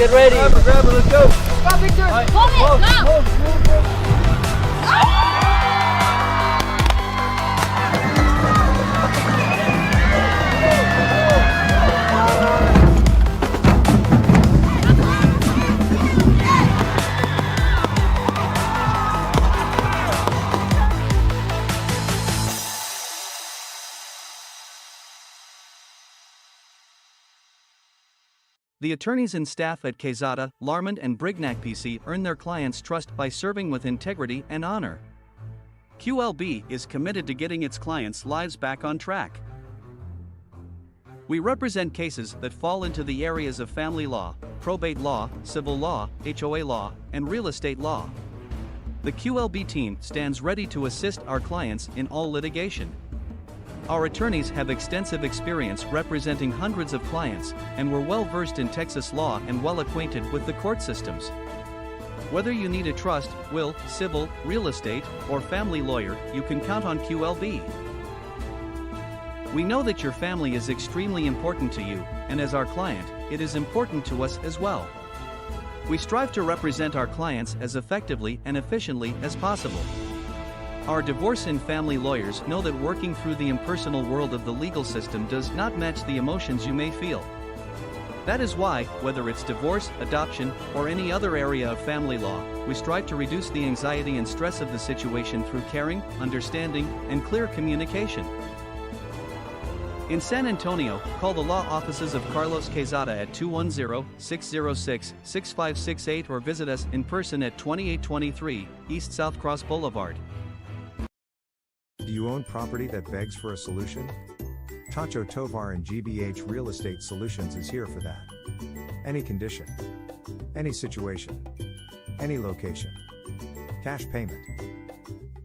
get ready. Grab it, let's go. Go, Victor. Move. The attorneys and staff at Quezada, Larmond and Brignac PC earn their clients' trust by serving with integrity and honor. QLB is committed to getting its clients' lives back on track. We represent cases that fall into the areas of family law, probate law, civil law, HOA law, and real estate law. The QLB team stands ready to assist our clients in all litigation. Our attorneys have extensive experience representing hundreds of clients, and we're well versed in Texas law and well acquainted with the court systems. Whether you need a trust, will, civil, real estate, or family lawyer, you can count on QLB. We know that your family is extremely important to you, and as our client, it is important to us as well. We strive to represent our clients as effectively and efficiently as possible. Our divorce and family lawyers know that working through the impersonal world of the legal system does not match the emotions you may feel. That is why, whether it's divorce, adoption, or any other area of family law, we strive to reduce the anxiety and stress of the situation through caring, understanding, and clear communication. In San Antonio, call the law offices of Carlos Quezada at 210-606-6568 or visit us in person at 2823 East South Cross Boulevard. Do you own property that begs for a solution? Tacho Tovar and GBH Real Estate Solutions is here for that. Any condition, any situation, any location. Cash payment.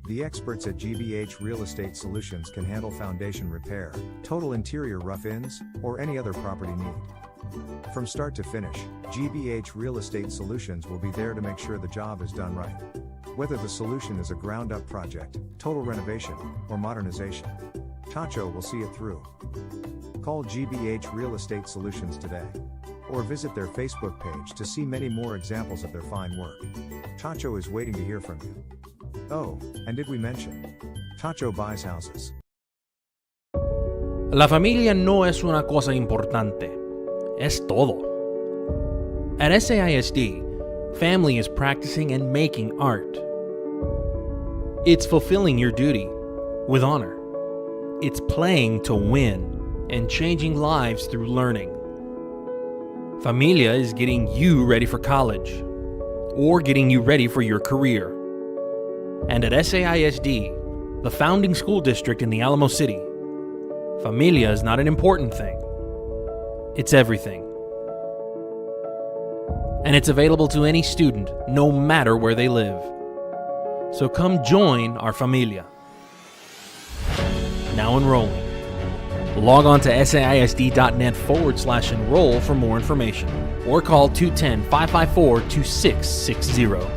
The experts at GBH Real Estate Solutions can handle foundation repair, total interior rough-ins, or any other property need. From start to finish, GBH Real Estate Solutions will be there to make sure the job is done right. Whether the solution is a ground-up project, total renovation, or modernization, Tacho will see it through. Call GBH Real Estate Solutions today, or visit their Facebook page to see many more examples of their fine work. Tacho is waiting to hear from you. Oh, and did we mention? Tacho buys houses. La familia no es una cosa importante, es todo. At SAISD, family is practicing and making art. It's fulfilling your duty with honor. It's playing to win and changing lives through learning. Familia is getting you ready for college or getting you ready for your career. And at SAISD, the founding school district in the Alamo City, familia is not an important thing. It's everything. And it's available to any student, no matter where they live. So come join our familia. Now enrolling. Log on to saisd.net/enroll for more information, or call 210-554-2660.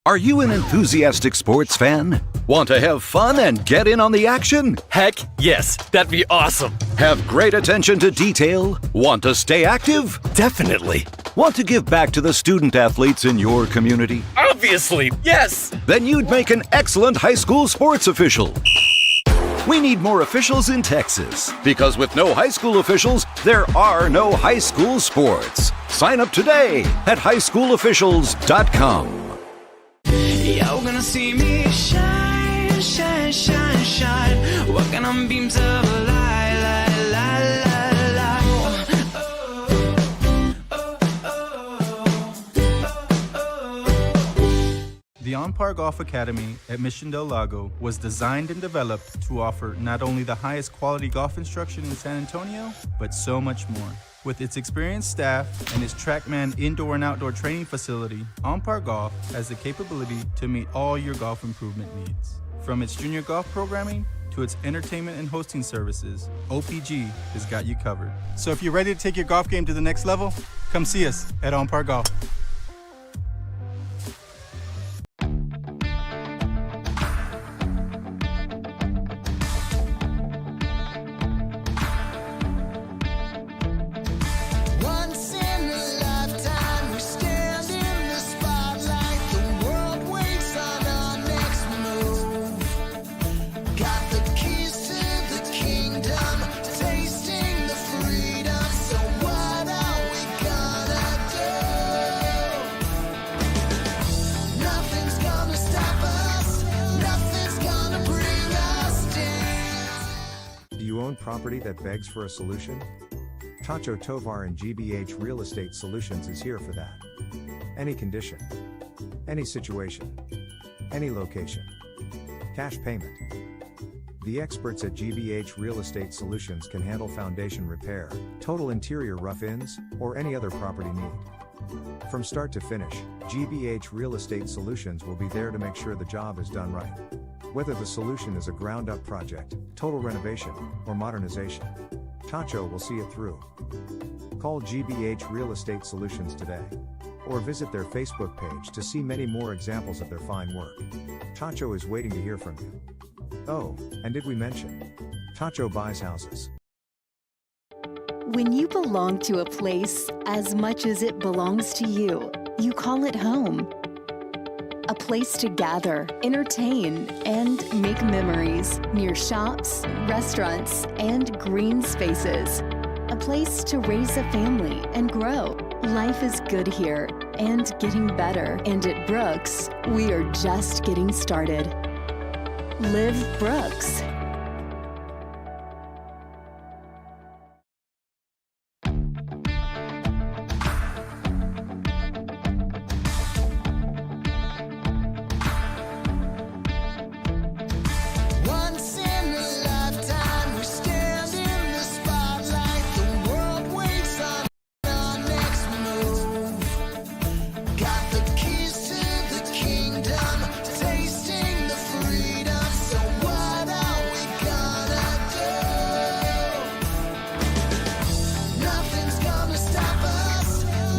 Are you an enthusiastic sports fan? Want to have fun and get in on the action? Heck yes, that'd be awesome. Have great attention to detail? Want to stay active? Definitely. Want to give back to the student athletes in your community? Obviously, yes. Then you'd make an excellent high school sports official. We need more officials in Texas, because with no high school officials, there are no high school sports. Sign up today at highschoolofficials.com. You're gonna see me shine, shine, shine, shine. Walking on beams of light, light, light, light, light. Oh, oh, oh, oh. The On-Par Golf Academy at Mission Del Lago was designed and developed to offer not only the highest quality golf instruction in San Antonio, but so much more. With its experienced staff and its TrackMan indoor and outdoor training facility, On-Par Golf has the capability to meet all your golf improvement needs. From its junior golf programming to its entertainment and hosting services, OPG has got you covered. So if you're ready to take your golf game to the next level, come see us at On-Par Golf. property that begs for a solution? Tacho Tovar and GBH Real Estate Solutions is here for that. Any condition, any situation, any location. Cash payment. The experts at GBH Real Estate Solutions can handle foundation repair, total interior rough-ins, or any other property need. From start to finish, GBH Real Estate Solutions will be there to make sure the job is done right. Whether the solution is a ground-up project, total renovation, or modernization, Tacho will see it through. Call GBH Real Estate Solutions today, or visit their Facebook page to see many more examples of their fine work. Tacho is waiting to hear from you. Oh, and did we mention? Tacho buys houses. When you belong to a place as much as it belongs to you, you call it home. A place to gather, entertain, and make memories near shops, restaurants, and green spaces. A place to raise a family and grow. Life is good here and getting better. And at Brooks, we are just getting started. Live Brooks. Once in a lifetime, we stand in the spotlight. The world waits on our next move. Got the keys to the kingdom, tasting the freedom. So what are we gonna do? Nothing's gonna stop us.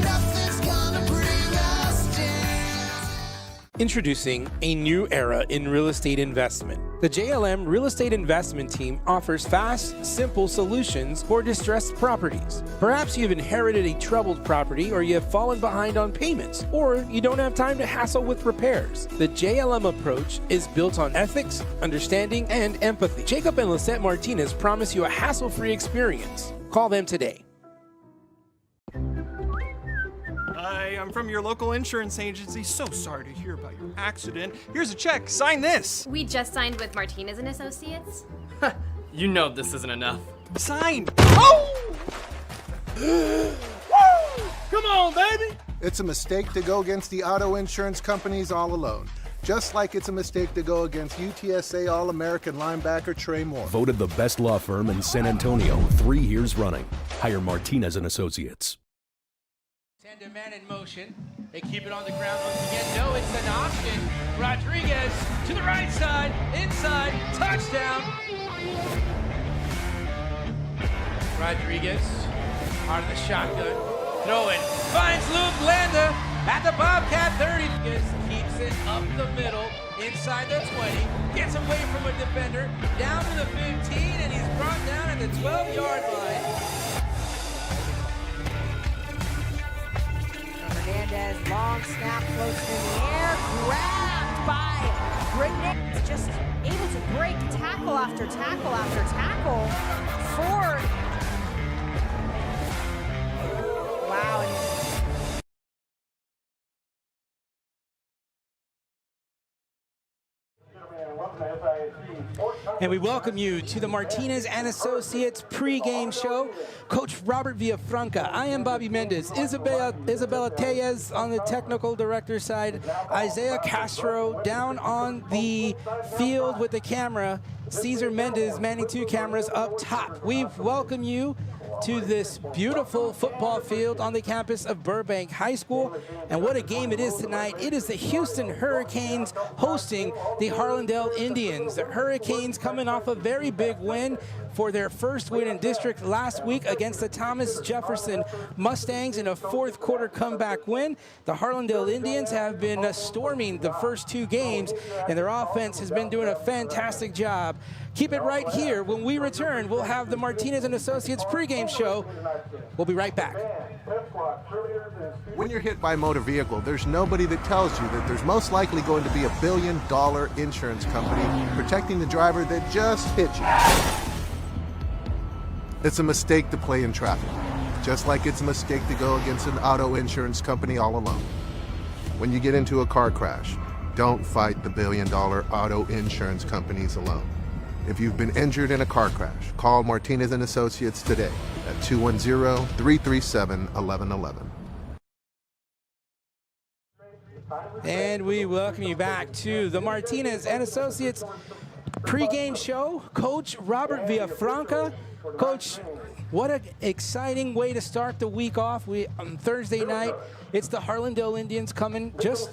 Nothing's gonna bring us down. Introducing a new era in real estate investment. The JLM Real Estate Investment Team offers fast, simple solutions for distressed properties. Perhaps you've inherited a troubled property, or you have fallen behind on payments, or you don't have time to hassle with repairs. The JLM approach is built on ethics, understanding, and empathy. Jacob and Lisette Martinez promise you a hassle-free experience. Call them today. Hi, I'm from your local insurance agency. So sorry to hear about your accident. Here's a check. Sign this. We just signed with Martinez and Associates. You know this isn't enough. Sign. Oh! Come on, baby! It's a mistake to go against the auto insurance companies all alone. Just like it's a mistake to go against UTSA All-American linebacker Trey Moore. Voted the best law firm in San Antonio 3 years running. Hire Martinez and Associates. Send a man in motion. They keep it on the ground once again. No, it's an option. Rodriguez to the right side, inside, touchdown. Rodriguez out of the shotgun, throwing, finds Luke Landa at the Bobcat 30. Keeps it up the middle, inside the 20, gets away from a defender, down to the 15, and he's brought down at the 12-yard line. Hernandez, long snap, floats in the air, grabbed by Grenade, just able to break tackle after tackle after tackle. Ford. Wow. And we welcome you to the Martinez and Associates pregame show. Coach Robert Villafranca. I am Bobby Mendez. Isabella Tellez on the technical director side. Isaiah Castro down on the field with the camera. Cesar Mendez manning 2 cameras up top. We welcome you to this beautiful football field on the campus of Burbank High School. And what a game it is tonight. It is the Houston Hurricanes hosting the Harlandale Indians. The Hurricanes coming off a very big win for their first win in district last week against the Thomas Jefferson Mustangs in a 4th quarter comeback win. The Harlandale Indians have been storming the first 2 games, and their offense has been doing a fantastic job. Keep it right here. When we return, we'll have the Martinez and Associates pregame show. We'll be right back. When you're hit by a motor vehicle, there's nobody that tells you that there's most likely going to be $1 billion insurance company protecting the driver that just hit you. It's a mistake to play in traffic, just like it's a mistake to go against an auto insurance company all alone. When you get into a car crash, don't fight the $1 billion auto insurance companies alone. If you've been injured in a car crash, call Martinez and Associates today at 210-337-1111. And we welcome you back to the Martinez and Associates pregame show. Coach Robert Villafranca. Coach, what an exciting way to start the week off. On Thursday night, it's the Harlandale Indians coming just,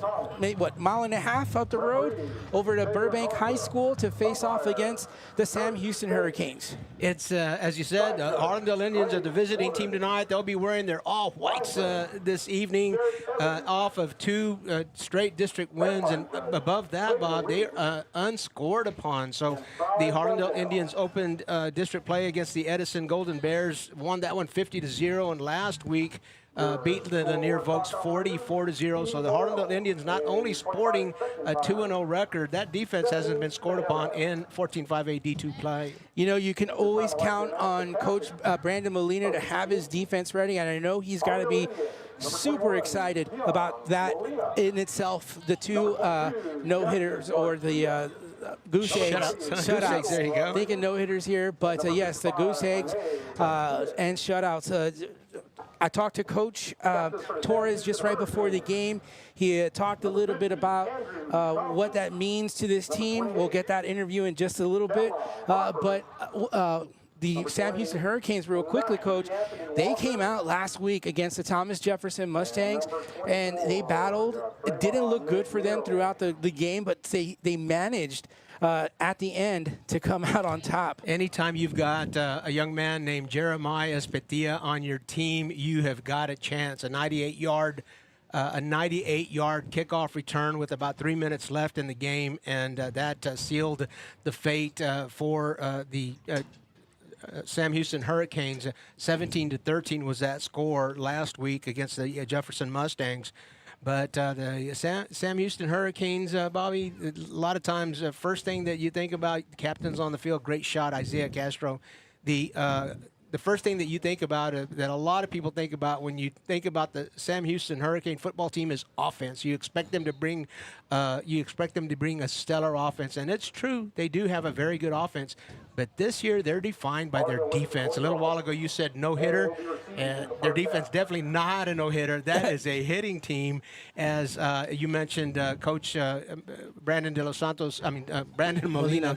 mile and a half up the road over to Burbank High School to face off against the Sam Houston Hurricanes. It's, as you said, Harlandale Indians are the visiting team tonight. They'll be wearing their all-whites this evening off of 2 straight district wins. And above that, Bob, they are unscored upon. So the Harlandale Indians opened district play against the Edison Golden Bears, won that one 50-0, and last week beat the Lanier Vokes 44-0. So the Harlandale Indians not only sporting a 2-0 record, that defense hasn't been scored upon in 14-5A D2 play. You know, you can always count on Coach Brandon Molina to have his defense ready, and I know he's got to be super excited about that in itself. The 2 no-hitters or the goose eggs, shutouts. There you go. Thinking no-hitters here, but yes, the goose eggs and shutouts. I talked to Coach Torres just right before the game. He talked a little bit about what that means to this team. We'll get that interview in just a little bit. But the Sam Houston Hurricanes, real quickly, Coach, they came out last week against the Thomas Jefferson Mustangs, and they battled. It didn't look good for them throughout the game, but they managed at the end to come out on top. Anytime you've got a young man named Jeremiah Espetia on your team, you have got a chance. A 98-yard kickoff return with about 3 minutes left in the game, and that sealed the fate for the Sam Houston Hurricanes. 17-13 was that score last week against the Jefferson Mustangs. But the Sam Houston Hurricanes, Bobby, a lot of times, first thing that you think about, captains on the field, great shot, Isaiah Castro. The first thing that you think about, that a lot of people think about when you think about the Sam Houston Hurricane football team, is offense. You expect them to bring a stellar offense, and it's true, they do have a very good offense. But this year, they're defined by their defense. A little while ago, you said no-hitter, and their defense definitely not a no-hitter. That is a hitting team, as you mentioned, Coach Brandon Molina,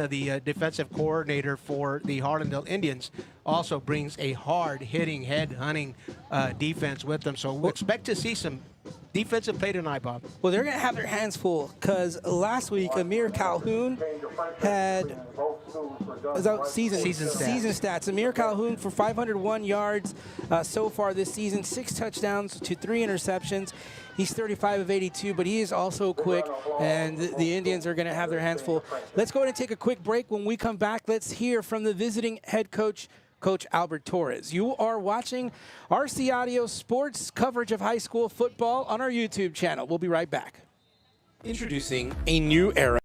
the defensive coordinator for the Harlandale Indians, also brings a hard-hitting, head-hunting defense with them. So we'll expect to see some defensive play tonight, Bob. Well, they're going to have their hands full because last week Amir Calhoun had season stats. Amir Calhoun for 501 yards so far this season, 6 touchdowns to 3 interceptions. He's 35 of 82, but he is also quick, and the Indians are going to have their hands full. Let's go ahead and take a quick break. When we come back, let's hear from the visiting head coach, Coach Albert Torres. You are watching RC Audio Sports coverage of high school football on our YouTube channel. We'll be right back. Introducing a new era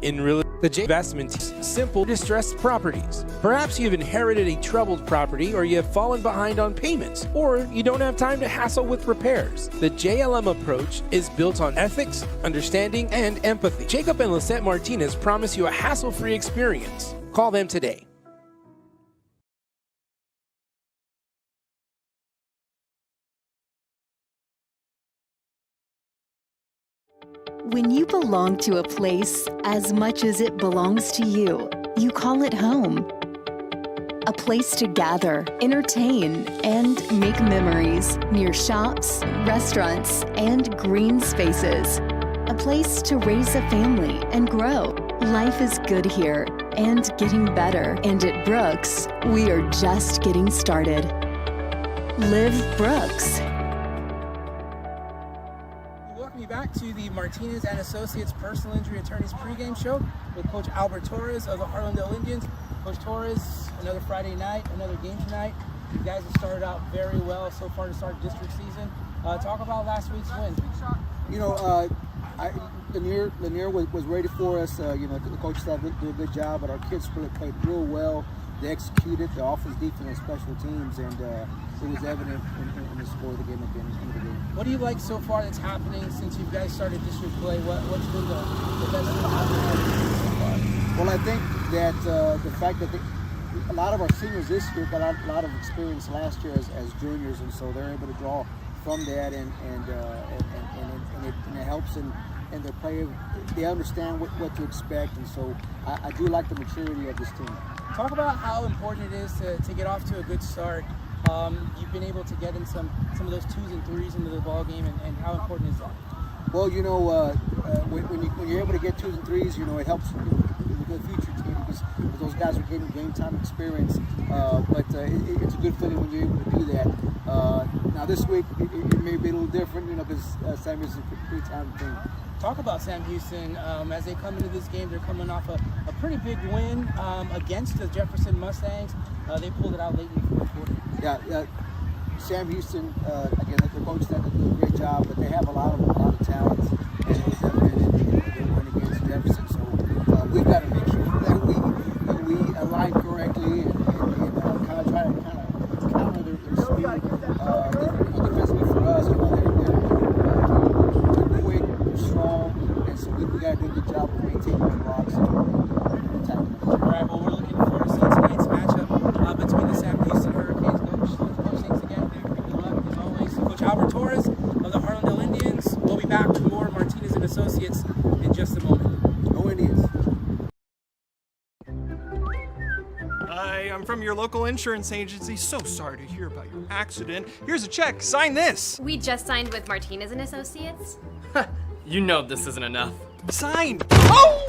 in real estate. The investment simple distressed properties. Perhaps you've inherited a troubled property, or you have fallen behind on payments, or you don't have time to hassle with repairs. The JLM approach is built on ethics, understanding, and empathy. Jacob and Lisette Martinez promise you a hassle-free experience. Call them today. When you belong to a place as much as it belongs to you, you call it home. A place to gather, entertain, and make memories near shops, restaurants, and green spaces. A place to raise a family and grow. Life is good here and getting better. And at Brooks, we are just getting started. Live Brooks. Back to the Martinez and Associates Personal Injury Attorneys pregame show with Coach Albert Torres of the Harlandale Indians. Coach Torres, another Friday night, another game tonight. You guys have started out very well so far to start district season. Talk about last week's win. You know, Lanier was ready for us. The coach said did a good job, but our kids played real well. they executed the offense, defense, and special teams, and it was evident in the score of the game at the end of the game. What do you like so far that's happening since you guys started district play? What's been the best thing happening so far? Well, I think that the fact that a lot of our seniors this year got a lot of experience last year as juniors, and so they're able to draw from that, and it helps in their play. They understand what to expect, and so I do like the maturity of this team. Talk about how important it is to get off to a good start. You've been able to get in some of those 2s and 3s into the ball game, and how important is that? Well, when you're able to get 2s and 3s, it helps the future team because those guys are getting game time experience. But it's a good feeling when you're able to do that. Now this week it may be a little different, because Sam Houston's a three-time team. Talk about Sam Houston as they come into this game. They're coming off a pretty big win against the Jefferson Mustangs. They pulled it out late in the fourth quarter. Yeah. Sam Houston, again, the coach did a great job, but they have a lot of talent, and it was evident in their win against Jefferson. So we've got to make sure that we align correctly and kind of try to counter their speed. Defensively for us, they're quick, strong, and so we got to do a good job of maintaining the blocks and attacking them. All right, well, we're looking forward to seeing tonight's matchup between the Sam Houston Hurricanes. Coach, thanks again. Good luck, as always. Coach Albert Torres of the Harlandale Indians. We'll be back with more Martinez and Associates in just a moment. Go Indians. Hi, I'm from your local insurance agency. So sorry to hear about your accident. Here's a check. Sign this. We just signed with Martinez and Associates. You know this isn't enough. Signed. Oh!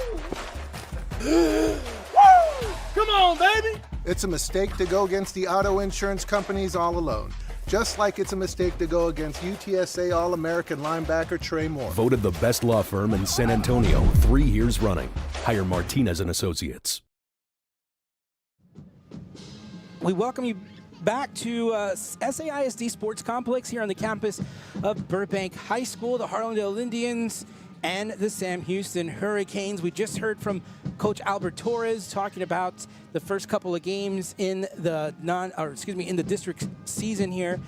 Come on, baby! It's a mistake to go against the auto insurance companies all alone. Just like it's a mistake to go against UTSA All-American linebacker Trey Moore. Voted the best law firm in San Antonio 3 years running. Hire Martinez and Associates. We welcome you back to SAISD Sports Complex here on the campus of Burbank High School. The Harlandale Indians and the Sam Houston Hurricanes. We just heard from Coach Albert Torres talking about the first couple of games in the in the district season here,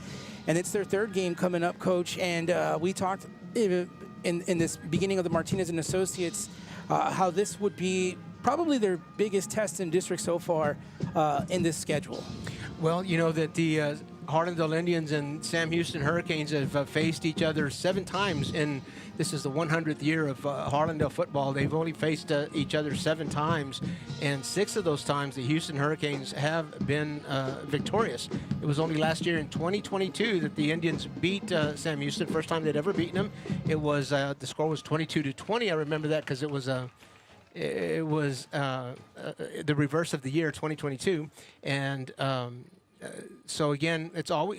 and it's their third game coming up, Coach. And we talked in this beginning of the Martinez and Associates how this would be probably their biggest test in district so far in this schedule. Well, that the Harlandale Indians and Sam Houston Hurricanes have faced each other 7 times, and this is the 100th year of Harlandale football. They've only faced each other 7 times, and 6 of those times the Houston Hurricanes have been victorious. It was only last year in 2022 that the Indians beat Sam Houston, first time they'd ever beaten them. It was the score was 22-20. I remember that because it was the reverse of the year 2022, and so again, it's a lot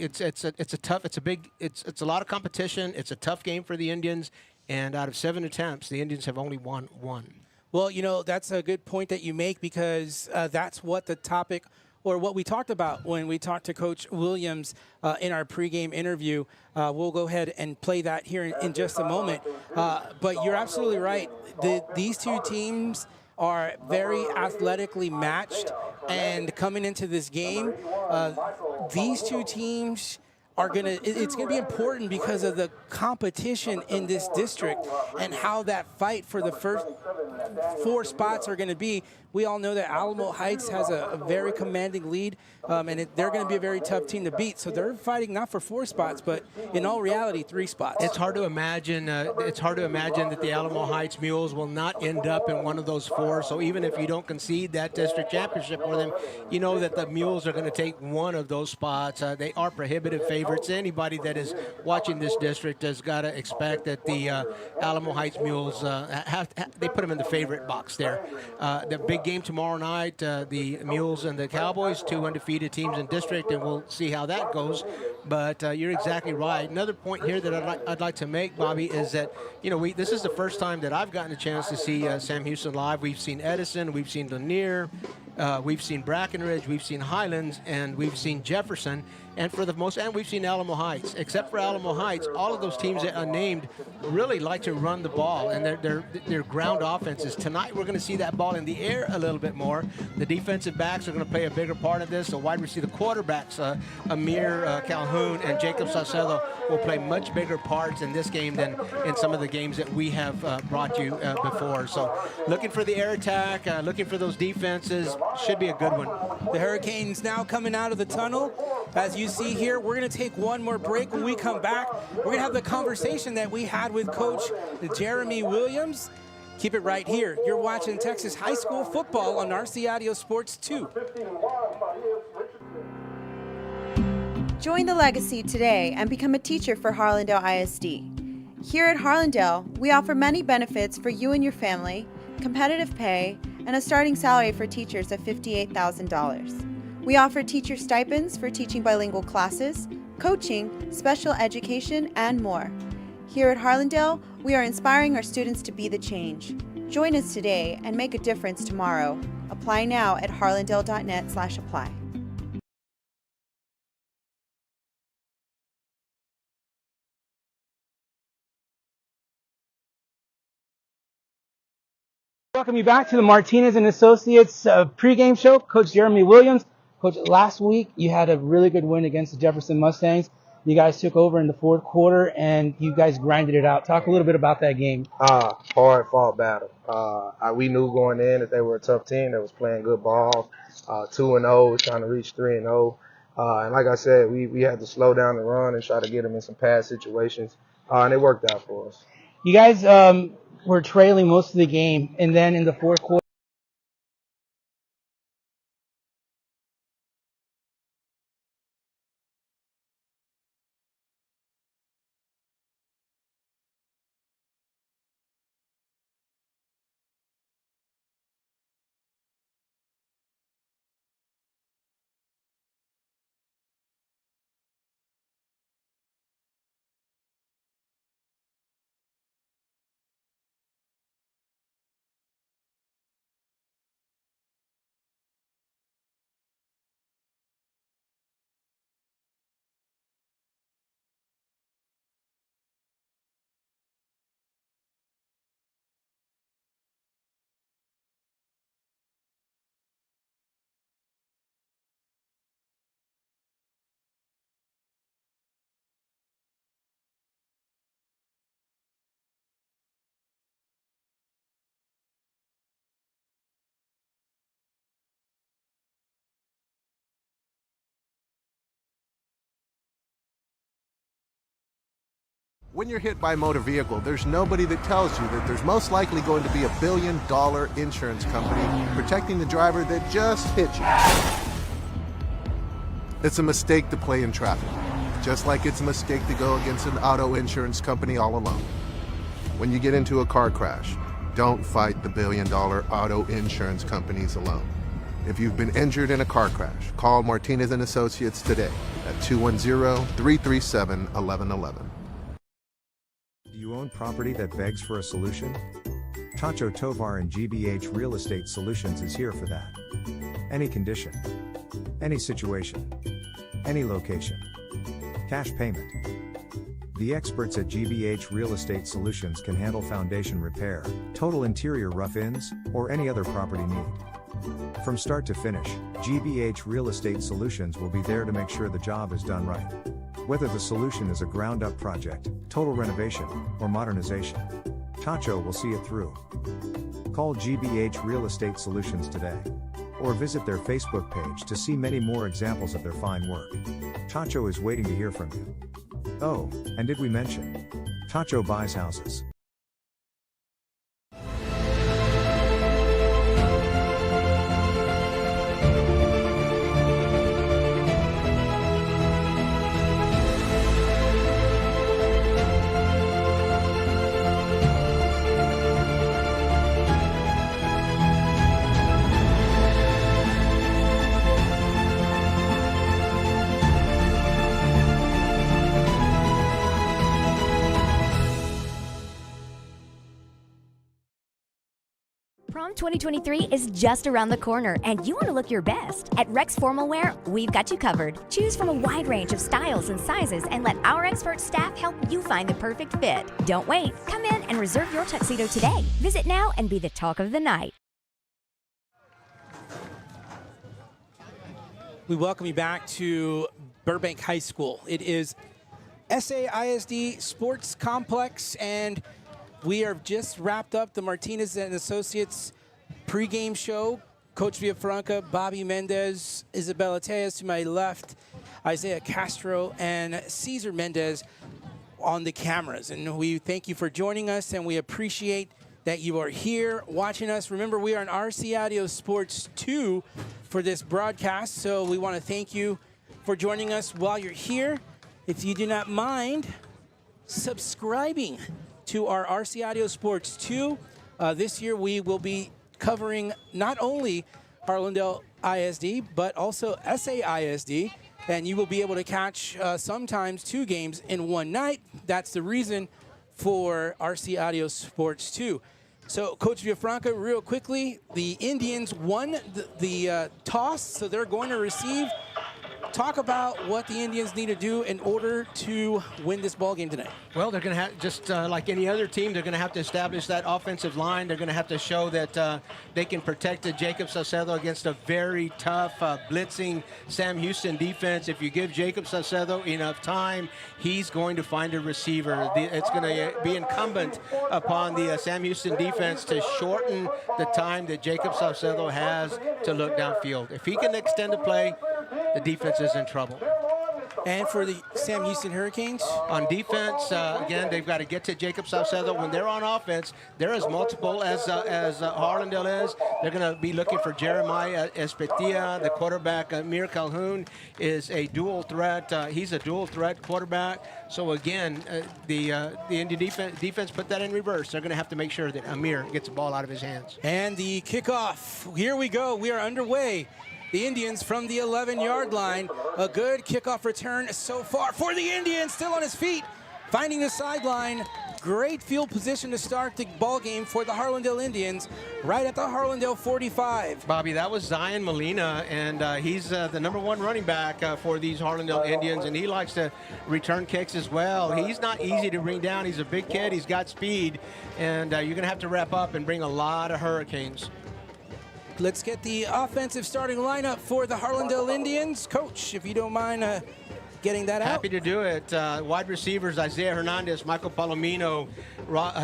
of competition. It's a tough game for the Indians, and out of 7 attempts, the Indians have only won 1. Well, that's a good point that you make, because that's what the topic, or what we talked about when we talked to Coach Williams in our pregame interview. We'll go ahead and play that here in just a moment. But you're absolutely right. These two teams are very athletically matched, and coming into this game, these two teams are it's gonna be important because of the competition in this district and how that fight for the first 4 spots are gonna be. We all know that Alamo Heights has a very commanding lead, and they're going to be a very tough team to beat. So they're fighting not for 4 spots, but in all reality, 3 spots. It's hard to imagine. It's hard to imagine that the Alamo Heights Mules will not end up in one of those 4. So even if you don't concede that district championship for them, you know that the Mules are going to take one of those spots. They are prohibitive favorites. Anybody that is watching this district has got to expect that the Alamo Heights Mules they put them in the favorite box there. The big game tomorrow night, the Mules and the Cowboys, 2 undefeated teams in district, and we'll see how that goes. But you're exactly right. Another point here that I'd like to make, Bobby, is that, this is the first time that I've gotten a chance to see Sam Houston live. We've seen Edison, we've seen Lanier, we've seen Brackenridge, we've seen Highlands, and we've seen Jefferson. And we've seen Alamo Heights. Except for Alamo Heights, all of those teams that are named really like to run the ball, and their ground offenses. Tonight, we're going to see that ball in the air a little bit more. The defensive backs are going to play a bigger part of this. The wide receiver, the quarterbacks, Amir Calhoun and Jacob Saucedo will play much bigger parts in this game than in some of the games that we have brought you before. So, looking for the air attack, looking for those defenses, should be a good one. The Hurricanes now coming out of the tunnel. As you see here, we're going to take one more break. When we come back, we're going to have the conversation that we had with Coach Jeremy Williams. Keep it right here. You're watching Texas High School football on RC Audio Sports 2. Join the legacy today and become a teacher for Harlandale ISD. Here at Harlandale, we offer many benefits for you and your family, competitive pay, and a starting salary for teachers of $58,000. We offer teacher stipends for teaching bilingual classes, coaching, special education, and more. Here at Harlandale, we are inspiring our students to be the change. Join us today and make a difference tomorrow. Apply now at harlandale.net/apply. Welcome you back to the Martinez and Associates pregame show. Coach Jeremy Williams. Coach, last week you had a really good win against the Jefferson Mustangs. You guys took over in the fourth quarter and you guys grinded it out. Talk a little bit about that game. Hard fought battle. We knew going in that they were a tough team that was playing good ball. 2-0, trying to reach 3-0. And like I said, we had to slow down the run and try to get them in some pass situations. And it worked out for us. You guys were trailing most of the game, and then in the fourth quarter, When you're hit by a motor vehicle, there's nobody that tells you that there's most likely going to be $1 billion insurance company protecting the driver that just hit you. It's a mistake to play in traffic, just like it's a mistake to go against an auto insurance company all alone. When you get into a car crash, don't fight the $1 billion auto insurance companies alone. If you've been injured in a car crash, call Martinez and Associates today at 210-337-1111. Do you own property that begs for a solution? Tacho Tovar and GBH Real Estate Solutions is here for that. Any condition, any situation, any location. Cash payment. The experts at GBH Real Estate Solutions can handle foundation repair, total interior rough-ins, or any other property need. From start to finish, GBH Real Estate Solutions will be there to make sure the job is done right. Whether the solution is a ground-up project, total renovation, or modernization, Tacho will see it through. Call GBH Real Estate Solutions today, or visit their Facebook page to see many more examples of their fine work. Tacho is waiting to hear from you. Oh, and did we mention? Tacho buys houses. Prom 2023 is just around the corner, and you want to look your best. At Rex Formal Wear, we've got you covered. Choose from a wide range of styles and sizes and let our expert staff help you find the perfect fit. Don't wait. Come in and reserve your tuxedo today. Visit now and be the talk of the night. We welcome you back to Burbank High School. It is SAISD Sports Complex, and we are just wrapped up the Martinez and Associates pregame show. Coach Villafranca, Bobby Mendez, Isabella Tejas to my left, Isaiah Castro, and Cesar Mendez on the cameras. And we thank you for joining us, and we appreciate that you are here watching us. Remember, we are on RC Audio Sports 2 for this broadcast, so we want to thank you for joining us while you're here. If you do not mind subscribing to our RC Audio Sports 2. This year we will be covering not only Harlandale ISD, but also SAISD, and you will be able to catch sometimes 2 games in one night. That's the reason for RC Audio Sports 2. So, Coach Villafranca, real quickly, the Indians won the toss, so they're going to receive. Talk about what the Indians need to do in order to win this ball game tonight. Well, they're going to have, just like any other team, they're going to have to establish that offensive line. They're going to have to show that they can protect Jacob Saucedo against a very tough, blitzing Sam Houston defense. If you give Jacob Saucedo enough time, he's going to find a receiver. It's going to be incumbent upon the Sam Houston defense to shorten the time that Jacob Saucedo has to look downfield. If he can extend the play, the defense is in trouble. And for the Sam Houston Hurricanes? On defense, again, they've got to get to Jacob Saucedo. When they're on offense, they're as multiple as Harlandale is. They're going to be looking for Jeremiah Espetia. The quarterback, Amir Calhoun, is a dual threat. He's a dual threat quarterback. So, again, the Indian defense put that in reverse. They're going to have to make sure that Amir gets the ball out of his hands. And the kickoff. Here we go. We are underway. The Indians from the 11-yard line. A good kickoff return so far for the Indians. Still on his feet, finding the sideline. Great field position to start the ball game for the Harlandale Indians, right at the Harlandale 45. Bobby, that was Zion Molina, and he's the #1 running back for these Harlandale Indians, and he likes to return kicks as well. He's not easy to bring down. He's a big kid. He's got speed, and you're going to have to wrap up and bring a lot of Hurricanes. Let's get the offensive starting lineup for the Harlandale Indians. Coach, if you don't mind getting that out. Happy to do it. Wide receivers, Isaiah Hernandez, Michael Palomino,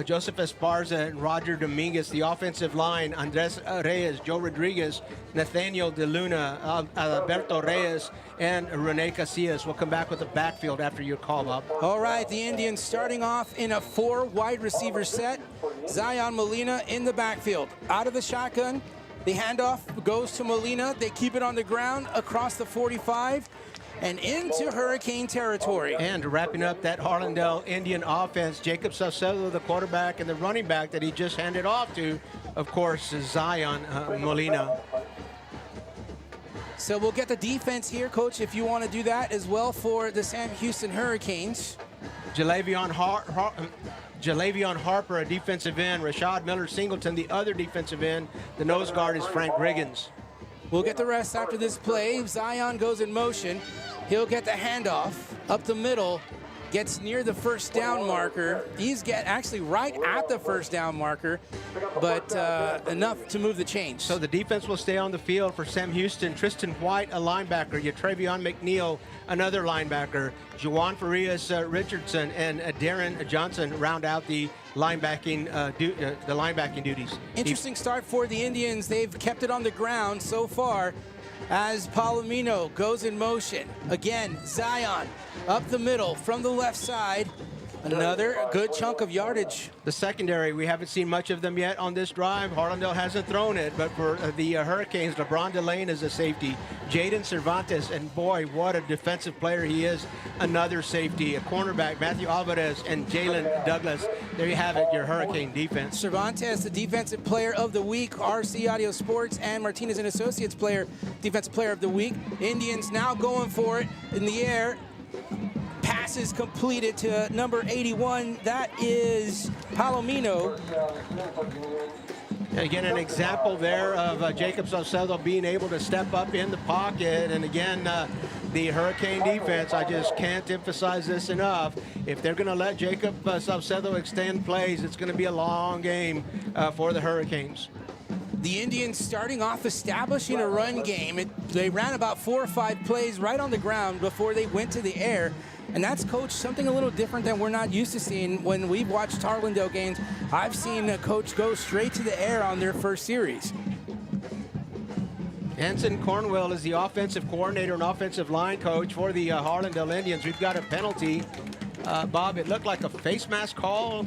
Joseph Esparza, and Roger Dominguez. The offensive line, Andres Reyes, Joe Rodriguez, Nathaniel De Luna, Alberto Reyes, and Rene Casillas. We'll come back with the backfield after your call, Bob. All right, the Indians starting off in a 4 wide receiver set. Zion Molina in the backfield. Out of the shotgun. The handoff goes to Molina. They keep it on the ground across the 45 and into Hurricane territory. And wrapping up that Harlandale Indian offense, Jacob Saucedo, the quarterback, and the running back that he just handed off to, of course, is Zion Molina. So we'll get the defense here, Coach, if you want to do that as well for the Sam Houston Hurricanes. Jalavion Harper, a defensive end. Rashad Miller-Singleton, the other defensive end. The nose guard is Frank Riggins. We'll get the rest after this play. Zion goes in motion. He'll get the handoff up the middle. Gets near the first down marker. He's actually right at the first down marker, but enough to move the chains. So the defense will stay on the field for Sam Houston. Tristan White, a linebacker. Travion McNeil, another linebacker. Juwan Farias Richardson and Darren Johnson round out the linebacking duties. Interesting start for the Indians. They've kept it on the ground so far as Palomino goes in motion. Again, Zion up the middle from the left side. Another good chunk of yardage. The secondary, we haven't seen much of them yet on this drive. Harlandale hasn't thrown it, but for the Hurricanes, LeBron Delane is a safety. Jaden Cervantes, and boy, what a defensive player he is. Another safety, a cornerback, Matthew Alvarez, and Jalen Douglas. There you have it, your Hurricane defense. Cervantes, the Defensive Player of the Week, RC Audio Sports, and Martinez and Associates Defensive Player of the Week. Indians now going for it in the air. Pass is completed to number 81. That is Palomino. Again, an example there of Jacob Salcedo being able to step up in the pocket. And again, the Hurricane defense, I just can't emphasize this enough. If they're going to let Jacob Salcedo extend plays, it's going to be a long game for the Hurricanes. The Indians starting off establishing a run game. They ran about 4 or 5 plays right on the ground before they went to the air. And that's, Coach, something a little different than we're not used to seeing. When we've watched Harlandale games, I've seen a coach go straight to the air on their first series. Anson Cornwell is the offensive coordinator and offensive line coach for the Harlandale Indians. We've got a penalty. Bob, it looked like a face mask call.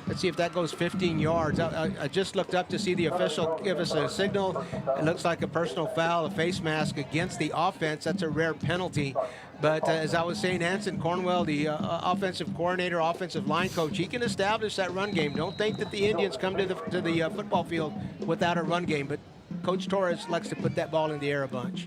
Let's see if that goes 15 yards. I just looked up to see the official give us a signal. It looks like a personal foul, a face mask against the offense. That's a rare penalty. But as I was saying, Anson Cornwell, the offensive coordinator, offensive line coach, he can establish that run game. Don't think that the Indians come to the football field without a run game. But Coach Torres likes to put that ball in the air a bunch.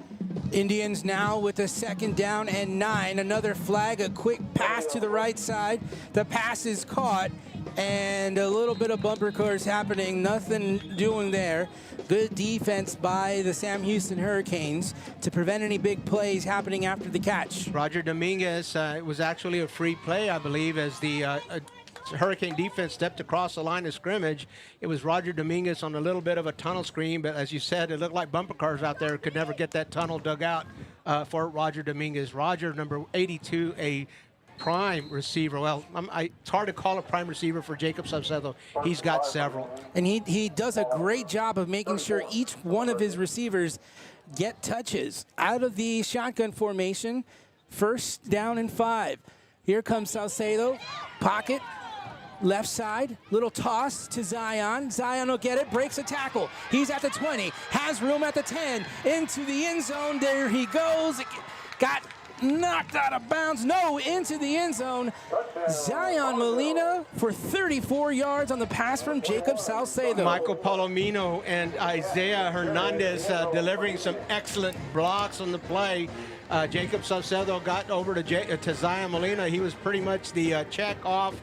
Indians now with a 2nd down and 9. Another flag, a quick pass to the right side. The pass is caught. And a little bit of bumper cars happening, nothing doing there. Good defense by the Sam Houston Hurricanes to prevent any big plays happening after the catch. Roger Dominguez, it was actually a free play, I believe, as the Hurricane defense stepped across the line of scrimmage. It was Roger Dominguez on a little bit of a tunnel screen, but as you said, it looked like bumper cars out there. Could never get that tunnel dug out for Roger Dominguez. Roger, number 82, a prime receiver. Well, it's hard to call a prime receiver for Jacob Salcedo. He's got several. And he does a great job of making sure each one of his receivers get touches. Out of the shotgun formation, 1st down and 5. Here comes Salcedo, pocket, left side, little toss to Zion. Zion will get it, breaks a tackle. He's at the 20, has room at the 10, into the end zone. There he goes. Got knocked out of bounds. No, into the end zone. Zion Molina for 34 yards on the pass from Jacob Salcedo. Michael Palomino and Isaiah Hernandez delivering some excellent blocks on the play. Jacob Salcedo got over to Zion Molina. He was pretty much the check-off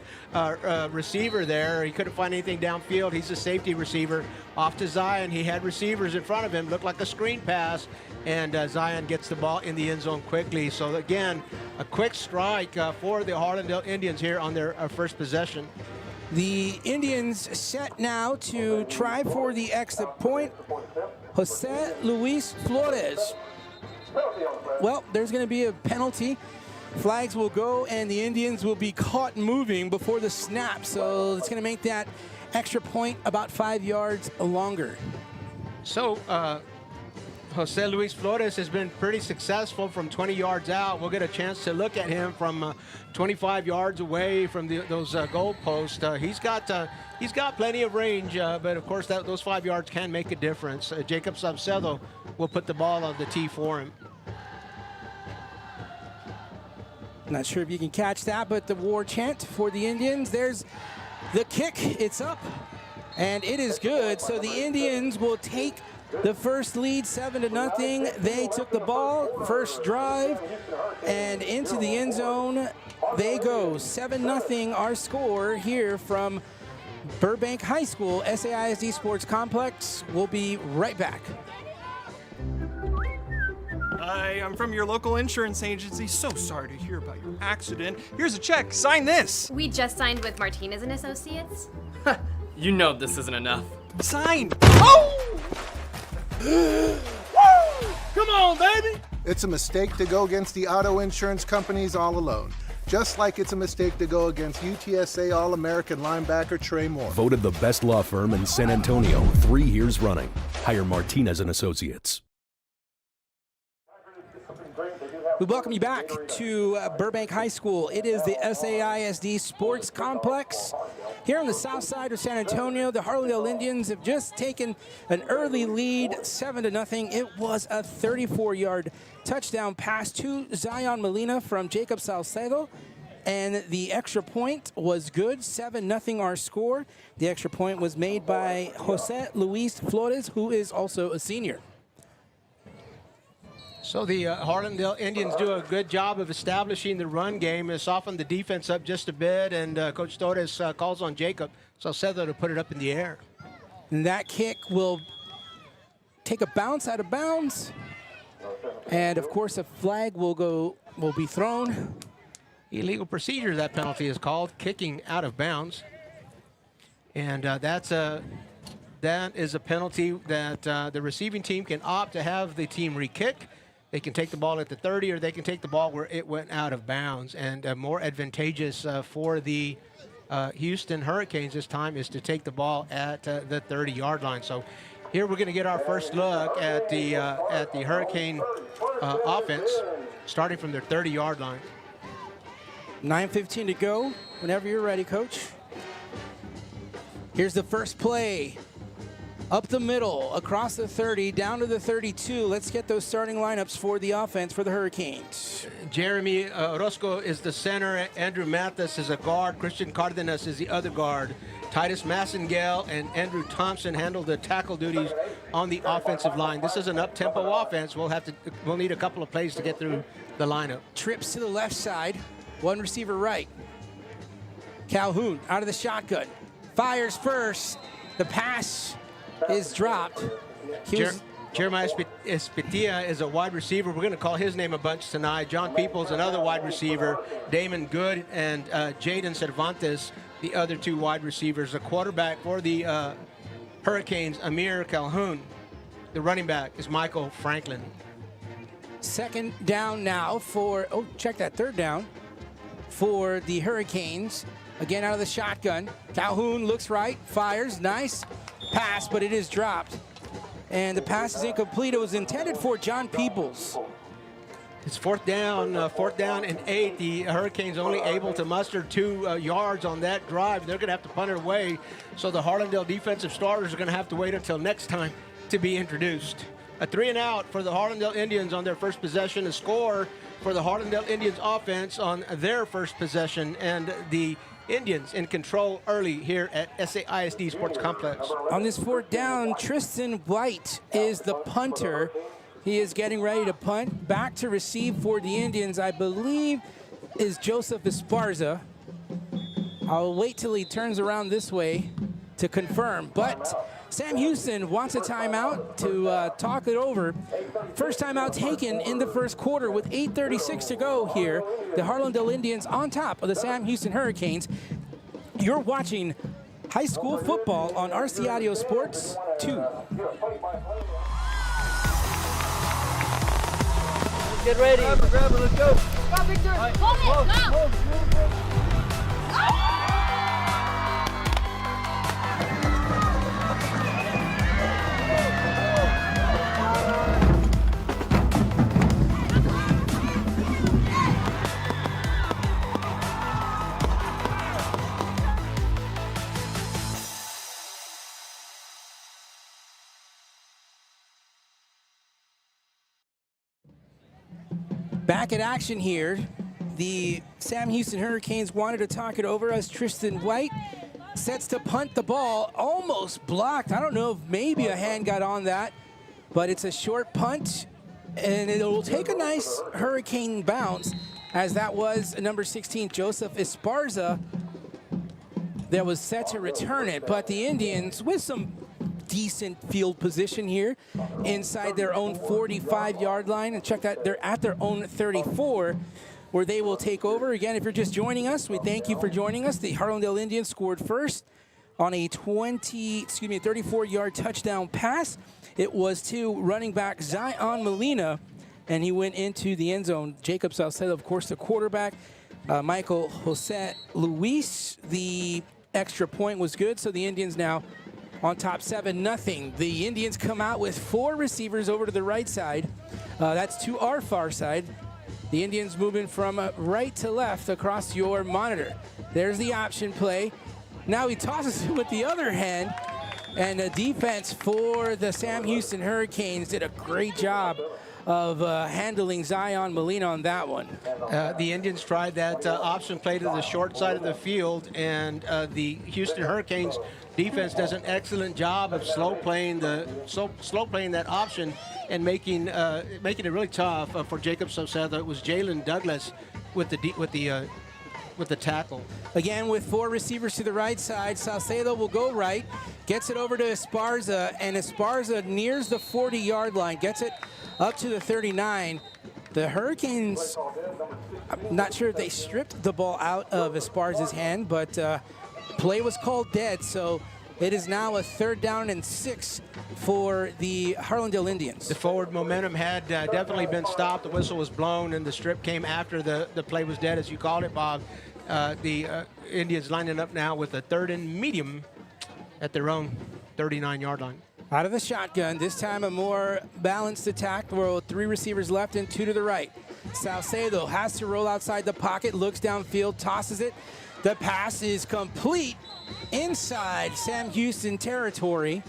receiver there. He couldn't find anything downfield. He's a safety receiver. Off to Zion. He had receivers in front of him. Looked like a screen pass. And Zion gets the ball in the end zone quickly. So, again, a quick strike for the Harlandale Indians here on their first possession. The Indians set now to try for the extra point. Jose Luis Flores. Well, there's going to be a penalty. Flags will go, and the Indians will be caught moving before the snap. So it's going to make that extra point about 5 yards longer. So, Jose Luis Flores has been pretty successful from 20 yards out. We'll get a chance to look at him from 25 yards away from those goal posts. He's got plenty of range, but of course those 5 yards can make a difference. Jacob Salcedo will put the ball on the tee for him. Not sure if you can catch that, but the war chant for the Indians. There's the kick. It's up, and it is good. So the Indians will take the first lead, 7-0. They took the ball, first drive, and into the end zone they go. 7-0 our score here from Burbank High School, SAISD Sports Complex. We'll be right back. Hi, I'm from your local insurance agency. So sorry to hear about your accident. Here's a check. Sign this. We just signed with Martinez and Associates. You know this isn't enough. Sign. Oh! Come on, baby! It's a mistake to go against the auto insurance companies all alone. Just like it's a mistake to go against UTSA All-American linebacker Trey Moore. Voted the best law firm in San Antonio 3 years running. Hire Martinez and Associates. We welcome you back to Burbank High School. It is the SAISD Sports Complex. Here on the south side of San Antonio, the Harlandale Indians have just taken an early lead, 7-0. It was a 34-yard touchdown pass to Zion Molina from Jacob Salcedo. And the extra point was good, 7-0 our score. The extra point was made by Jose Luis Flores, who is also a senior. So the Harlandale Indians do a good job of establishing the run game. It's softened the defense up just a bit, and Coach Torres calls on Jacob Salcedo to put it up in the air. And that kick will take a bounce out of bounds. And of course, a flag will be thrown. Illegal procedure, that penalty is called, kicking out of bounds. And that is a penalty that the receiving team can opt to have the team re-kick. They can take the ball at the 30, or they can take the ball where it went out of bounds. And more advantageous for the Houston Hurricanes this time is to take the ball at the 30-yard line. So here we're going to get our first look at the Hurricane offense, starting from their 30-yard line. 9:15 to go. Whenever you're ready, Coach. Here's the first play. Up the middle, across the 30, down to the 32. Let's get those starting lineups for the offense for the Hurricanes. Jeremy Orozco is the center. Andrew Mathis is a guard. Christian Cardenas is the other guard. Titus Massengale and Andrew Thompson handle the tackle duties on the offensive line. This is an up-tempo offense. We'll need a couple of plays to get through the lineup. Trips to the left side. One receiver right. Calhoun out of the shotgun. Fires first. The pass is dropped. Jeremiah Espitia is a wide receiver. We're going to call his name a bunch tonight. John Peoples, another wide receiver. Damon Good and Jaden Cervantes, the other two wide receivers. The quarterback for the Hurricanes, Amir Calhoun. The running back is Michael Franklin. Second down now check that, third down for the Hurricanes. Again, out of the shotgun. Calhoun looks right, fires, nice pass, but it is dropped. And the pass is incomplete. It was intended for John Peoples. It's fourth down and 8. The Hurricanes only able to muster 2 yards on that drive. They're going to have to punt it away. So the Harlandale defensive starters are going to have to wait until next time to be introduced. A 3-and-out for the Harlandale Indians on their first possession. A score for the Harlandale Indians offense on their first possession. And the Indians in control early here at SAISD Sports Complex. On this fourth down, Tristan White is the punter. He is getting ready to punt. Back to receive for the Indians, I believe, is Joseph Esparza. I'll wait till he turns around this way to confirm. But Sam Houston wants a timeout to talk it over. First timeout taken in the first quarter with 8:36 to go here. The Harlandale Indians on top of the Sam Houston Hurricanes. You're watching high school football on RC Audio Sports 2. Get ready. Grab it, let's go. Go, Victor. Hold it, go. Back in action here. The Sam Houston Hurricanes wanted to talk it over as Tristan White sets to punt the ball. Almost blocked. I don't know if maybe a hand got on that, but it's a short punt, and it will take a nice Hurricane bounce, as that was number 16, Joseph Esparza, that was set to return it. But the Indians, with some decent field position here inside their own 45-yard line, and check that, they're at their own 34, where they will take over. Again, if you're just joining us, we thank you for joining us. The Harlandale Indians scored first on a 34-yard touchdown pass. It was to running back Zion Molina, and he went into the end zone. Jacob Salcedo, of course, the quarterback. Michael Jose Luis, the extra point was good, so the Indians now on top 7-0. The Indians come out with 4 receivers over to the right side. That's to our far side. The Indians moving from right to left across your monitor. There's the option play. Now he tosses it with the other hand. And the defense for the Sam Houston Hurricanes did a great job of handling Zion Molina on that one. The Indians tried that option play to the short side of the field, and the Houston Hurricanes defense does an excellent job of slow playing that option and making it really tough for Jacob Salcedo. It was Jalen Douglas with the with the tackle. Again, with 4 receivers to the right side, Salcedo will go right, gets it over to Esparza, and Esparza nears the 40-yard line, gets it up to the 39. The Hurricanes, I'm not sure if they stripped the ball out of Esparza's hand, but play was called dead, so it is now a 3rd down and 6 for the Harlandale Indians. The forward momentum had definitely been stopped. The whistle was blown, and the strip came after the play was dead, as you called it, Bob. The Indians lining up now with a 3rd and medium at their own 39-yard line. Out of the shotgun, this time a more balanced attack with 3 receivers left and 2 to the right. Salcedo has to roll outside the pocket, looks downfield, tosses it. The pass is complete inside Sam Houston territory.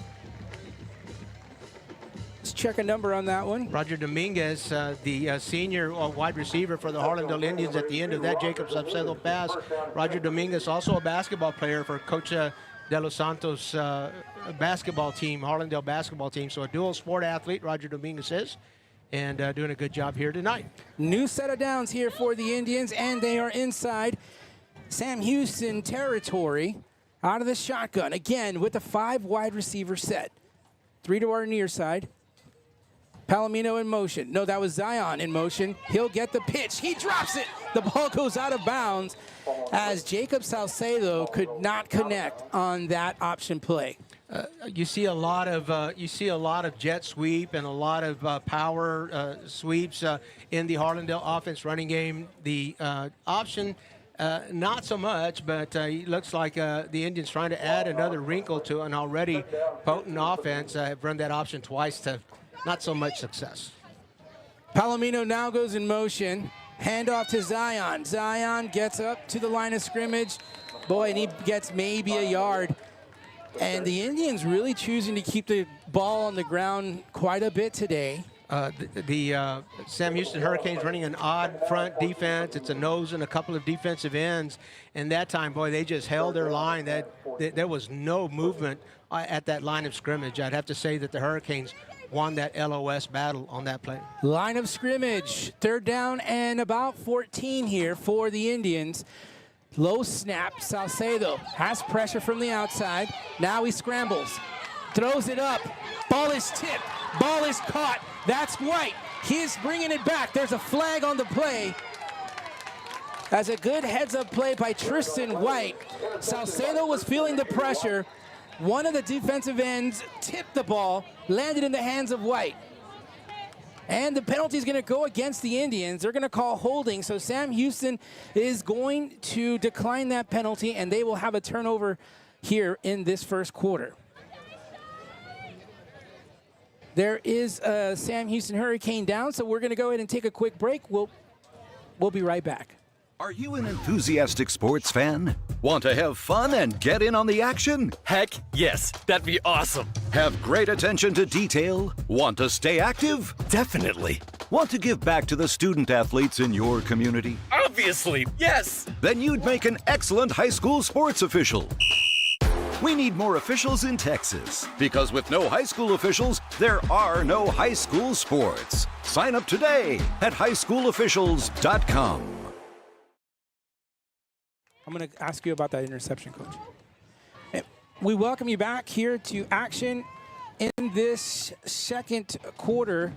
Let's check a number on that one. Roger Dominguez, the senior wide receiver for the Harlandale Indians at the end of that Jacob Salcedo pass. Roger Dominguez, also a basketball player for Coach De Los Santos basketball team, Harlandale basketball team. So a dual sport athlete, Roger Dominguez is, and doing a good job here tonight. New set of downs here for the Indians, and they are inside Sam Houston territory. Out of the shotgun, again with a 5 wide receiver set. 3 to our near side. Palomino in motion. No, that was Zion in motion. He'll get the pitch. He drops it. The ball goes out of bounds as Jacob Salcedo could not connect on that option play. You see a lot of jet sweep and a lot of power sweeps in the Harlandale offense running game. The option, not so much, but it looks like the Indians trying to add another wrinkle to an already potent offense. Have run that option twice to not so much success. Palomino now goes in motion. Handoff to Zion. Zion gets up to the line of scrimmage. Boy, and he gets maybe a yard. And the Indians really choosing to keep the ball on the ground quite a bit today. The Sam Houston Hurricanes running an odd front defense. It's a nose and a couple of defensive ends. And that time, boy, they just held their line. There was no movement at that line of scrimmage. I'd have to say that the Hurricanes won that LOS battle on that play. Line of scrimmage, 3rd down and about 14 here for the Indians. Low snap, Salcedo has pressure from the outside. Now he scrambles, throws it up. Ball is tipped, ball is caught. That's White. He's bringing it back. There's a flag on the play. As a good heads-up play by Tristan White. Salcedo was feeling the pressure. One of the defensive ends tipped the ball, landed in the hands of White. And the penalty is going to go against the Indians. They're going to call holding. So Sam Houston is going to decline that penalty, and they will have a turnover here in this 1st quarter. There is a Sam Houston Hurricane down, so we're going to go ahead and take a quick break. We'll be right back. Are you an enthusiastic sports fan? Want to have fun and get in on the action? Heck yes, that'd be awesome. Have great attention to detail? Want to stay active? Definitely. Want to give back to the student athletes in your community? Obviously, yes. Then you'd make an excellent high school sports official. We need more officials in Texas, because with no high school officials, there are no high school sports. Sign up today at highschoolofficials.com. I'm going to ask you about that interception, Coach. We welcome you back here to action in this 1st quarter.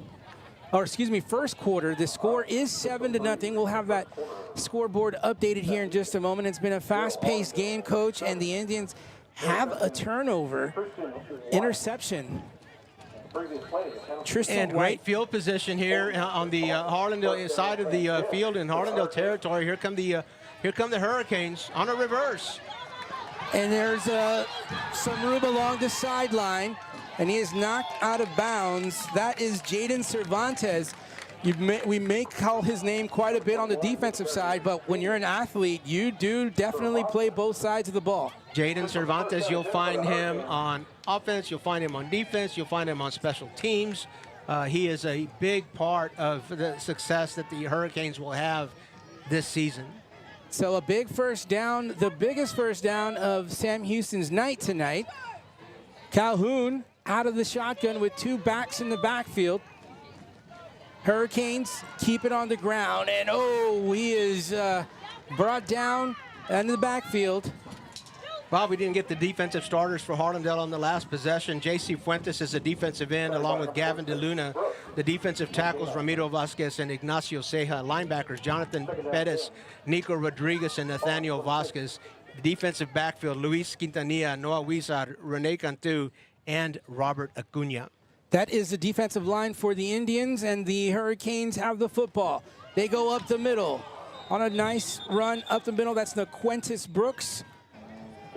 The score is 7-0. We'll have that scoreboard updated here in just a moment. It's been a fast-paced game, Coach, and the Indians have a turnover. Interception. Tristan White. Great field position here on the Harlandale side of the field in Harlandale territory. Here come the Hurricanes on a reverse. And there's some room along the sideline, and he is knocked out of bounds. That is Jaden Cervantes. We may call his name quite a bit on the defensive side, but when you're an athlete, you do definitely play both sides of the ball. Jaden Cervantes, you'll find him on offense, you'll find him on defense, you'll find him on special teams. He is a big part of the success that the Hurricanes will have this season. So a big 1st down, the biggest 1st down of Sam Houston's night tonight. Calhoun out of the shotgun with 2 backs in the backfield. Hurricanes keep it on the ground, and he is brought down into the backfield. Bob, we didn't get the defensive starters for Harlandale on the last possession. J.C. Fuentes is a defensive end, along with Gavin DeLuna. The defensive tackles, Ramiro Vasquez and Ignacio Ceja. Linebackers, Jonathan Perez, Nico Rodriguez, and Nathaniel Vasquez. The defensive backfield, Luis Quintanilla, Noah Huizar, Rene Cantu, and Robert Acuna. That is the defensive line for the Indians, and the Hurricanes have the football. They go up the middle on a nice run up the middle. That's Naquentis Brooks.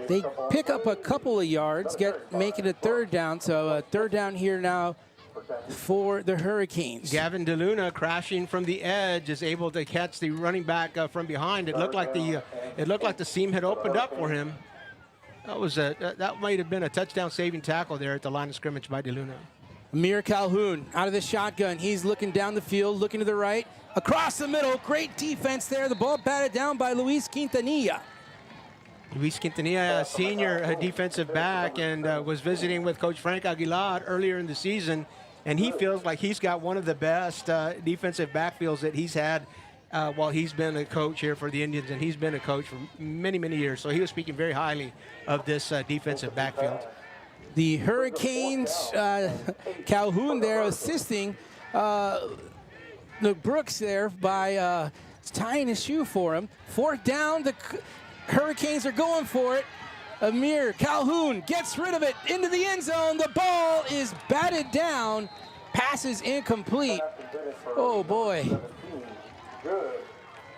They pick up a couple of yards, make it a third down. So a third down here now for the Hurricanes. Gavin DeLuna, crashing from the edge, is able to catch the running back from behind. It looked like the seam had opened up for him. That might have been a touchdown-saving tackle there at the line of scrimmage by DeLuna. Amir Calhoun out of the shotgun. He's looking down the field, looking to the right, across the middle. Great defense there. The ball batted down by Luis Quintanilla. Luis Quintanilla, a senior defensive back, and was visiting with Coach Frank Aguilar earlier in the season, and he feels like he's got one of the best defensive backfields that he's had while he's been a coach here for the Indians, and he's been a coach for many, many years. So he was speaking very highly of this defensive backfield. The Hurricanes, Calhoun there assisting Brooks there by tying his shoe for him. Fourth down, the Hurricanes are going for it. Amir Calhoun gets rid of it into the end zone. The ball is batted down. Pass is incomplete. Oh, boy.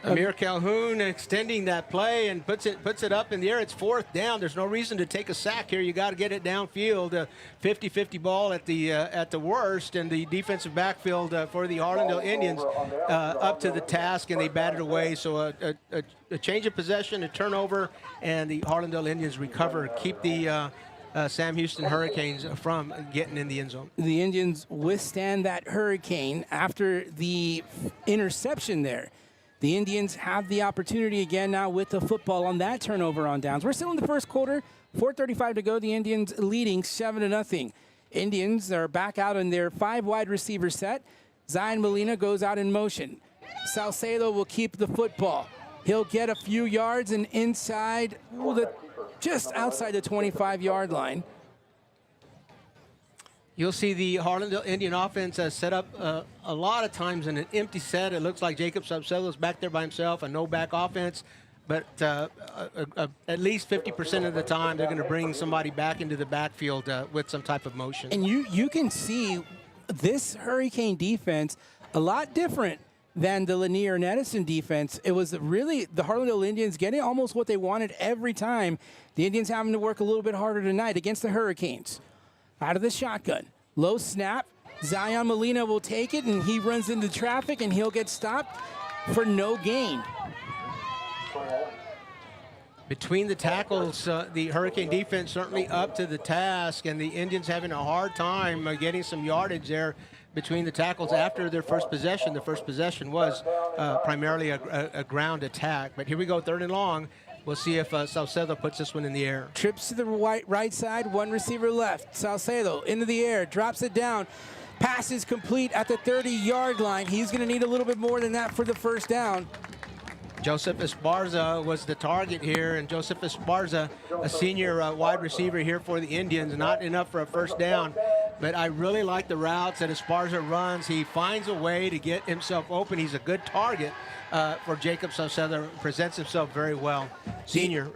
Amir Calhoun extending that play and puts it up in the air. It's fourth down. There's no reason to take a sack here. You got to get it downfield. 50-50 ball at the worst, and the defensive backfield for the Harlandale Indians up to the task, and they batted away. So a change of possession, a turnover, and the Harlandale Indians recover, keep the Sam Houston Hurricanes from getting in the end zone. The Indians withstand that hurricane after the interception there. The Indians have the opportunity again now with the football on that turnover on downs. We're still in the first quarter, 4:35 to go. The Indians leading 7-0. Indians are back out in their 5 wide receiver set. Zion Molina goes out in motion. Salcedo will keep the football. He'll get a few yards and inside, just outside the 25-yard line. You'll see the Harlandale Indian offense set up a lot of times in an empty set. It looks like Jacob Salcedo's back there by himself, a no-back offense. But at least 50% of the time, they're going to bring somebody back into the backfield with some type of motion. And you can see this Hurricane defense a lot different than the Lanier and Edison defense. It was really the Harlandale Indians getting almost what they wanted every time. The Indians having to work a little bit harder tonight against the Hurricanes. Out of the shotgun. Low snap. Zion Molina will take it, and he runs into traffic, and he'll get stopped for no gain. Between the tackles, the Hurricane defense certainly up to the task, and the Indians having a hard time getting some yardage there between the tackles after their first possession. The first possession was primarily a ground attack. But here we go, 3rd and long. We'll see if Salcedo puts this one in the air. Trips to the right side, one receiver left. Salcedo into the air, drops it down. Pass is complete at the 30-yard line. He's going to need a little bit more than that for the first down. Joseph Esparza was the target here, and Joseph Esparza, a senior wide receiver here for the Indians, not enough for a first down. But I really like the routes that Esparza runs. He finds a way to get himself open. He's a good target for Jacob Salcedo, presents himself very well. Senior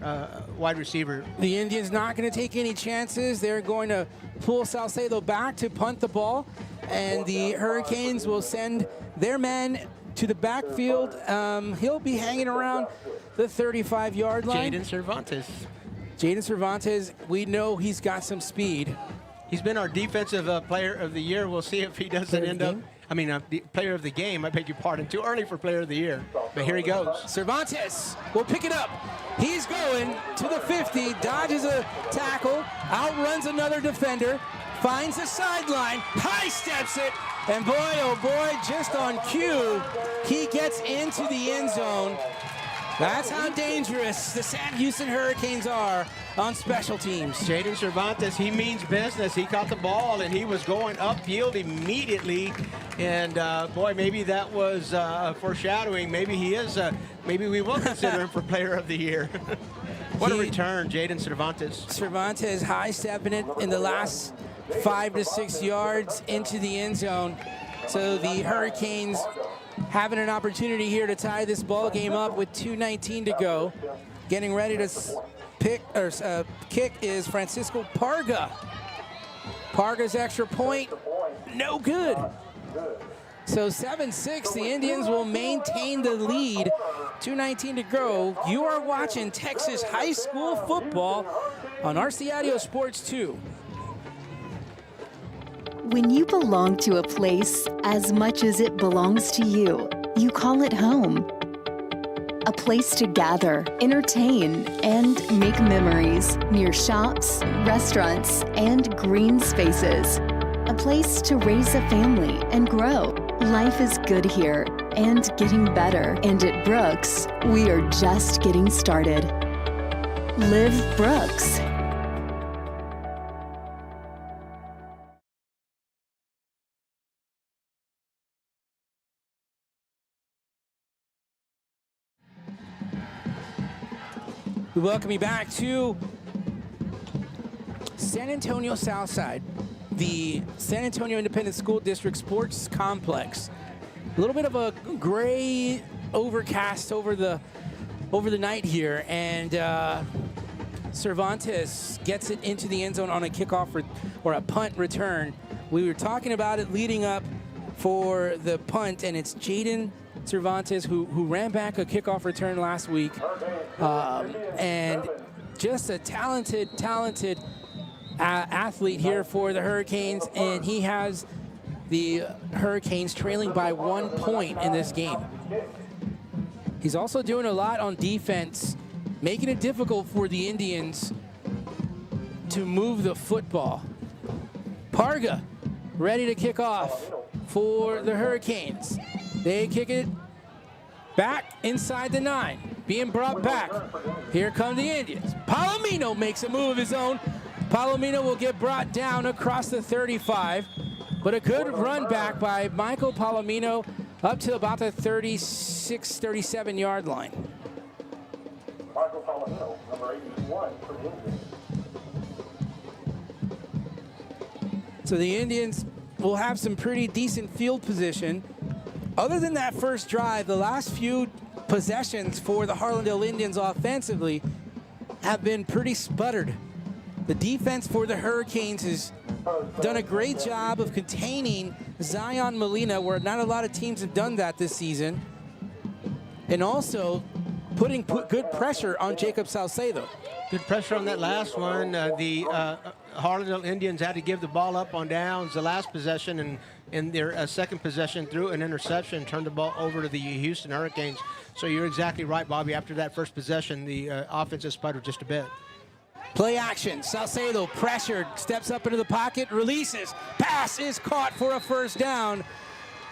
wide receiver. The Indians not going to take any chances. They're going to pull Salcedo back to punt the ball, and the Hurricanes will send their man to the backfield. He'll be hanging around the 35-yard line. Jaden Cervantes. Jaden Cervantes, we know he's got some speed. He's been our defensive player of the year. We'll see if he doesn't end up. I mean, the player of the game. I beg your pardon. Too early for player of the year. But here he goes. Cervantes will pick it up. He's going to the 50, dodges a tackle, outruns another defender, finds the sideline, high steps it, and boy, oh boy, just on cue, he gets into the end zone. That's how dangerous the Sam Houston Hurricanes are on special teams. Jaden Cervantes, he means business. He caught the ball, and he was going upfield immediately. And, boy, maybe that was foreshadowing. Maybe he is, maybe we will consider him for Player of the Year. What a return, Jaden Cervantes. Cervantes high-stepping it in the last 5 to 6 yards into the end zone. So the Hurricanes having an opportunity here to tie this ball game up with 2:19 to go. Getting ready to kick is Francisco Parga. Parga's extra point, no good. So 7-6, the Indians will maintain the lead. 2:19 to go. You are watching Texas high school football on RCAdio Sports 2. When you belong to a place as much as it belongs to you, you call it home. A place to gather, entertain, and make memories near shops, restaurants, and green spaces. A place to raise a family and grow. Life is good here and getting better. And at Brooks, we are just getting started. Live Brooks. We welcome you back to San Antonio Southside, the San Antonio Independent School District Sports Complex. A little bit of a gray overcast over the night here, and Cervantes gets it into the end zone on a kickoff or a punt return. We were talking about it leading up for the punt, and it's Jaden Cervantes who ran back a kickoff return last week, and just a talented athlete here for the Hurricanes, and he has the Hurricanes trailing by 1 point in this game. He's also doing a lot on defense, making it difficult for the Indians to move the football. Parga ready to kick off for the Hurricanes. They kick it back inside the 9, being brought back. Here come the Indians. Palomino makes a move of his own. Palomino will get brought down across the 35, but a good run back by Michael Palomino up to about the 36, 37 yard line. Michael Palomino, number 81 for the Indians. So the Indians will have some pretty decent field position. Other than that first drive, the last few possessions for the Harlandale Indians offensively have been pretty sputtered. The defense for the Hurricanes has done a great job of containing Zion Molina, where not a lot of teams have done that this season, and also putting good pressure on Jacob Salcedo. Good pressure on that last one. The Harlandale Indians had to give the ball up on downs the last possession, and in their second possession threw an interception, turned the ball over to the Houston Hurricanes. So you're exactly right, Bobby. After that first possession, the offense has sputtered just a bit. Play action. Salcedo pressured, steps up into the pocket, releases. Pass is caught for a first down.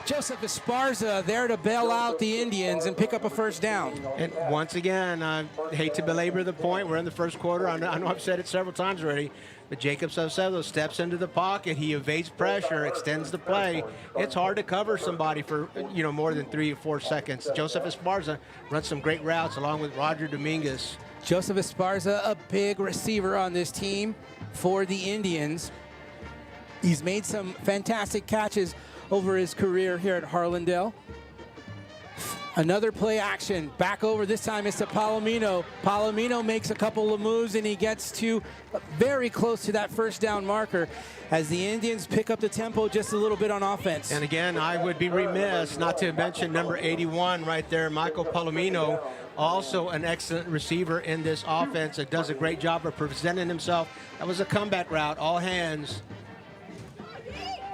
Joseph Esparza there to bail out the Indians and pick up a first down. And once again, I hate to belabor the point. We're in the first quarter. I know I've said it several times already, but Jacob Salcedo steps into the pocket. He evades pressure, extends the play. It's hard to cover somebody for more than 3 or 4 seconds. Joseph Esparza runs some great routes along with Roger Dominguez. Joseph Esparza, a big receiver on this team for the Indians. He's made some fantastic catches over his career here at Harlandale. Another play action, back over, this time it's to Palomino. Palomino makes a couple of moves and he gets to very close to that first down marker as the Indians pick up the tempo just a little bit on offense. And again, I would be remiss not to mention number 81 right there, Michael Palomino, also an excellent receiver in this offense that does a great job of presenting himself. That was a comeback route, all hands.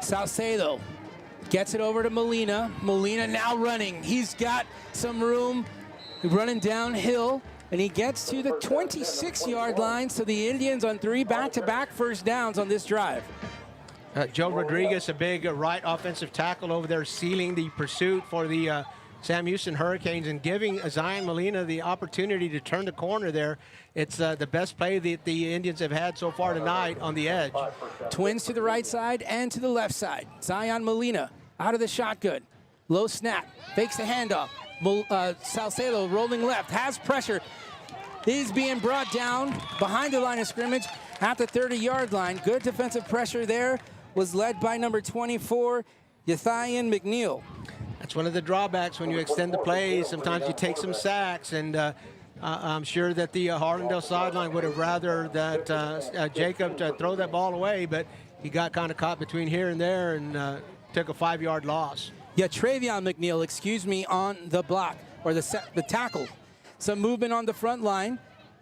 Salcedo gets it over to Molina. Molina now running. He's got some room running downhill, and he gets to the 26-yard line. So the Indians on 3 back-to-back first downs on this drive. Joe Rodriguez, a big right offensive tackle over there, sealing the pursuit for the Sam Houston Hurricanes and giving Zion Molina the opportunity to turn the corner there. It's the best play that the Indians have had so far tonight on the edge. Twins to the right side and to the left side. Zion Molina out of the shotgun. Low snap, fakes the handoff. Salcedo rolling left, has pressure. He's being brought down behind the line of scrimmage at the 30-yard line. Good defensive pressure there was led by number 24, Yathian McNeil. That's one of the drawbacks when you extend the plays. Sometimes you take some sacks, and I'm sure that the Harlandale sideline would have rather that Jacob throw that ball away, but he got kind of caught between here and there and took a 5-yard loss. Yeah, Travion McNeil, excuse me, on the block, or the tackle. Some movement on the front line.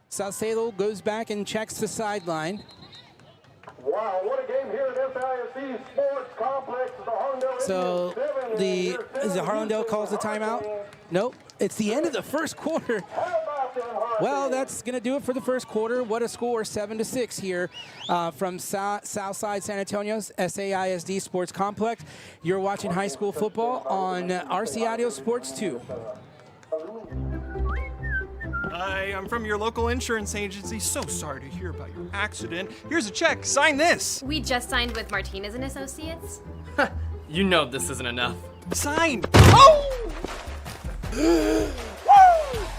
Salcedo goes back and checks the sideline. Wow, what a game here at SAISD Sports Complex. So the Harlandale calls the timeout? Nope, it's the end of the first quarter. Well, that's going to do it for the first quarter. What a score, 7-6 here from Southside San Antonio's SAISD Sports Complex. You're watching high school football on RC Audio Sports 2. Hi, I'm from your local insurance agency. So sorry to hear about your accident. Here's a check. Sign this. We just signed with Martinez and Associates. You know this isn't enough. Sign. Oh!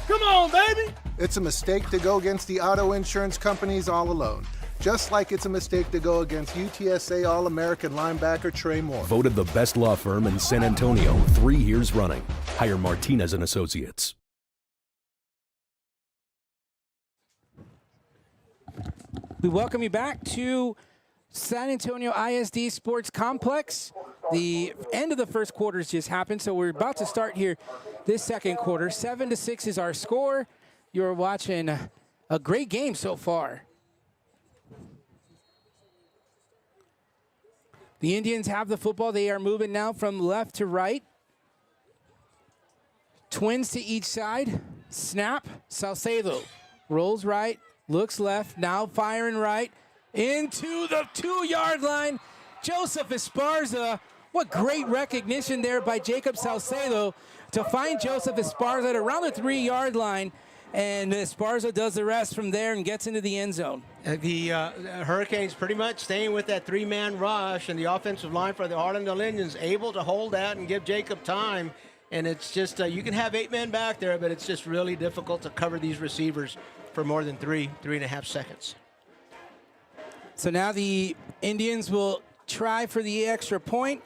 Come on, baby! It's a mistake to go against the auto insurance companies all alone. Just like it's a mistake to go against UTSA All-American linebacker Trey Moore. Voted the best law firm in San Antonio 3 years running. Hire Martinez and Associates. We welcome you back to San Antonio ISD Sports Complex. The end of the first quarter has just happened, so we're about to start here this second quarter. 7-6 is our score. You're watching a great game so far. The Indians have the football. They are moving now from left to right. Twins to each side. Snap. Salcedo rolls right, looks left, now firing right into the 2-yard line. Joseph Esparza. What great recognition there by Jacob Salcedo to find Joseph Esparza at around the 3-yard line. And Esparza does the rest from there and gets into the end zone. The Hurricanes pretty much staying with that 3-man rush, and the offensive line for the Harlandale Indians able to hold that and give Jacob time. And it's just, you can have 8 men back there, but it's just really difficult to cover these receivers for more than 3.5 seconds. So now the Indians will try for the extra point.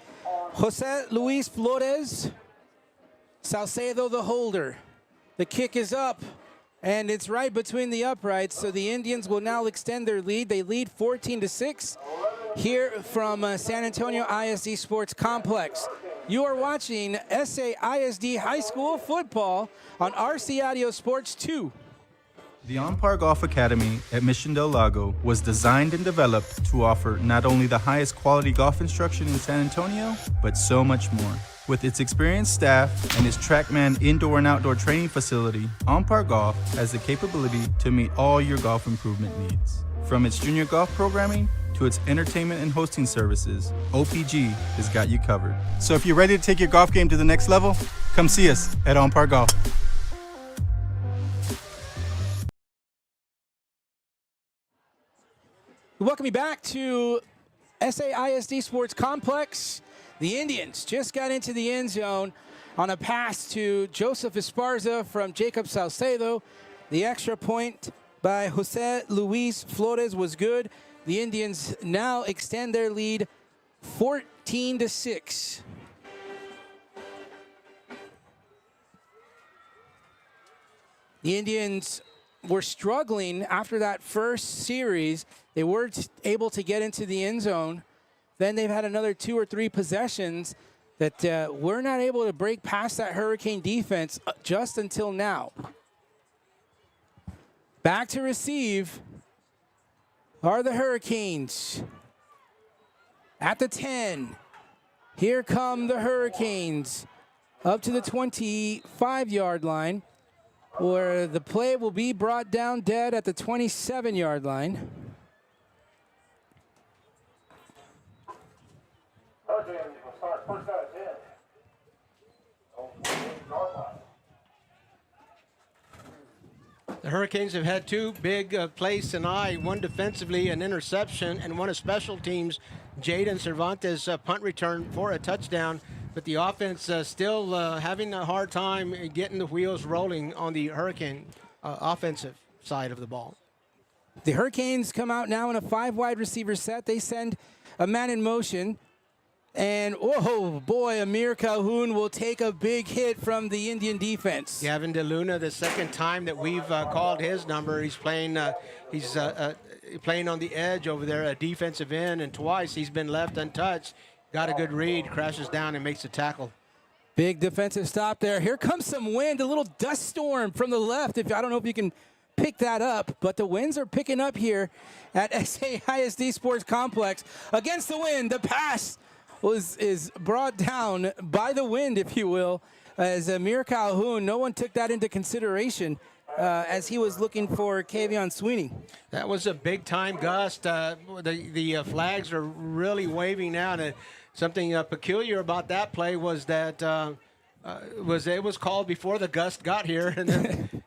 Jose Luis Flores, Salcedo the holder. The kick is up, and it's right between the uprights, so the Indians will now extend their lead. They lead 14-6 here from San Antonio ISD Sports Complex. You are watching SAISD High School Football on RC Audio Sports 2. The On-Par Golf Academy at Mission Del Lago was designed and developed to offer not only the highest quality golf instruction in San Antonio, but so much more. With its experienced staff and its TrackMan indoor and outdoor training facility, On-Par Golf has the capability to meet all your golf improvement needs. From its junior golf programming to its entertainment and hosting services, OPG has got you covered. So if you're ready to take your golf game to the next level, come see us at On-Par Golf. Welcome me back to SAISD Sports Complex. The Indians just got into the end zone on a pass to Joseph Esparza from Jacob Salcedo. The extra point by Jose Luis Flores was good. The Indians now extend their lead 14-6. The Indians were struggling after that first series. They weren't able to get into the end zone. Then they've had another 2 or 3 possessions that we're not able to break past that Hurricane defense just until now. Back to receive are the Hurricanes. At the 10, here come the Hurricanes up to the 25-yard line, where the play will be brought down dead at the 27-yard line. Hurricanes will start first out of 10. The Hurricanes have had two big plays tonight, one defensively, an interception, and one of special teams, Jaden Cervantes' punt return for a touchdown. But the offense still having a hard time getting the wheels rolling on the Hurricane offensive side of the ball. The Hurricanes come out now in a 5 wide receiver set. They send a man in motion. And, oh, boy, Amir Calhoun will take a big hit from the Indian defense. Gavin DeLuna, the second time that we've called his number. He's playing on the edge over there, a defensive end, and twice he's been left untouched. Got a good read, crashes down and makes a tackle. Big defensive stop there. Here comes some wind, a little dust storm from the left. I don't know if you can pick that up, but the winds are picking up here at SAISD Sports Complex. Against the wind, the pass is brought down by the wind, if you will, as Amir Calhoun. No one took that into consideration as he was looking for Kavion Sweeney. That was a big-time gust. The flags are really waving out. Something peculiar about that play was that it was called before the gust got here,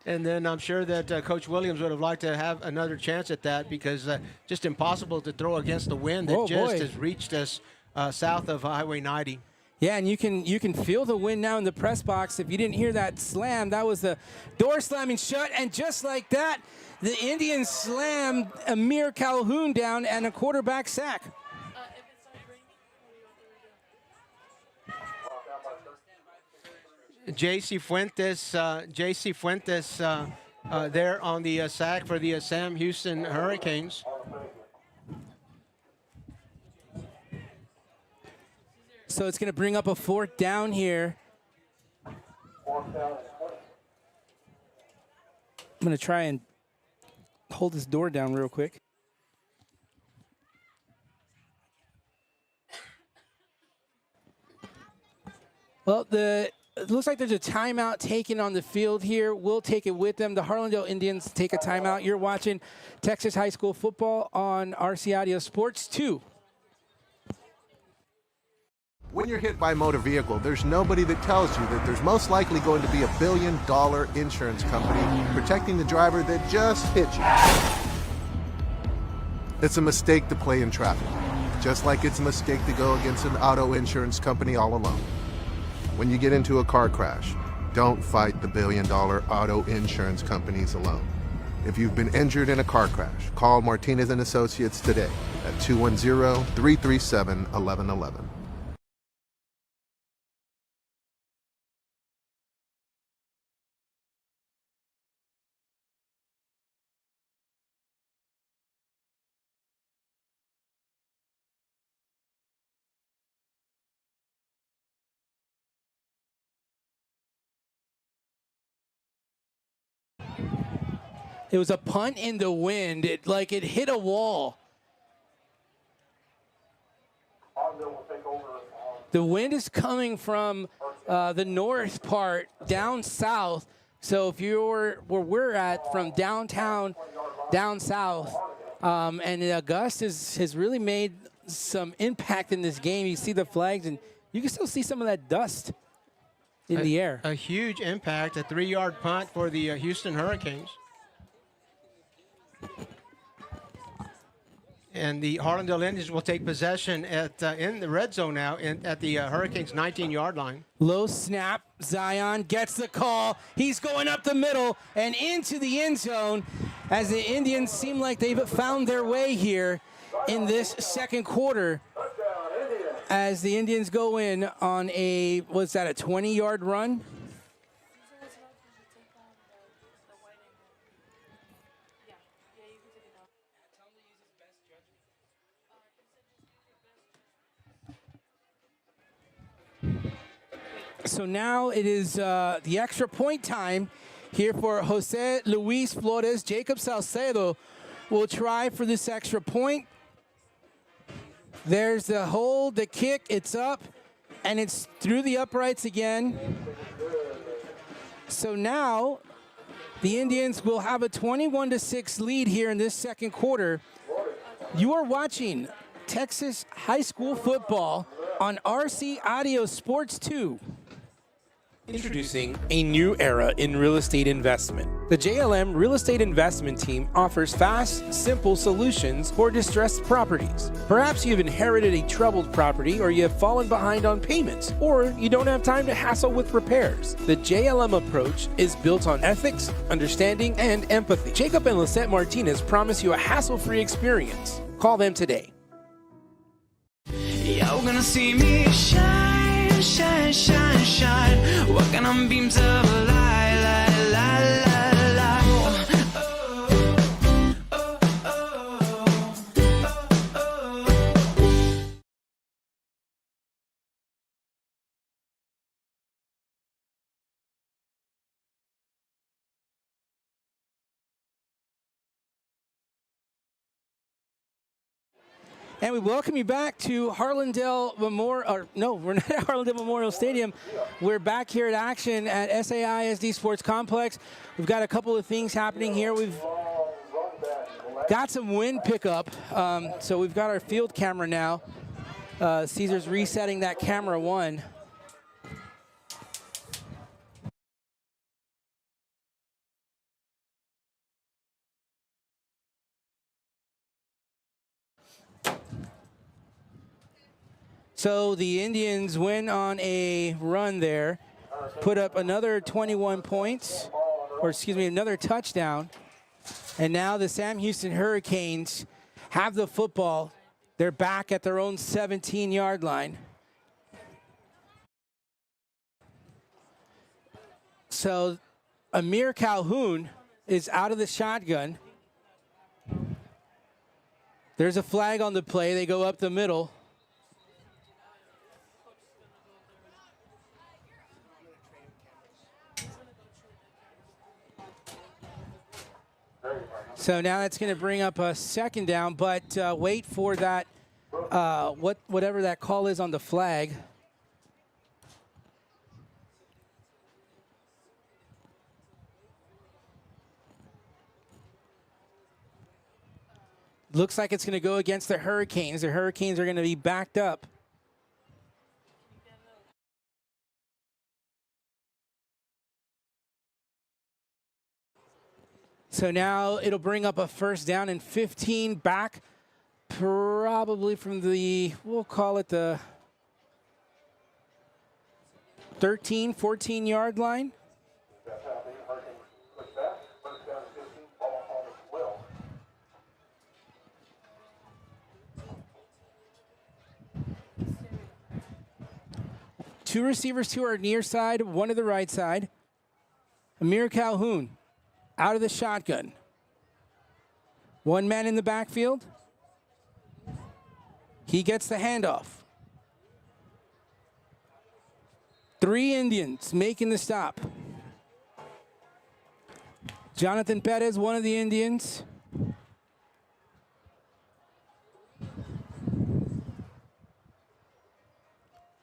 and then I'm sure that Coach Williams would have liked to have another chance at that, because just impossible to throw against the wind that has reached us south of Highway 90. Yeah, and you can feel the wind now in the press box. If you didn't hear that slam, that was the door slamming shut, and just like that, the Indians slammed Amir Calhoun down and a quarterback sack. J.C. Fuentes there on the sack for the Sam Houston Hurricanes. So it's going to bring up a 4th down here. I'm going to try and hold this door down real quick. Well, it looks like there's a timeout taken on the field here. We'll take it with them. The Harlandale Indians take a timeout. You're watching Texas High School football on RC Audio Sports 2. When you're hit by a motor vehicle, there's nobody that tells you that there's most likely going to be $1 billion insurance company protecting the driver that just hit you. It's a mistake to play in traffic, just like it's a mistake to go against an auto insurance company all alone. When you get into a car crash, don't fight the $1 billion auto insurance companies alone. If you've been injured in a car crash, call Martinez & Associates today at 210-337-1111. It was a punt in the wind. It hit a wall. The wind is coming from the north part down south. So if you're where we're at, from downtown down south, and the gust has really made some impact in this game. You see the flags, and you can still see some of that dust in the air. A huge impact, a 3-yard punt for the Houston Hurricanes. And the Harlandale Indians will take possession in the red zone now at the Hurricanes' 19-yard line. Low snap. Zion gets the call. He's going up the middle and into the end zone as the Indians seem like they've found their way here in this second quarter as the Indians go in on a 20-yard run? So now it is the extra point time here for Jose Luis Flores. Jacob Salcedo will try for this extra point. There's the hold, the kick, it's up, and it's through the uprights again. So now the Indians will have a 21-6 lead here in this second quarter. You are watching Texas High School football on RC Audio Sports 2. Introducing a new era in real estate investment. The JLM Real Estate Investment Team offers fast, simple solutions for distressed properties. Perhaps you've inherited a troubled property, or you have fallen behind on payments, or you don't have time to hassle with repairs. The JLM approach is built on ethics, understanding, and empathy. Jacob and Lisette Martinez promise you a hassle-free experience. Call them today. You're gonna see me shine, shine, shine, shine. Walking on beams of light, light, light, light, light. And we welcome you back to Harlandale Memorial, or no, we're not at Harlandale Memorial Stadium. We're back here at action at SAISD Sports Complex. We've got a couple of things happening here. We've got some wind pickup, so we've got our field camera now. Caesar's resetting that camera 1. So the Indians went on a run there, put up another 21 points, or excuse me, another touchdown. And now the Sam Houston Hurricanes have the football. They're back at their own 17-yard line. So Amir Calhoun is out of the shotgun. There's a flag on the play. They go up the middle. So now that's going to bring up a second down, but wait for that, whatever that call is on the flag. Looks like it's going to go against the Hurricanes. The Hurricanes are going to be backed up. So now it'll bring up a first down and 15 back, probably from the, we'll call it the 13, 14-yard line. Two receivers to our near side, one to the right side. Amir Calhoun out of the shotgun. One man in the backfield. He gets the handoff. 3 Indians making the stop. Jonathan Perez, one of the Indians.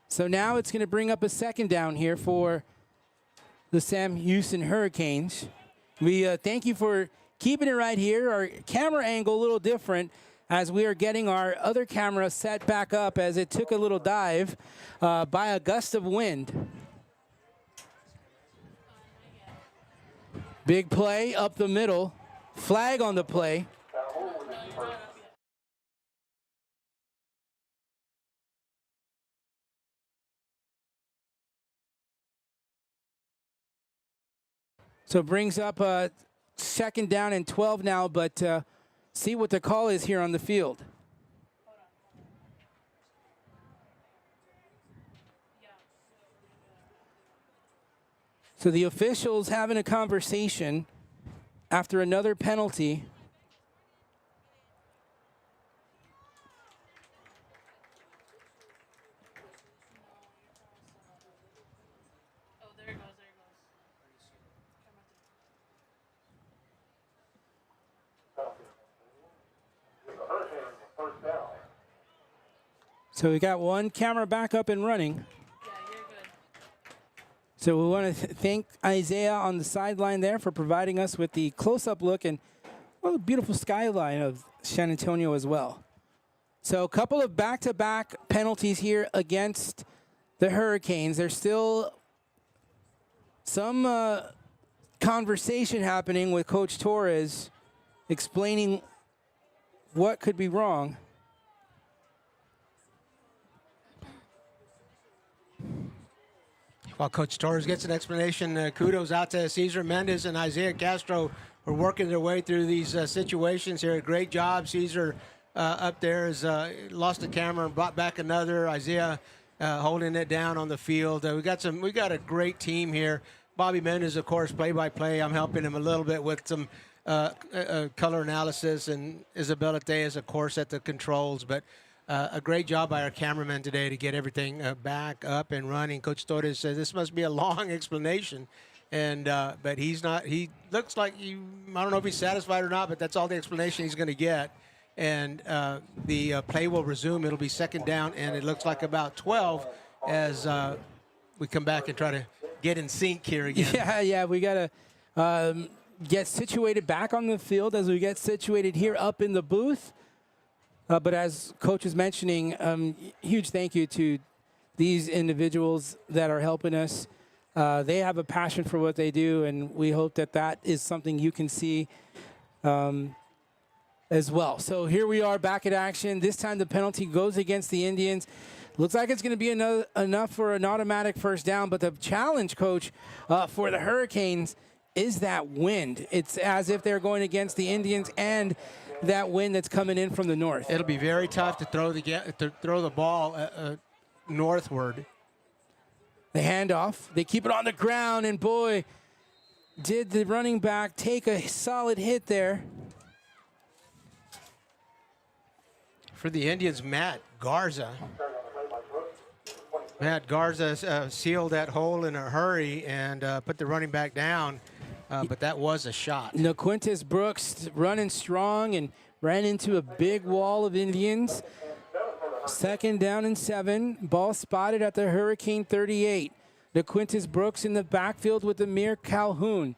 So now it's going to bring up a second down here for the Sam Houston Hurricanes. We thank you for keeping it right here. Our camera angle a little different as we are getting our other camera set back up as it took a little dive by a gust of wind. Big play up the middle. Flag on the play. So it brings up a second down and 12 now, but see what the call is here on the field. So the officials having a conversation after another penalty. So we got one camera back up and running. Yeah, you're good. So we want to thank Isaiah on the sideline there for providing us with the close-up look and well, the beautiful skyline of San Antonio as well. So a couple of back-to-back penalties here against the Hurricanes. They're still some conversation happening with Coach Torres explaining what could be wrong. While Coach Torres gets an explanation, kudos out to Cesar Mendez and Isaiah Castro for working their way through these situations here. Great job, Cesar up there has lost the camera and brought back another. Isaiah holding it down on the field. We got a great team here. Bobby Mendez, of course, play-by-play. I'm helping him a little bit with some color analysis, and Isabella Tejas, of course, at the controls. But a great job by our cameraman today to get everything back up and running. Coach Torres says this must be a long explanation, and but he's not. He looks like I don't know if he's satisfied or not, but that's all the explanation he's going to get. And the play will resume. It'll be second down, and it looks like about 12 as we come back and try to get in sync here again. Yeah, we got to get situated back on the field as we get situated here up in the booth. But as Coach is mentioning, huge thank you to these individuals that are helping us. They have a passion for what they do, and we hope that that is something you can see as well. So here we are back at action. This time the penalty goes against the Indians. Looks like it's going to be enough for an automatic first down, but the challenge, Coach, for the Hurricanes is that wind. It's as if they're going against the Indians and that wind that's coming in from the north. It'll be very tough to throw the ball northward. The handoff. They keep it on the ground, and boy, did the running back take a solid hit there. For the Indians, Matt Garza. Matt Garza sealed that hole in a hurry and put the running back down. But that was a shot. Quintus Brooks running strong and ran into a big wall of Indians. Second down and 7. Ball spotted at the Hurricane 38. Quintus Brooks in the backfield with Amir Calhoun.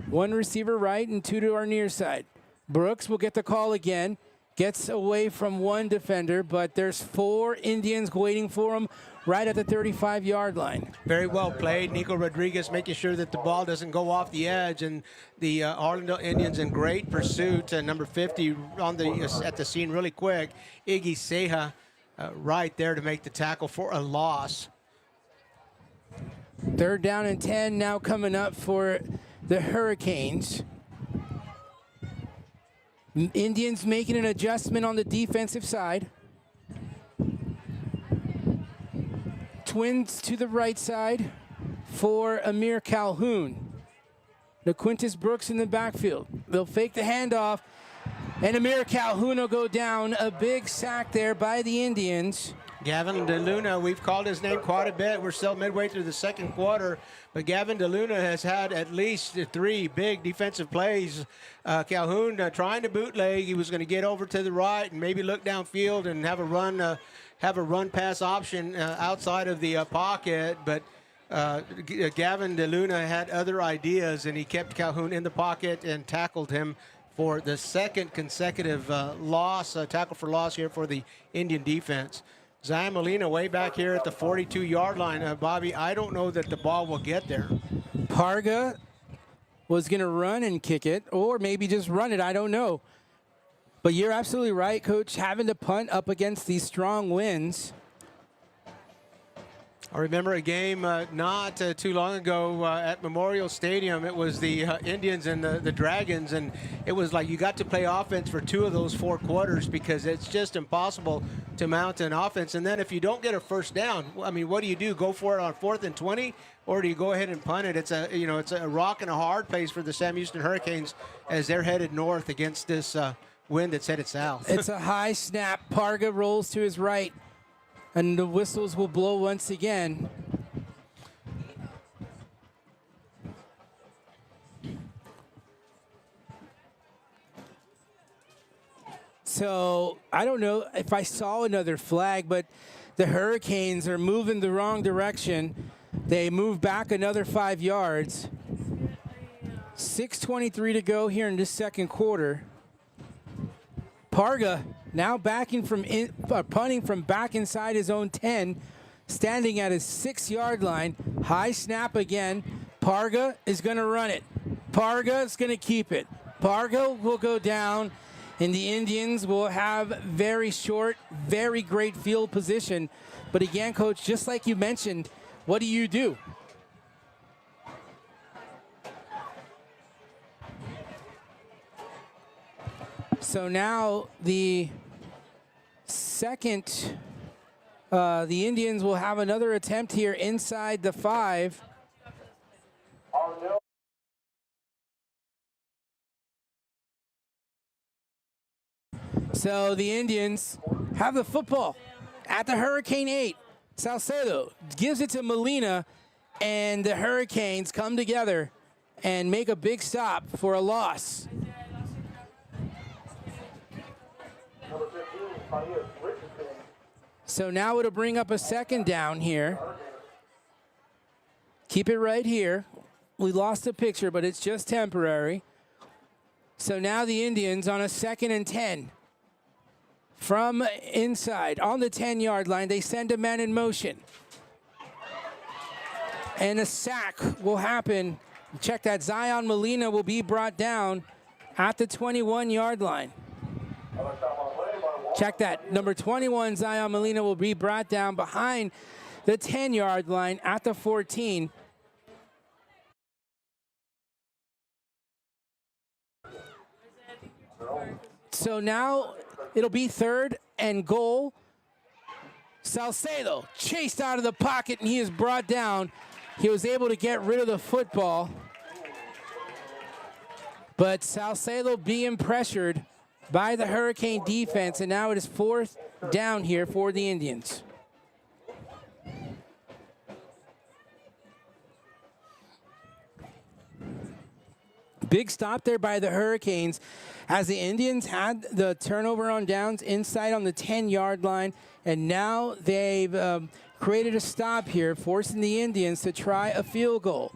One receiver right and 2 to our near side. Brooks will get the call again. Gets away from one defender, but there's 4 Indians waiting for him right at the 35-yard line. Very well played. Nico Rodriguez making sure that the ball doesn't go off the edge, and the Harlandale Indians in great pursuit. Number 50 at the scene really quick. Iggy Ceja right there to make the tackle for a loss. Third down and 10 now coming up for the Hurricanes. Indians making an adjustment on the defensive side. Twins to the right side for Amir Calhoun. Quintus Brooks in the backfield. They'll fake the handoff, and Amir Calhoun will go down. A big sack there by the Indians. Gavin DeLuna, we've called his name quite a bit. We're still midway through the second quarter, but Gavin DeLuna has had at least 3 big defensive plays. Calhoun trying to bootleg. He was going to get over to the right and maybe look downfield and have a run pass option outside of the pocket, but Gavin DeLuna had other ideas, and he kept Calhoun in the pocket and tackled him for the second consecutive tackle for loss here for the Indian defense. Zion Molina way back here at the 42-yard line. Bobby, I don't know that the ball will get there. Parga was going to run and kick it, or maybe just run it. I don't know. But you're absolutely right, Coach, having to punt up against these strong winds. I remember a game not too long ago at Memorial Stadium. It was the Indians and the Dragons, and it was like you got to play offense for 2 of those 4 quarters because it's just impossible to mount an offense. And then if you don't get a first down, I mean, what do you do? Go for it on 4th and 20, or do you go ahead and punt it? It's a rock and a hard place for the Sam Houston Hurricanes as they're headed north against this wind that's headed south. It's a high snap. Parga rolls to his right, and the whistles will blow once again. So I don't know if I saw another flag, but the Hurricanes are moving the wrong direction. They move back another 5 yards. 6:23 to go here in this second quarter. Parga now punting from back inside his own 10, standing at his 6-yard line. High snap again. Parga is going to run it. Parga is going to keep it. Parga will go down, and the Indians will have very short, very great field position. But again, Coach, just like you mentioned, what do you do? So now the Indians will have another attempt here inside the 5. So the Indians have the football at the Hurricane 8. Salcedo gives it to Molina, and the Hurricanes come together and make a big stop for a loss. So now it'll bring up a second down here. Keep it right here. We lost the picture, but it's just temporary. So now the Indians on a 2nd and 10. From inside, on the 10-yard line, they send a man in motion. And a sack will happen. Check that, Zion Molina will be brought down at the 21-yard line. Check that, number 21, Zion Molina will be brought down behind the 10-yard line at the 14. So now it'll be 3rd and goal. Salcedo chased out of the pocket, and he is brought down. He was able to get rid of the football. But Salcedo being pressured by the Hurricane defense, and now it is 4th down here for the Indians. Big stop there by the Hurricanes as the Indians had the turnover on downs inside on the 10-yard line, and now they've created a stop here, forcing the Indians to try a field goal.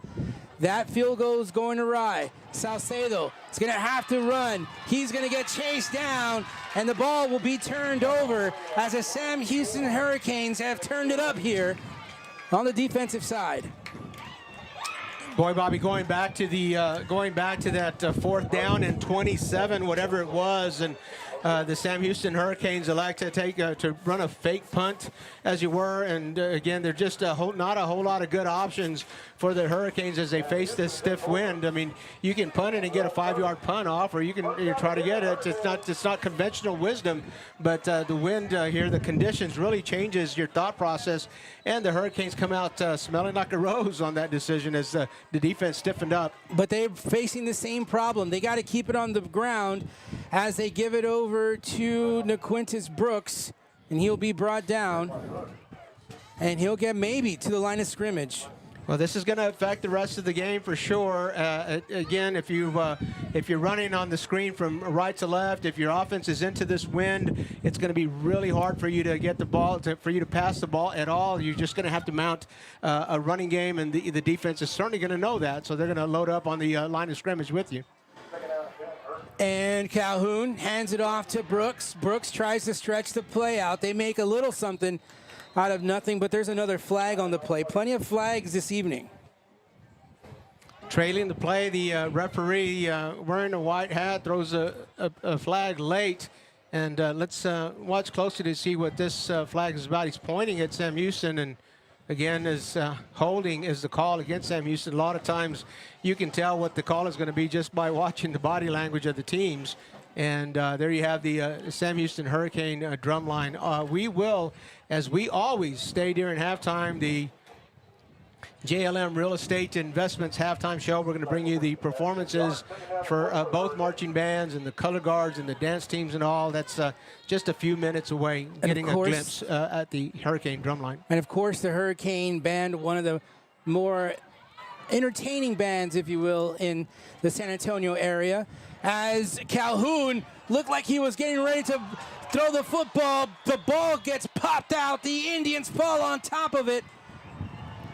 That field goal is going awry. Salcedo is going to have to run. He's going to get chased down, and the ball will be turned over as the Sam Houston Hurricanes have turned it up here on the defensive side. Boy, Bobby, going back to that 4th down and 27, whatever it was, and the Sam Houston Hurricanes elect to run a fake punt, as you were, and again, they're just not a whole lot of good options for the Hurricanes as they face this stiff wind. I mean, you can punt it and get a 5-yard punt off, or you can try to get it. It's not conventional wisdom, but the wind here, the conditions really changes your thought process, and the Hurricanes come out smelling like a rose on that decision as the defense stiffened up. But they're facing the same problem. They got to keep it on the ground as they give it over to Naquintus Brooks, and he'll be brought down, and he'll get maybe to the line of scrimmage. Well, this is going to affect the rest of the game for sure. Again, if you're running on the screen from right to left, if your offense is into this wind, it's going to be really hard for you to get the ball, for you to pass the ball at all. You're just going to have to mount a running game, and the defense is certainly going to know that, so they're going to load up on the line of scrimmage with you. And Calhoun hands it off to Brooks. Brooks tries to stretch the play out. They make a little something out of nothing, but there's another flag on the play. Plenty of flags this evening. Trailing the play, the referee wearing a white hat throws a flag late. And let's watch closely to see what this flag is about. He's pointing at Sam Houston, and again, is holding is the call against Sam Houston. A lot of times you can tell what the call is going to be just by watching the body language of the teams. And there you have the Sam Houston Hurricane drum line. We will, as we always stay during halftime, the JLM Real Estate Investments halftime show. We're going to bring you the performances for both marching bands and the color guards and the dance teams and all. That's just a few minutes away, getting a glimpse at the Hurricane drumline. And of course, the Hurricane band, one of the more entertaining bands, if you will, in the San Antonio area. As Calhoun looked like he was getting ready to throw the football, the ball gets popped out. The Indians fall on top of it.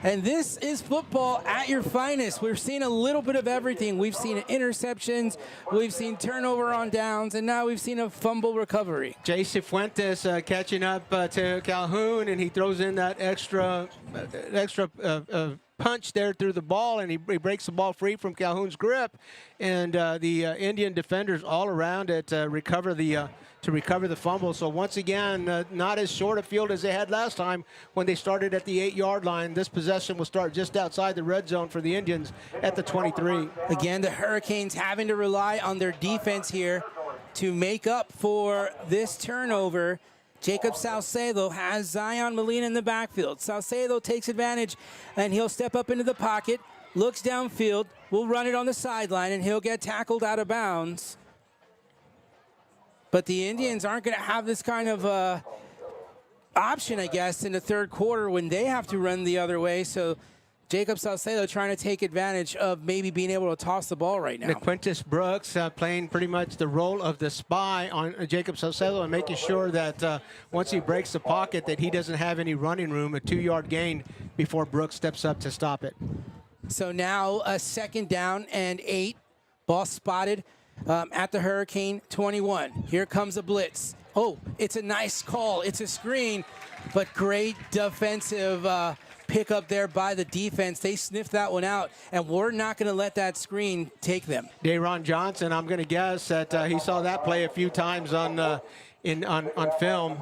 And this is football at your finest. We're seeing a little bit of everything. We've seen interceptions, we've seen turnover on downs, and now we've seen a fumble recovery. Jay Cifuentes catching up to Calhoun, and he throws in that extra punch there through the ball, and he breaks the ball free from Calhoun's grip, and the Indian defenders all around it to recover the fumble. So once again, not as short a field as they had last time when they started at the 8-yard line. This possession will start just outside the red zone for the Indians at the 23. Again, the Hurricanes having to rely on their defense here to make up for this turnover. Jacob Salcedo has Zion Molina in the backfield. Salcedo takes advantage, and he'll step up into the pocket, looks downfield, will run it on the sideline, and he'll get tackled out of bounds. But the Indians aren't going to have this kind of option, I guess, in the third quarter when they have to run the other way. So Jacob Salcedo trying to take advantage of maybe being able to toss the ball right now. Quintus Brooks playing pretty much the role of the spy on Jacob Salcedo and making sure that once he breaks the pocket that he doesn't have any running room, a 2-yard gain before Brooks steps up to stop it. So now a 2nd down and 8. Ball spotted at the Hurricane 21. Here comes a blitz. Oh, it's a nice call. It's a screen, but great defensive pick up there by the defense. They sniffed that one out, and we're not going to let that screen take them. Dayron Johnson, I'm going to guess that he saw that play a few times on film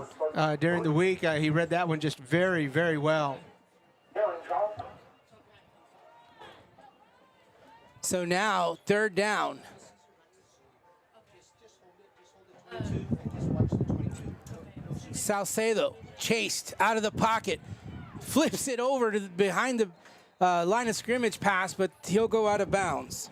during the week. He read that one just very, very well. So now 3rd down. Salcedo chased out of the pocket, flips it over to behind the line of scrimmage pass, but he'll go out of bounds.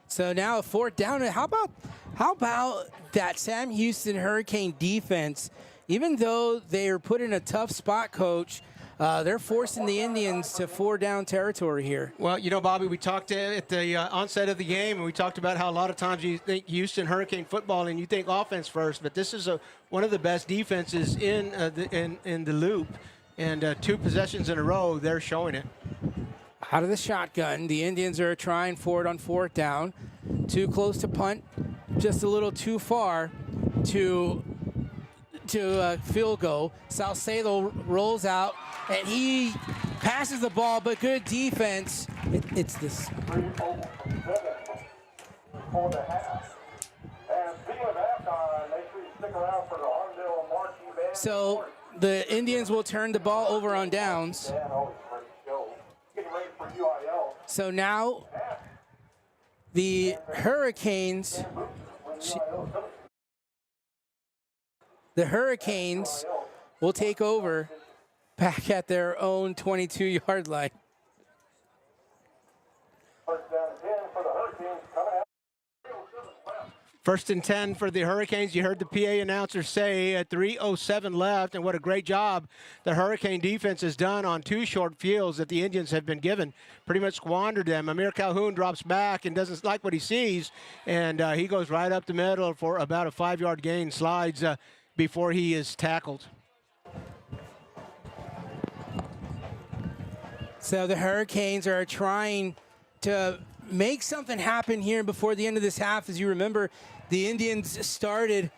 So now a 4th down. How about that Sam Houston Hurricane defense? Even though they are put in a tough spot, Coach, they're forcing the Indians to 4-down territory here. Well, you know, Bobby, we talked at the onset of the game, and we talked about how a lot of times you think Houston Hurricane football and you think offense first, but this is one of the best defenses in the loop, and 2 possessions in a row, they're showing it. Out of the shotgun, the Indians are trying for it on 4th down. Too close to punt, just a little too far to field goal. Salcedo rolls out, and he passes the ball, but good defense. It's this. For the half. And speaking of halftime, make sure you stick around for the Harlandale marching band. So the Indians will turn the ball over on downs. So now the Hurricanes will take over back at their own 22-yard line. First and 10 for the Hurricanes. You heard the PA announcer say at 3:07 left, and what a great job the Hurricane defense has done on 2 short fields that the Indians have been given. Pretty much squandered them. Amir Calhoun drops back and doesn't like what he sees, and he goes right up the middle for about a 5-yard gain, slides before he is tackled. So the Hurricanes are trying to make something happen here before the end of this half. As you remember, the Indians started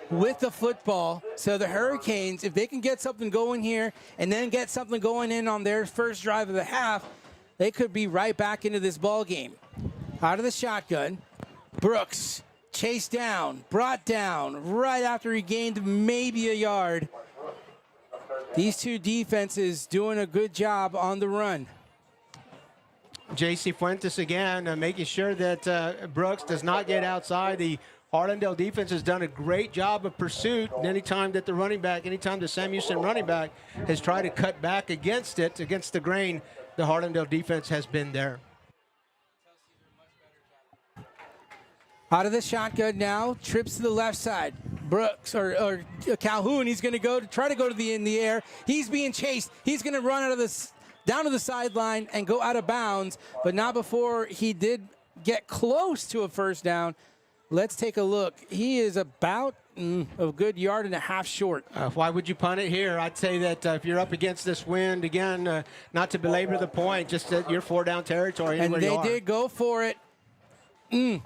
with the football. So the Hurricanes, if they can get something going here and then get something going in on their first drive of the half, they could be right back into this ball game. Out of the shotgun, Brooks chased down, brought down right after he gained maybe a yard. These 2 defenses doing a good job on the run. J.C. Fuentes again making sure that Brooks does not get outside. The Harlandale defense has done a great job of pursuit. And anytime that the Sam Houston running back has tried to cut back against the grain, the Harlandale defense has been there. Out of the shotgun now, trips to the left side. Brooks or Calhoun, he's going to try to go to in the air. He's being chased. He's going to run out of this down to the sideline and go out of bounds, but not before he did get close to a 1st down. Let's take a look. He is about a good 1.5 yards short. Why would you punt it here? I'd say that if you're up against this wind, again, not to belabor the point, just that you're 4-down territory. And they did go for it.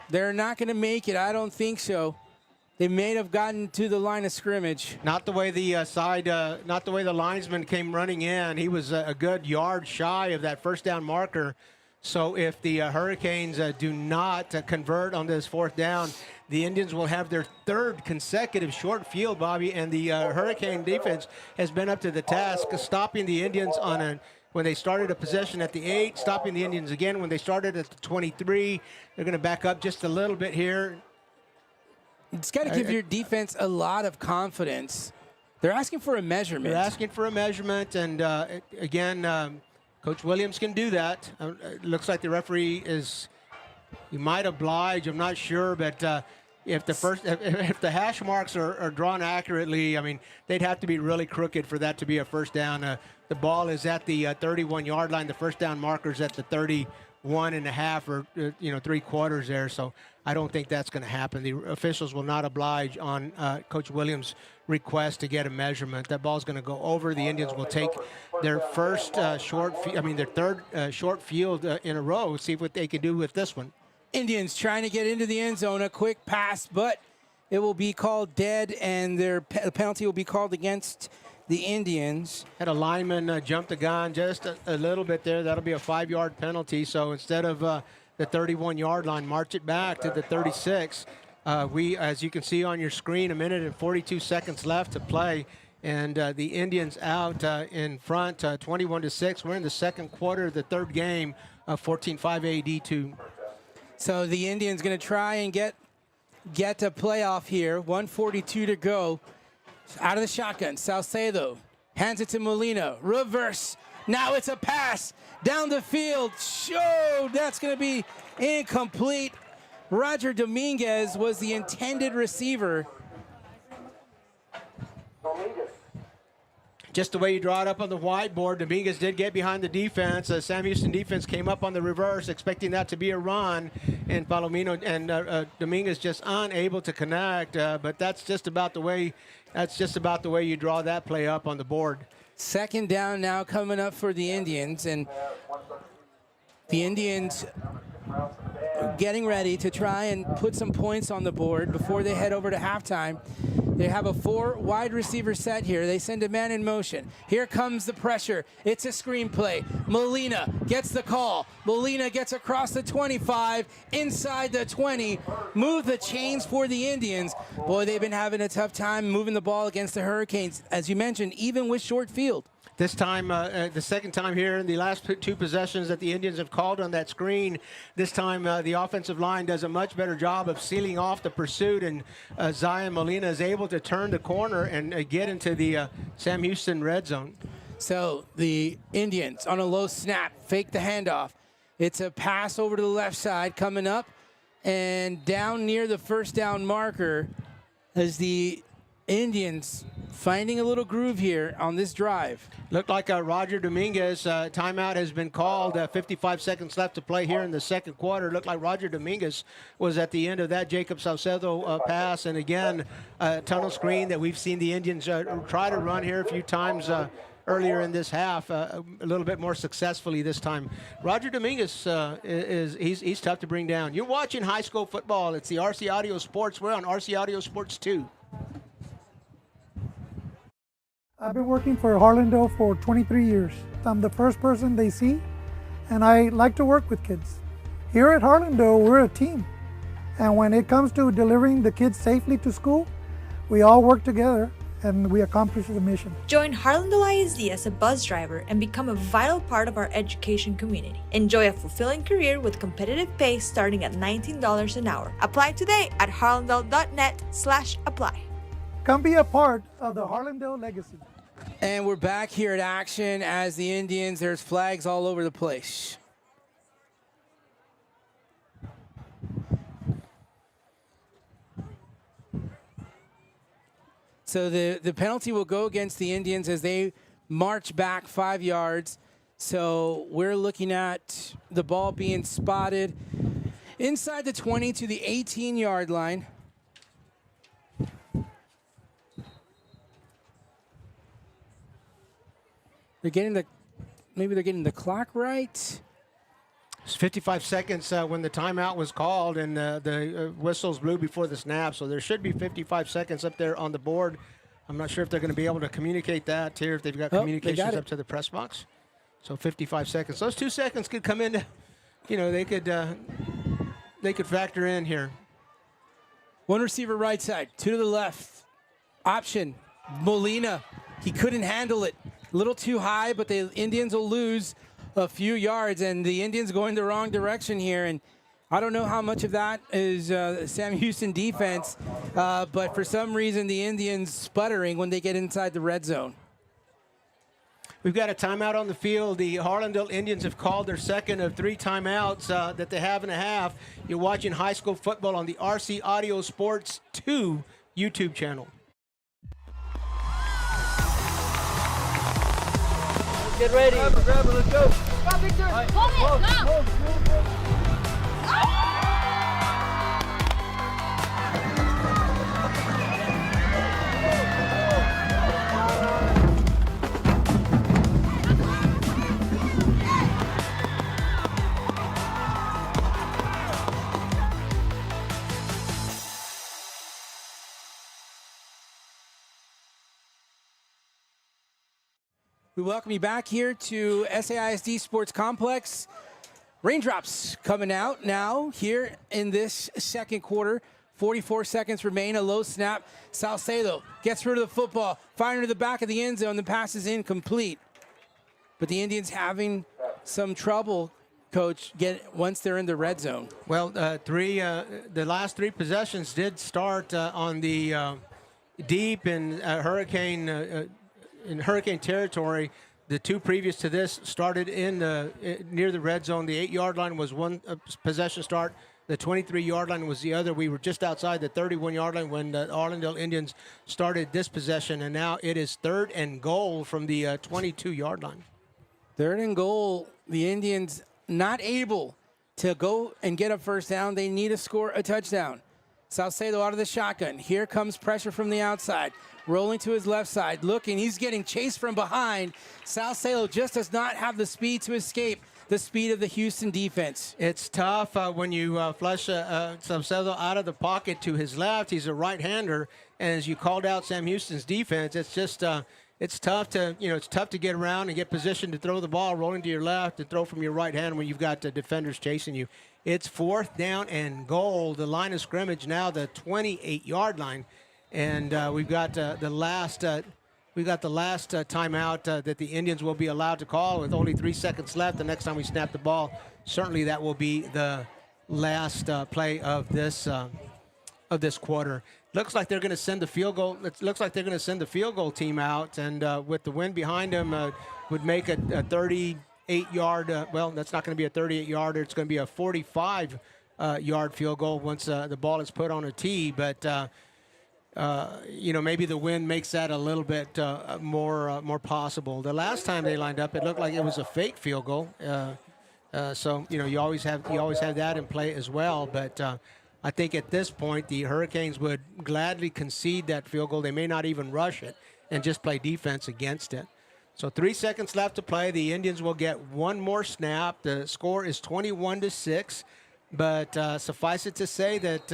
They're not going to make it. I don't think so. They may have gotten to the line of scrimmage. Not the way the not the way the linesman came running in. He was a good yard shy of that first down marker. So if the Hurricanes do not convert on this fourth down, the Indians will have their third consecutive short field, Bobby, and the Hurricane defense has been up to the task of stopping the Indians when they started a possession at the 8, stopping the Indians again when they started at the 23. They're going to back up just a little bit here. It's got to give your defense a lot of confidence. They're asking for a measurement. They're asking for a measurement, and again, Coach Williams can do that. It looks like the referee he might oblige. I'm not sure, but if the hash marks are drawn accurately, I mean, they'd have to be really crooked for that to be a first down. The ball is at the 31-yard line. The first down marker's at the 31.5 or 3/4 there. So I don't think that's going to happen. The officials will not oblige on Coach Williams' request to get a measurement. That ball's going to go over. The Indians will take their first their third short field in a row. See what they can do with this one. Indians trying to get into the end zone, a quick pass, but it will be called dead, and their penalty will be called against the Indians. Had a lineman jump the gun just a little bit there. That'll be a 5-yard penalty. So instead of the 31-yard line, march it back to the 36. As you can see on your screen, 1 minute and 42 seconds left to play. And the Indians out in front, 21-6. We're in the second quarter of the third game, 14-5 AD2. So the Indians going to try and get a playoff here. 1:42 to go. Out of the shotgun, Salcedo hands it to Molina. Reverse. Now it's a pass down the field. That's going to be incomplete. Roger Dominguez was the intended receiver. Just the way you draw it up on the whiteboard, Dominguez did get behind the defense. Sam Houston defense came up on the reverse, expecting that to be a run, and Palomino and Dominguez just unable to connect. But that's just about the way. That's just about the way you draw that play up on the board. Second down now coming up for the Indians, and the Indians getting ready to try and put some points on the board before they head over to halftime. They have a 4 wide receiver set here. They send a man in motion. Here comes the pressure. It's a screen play. Molina gets the call. Molina gets across the 25, inside the 20. Move the chains for the Indians. Boy, they've been having a tough time moving the ball against the Hurricanes, as you mentioned, even with short field. This time, the second time here in the last 2 possessions that the Indians have called on that screen, this time the offensive line does a much better job of sealing off the pursuit, and Zion Molina is able to turn the corner and get into the Sam Houston red zone. So the Indians on a low snap, fake the handoff. It's a pass over to the left side coming up, and down near the first down marker as the Indians finding a little groove here on this drive. Looked like Roger Dominguez timeout has been called. 55 seconds left to play here in the second quarter. Looked like Roger Dominguez was at the end of that Jacob Salcedo pass. And again, tunnel screen that we've seen the Indians try to run here a few times earlier in this half, a little bit more successfully this time. Roger Dominguez he's tough to bring down. You're watching high school football. It's the RC Audio Sports. We're on RC Audio Sports 2. I've been working for Harlandale for 23 years. I'm the first person they see, and I like to work with kids. Here at Harlandale, we're a team. And when it comes to delivering the kids safely to school, we all work together and we accomplish the mission. Join Harlandale ISD as a bus driver and become a vital part of our education community. Enjoy a fulfilling career with competitive pay starting at $19 an hour. Apply today at harlandale.net/apply. Come be a part of the Harlandale legacy. And we're back here at action as the Indians, there's flags all over the place. So the penalty will go against the Indians as they march back 5 yards. So we're looking at the ball being spotted inside the 20 to the 18-yard line. Maybe they're getting the clock right. It's 55 seconds when the timeout was called and the whistles blew before the snap. So there should be 55 seconds up there on the board. I'm not sure if they're going to be able to communicate that here, if they've got communications up to the press box. So 55 seconds. Those 2 seconds could come in. They could factor in here. One receiver right side, 2 to the left. Option, Molina. He couldn't handle it. A little too high, but the Indians will lose a few yards, and the Indians going the wrong direction here. And I don't know how much of that is Sam Houston defense, but for some reason the Indians sputtering when they get inside the red zone. We've got a timeout on the field. The Harlandale Indians have called their second of 3 timeouts that they have and a half. You're watching high school football on the RC Audio Sports 2 YouTube channel. Get ready. Grab it, let's go. Go, Victor. Hold it. Go. We welcome you back here to SAISD Sports Complex. Raindrops coming out now here in this second quarter. 44 seconds remain, a low snap. Salcedo gets rid of the football, firing to the back of the end zone. The pass is incomplete. But the Indians having some trouble, Coach, once they're in the red zone. Well, the last 3 possessions did start on the deep in hurricane territory. The 2 previous to this started in near the red zone. The 8-yard line was one possession start. The 23-yard line was the other. We were just outside the 31-yard line when the Harlandale Indians started this possession, and now it is 3rd and goal from the 22-yard line. 3rd and goal. The Indians not able to go and get a first down. They need to score a touchdown. Salcedo out of the shotgun. Here comes pressure from the outside. Rolling to his left side, looking. He's getting chased from behind. Salcedo just does not have the speed to escape the speed of the Houston defense. It's tough when you flush Salcedo out of the pocket to his left. He's a right-hander, and as you called out Sam Houston's defense, it's just it's tough to get around and get positioned to throw the ball, rolling to your left, to throw from your right hand when you've got defenders chasing you. It's 4th down and goal. The line of scrimmage now the 28-yard line. And we've got the last timeout that the Indians will be allowed to call with only 3 seconds left. The next time we snap the ball, certainly that will be the last play of this quarter. Looks like they're going to send the field goal. It looks like they're going to send the field goal team out, and with the wind behind them, would make a 38-yard. Well, that's not going to be a 38-yarder. It's going to be a 45-yard field goal once the ball is put on a tee, but. Maybe the wind makes that a little bit more possible. The last time they lined up, it looked like it was a fake field goal. So you always have that in play as well. But I think at this point, the Hurricanes would gladly concede that field goal. They may not even rush it and just play defense against it. So 3 seconds left to play. The Indians will get one more snap. The score is 21-6. But suffice it to say that,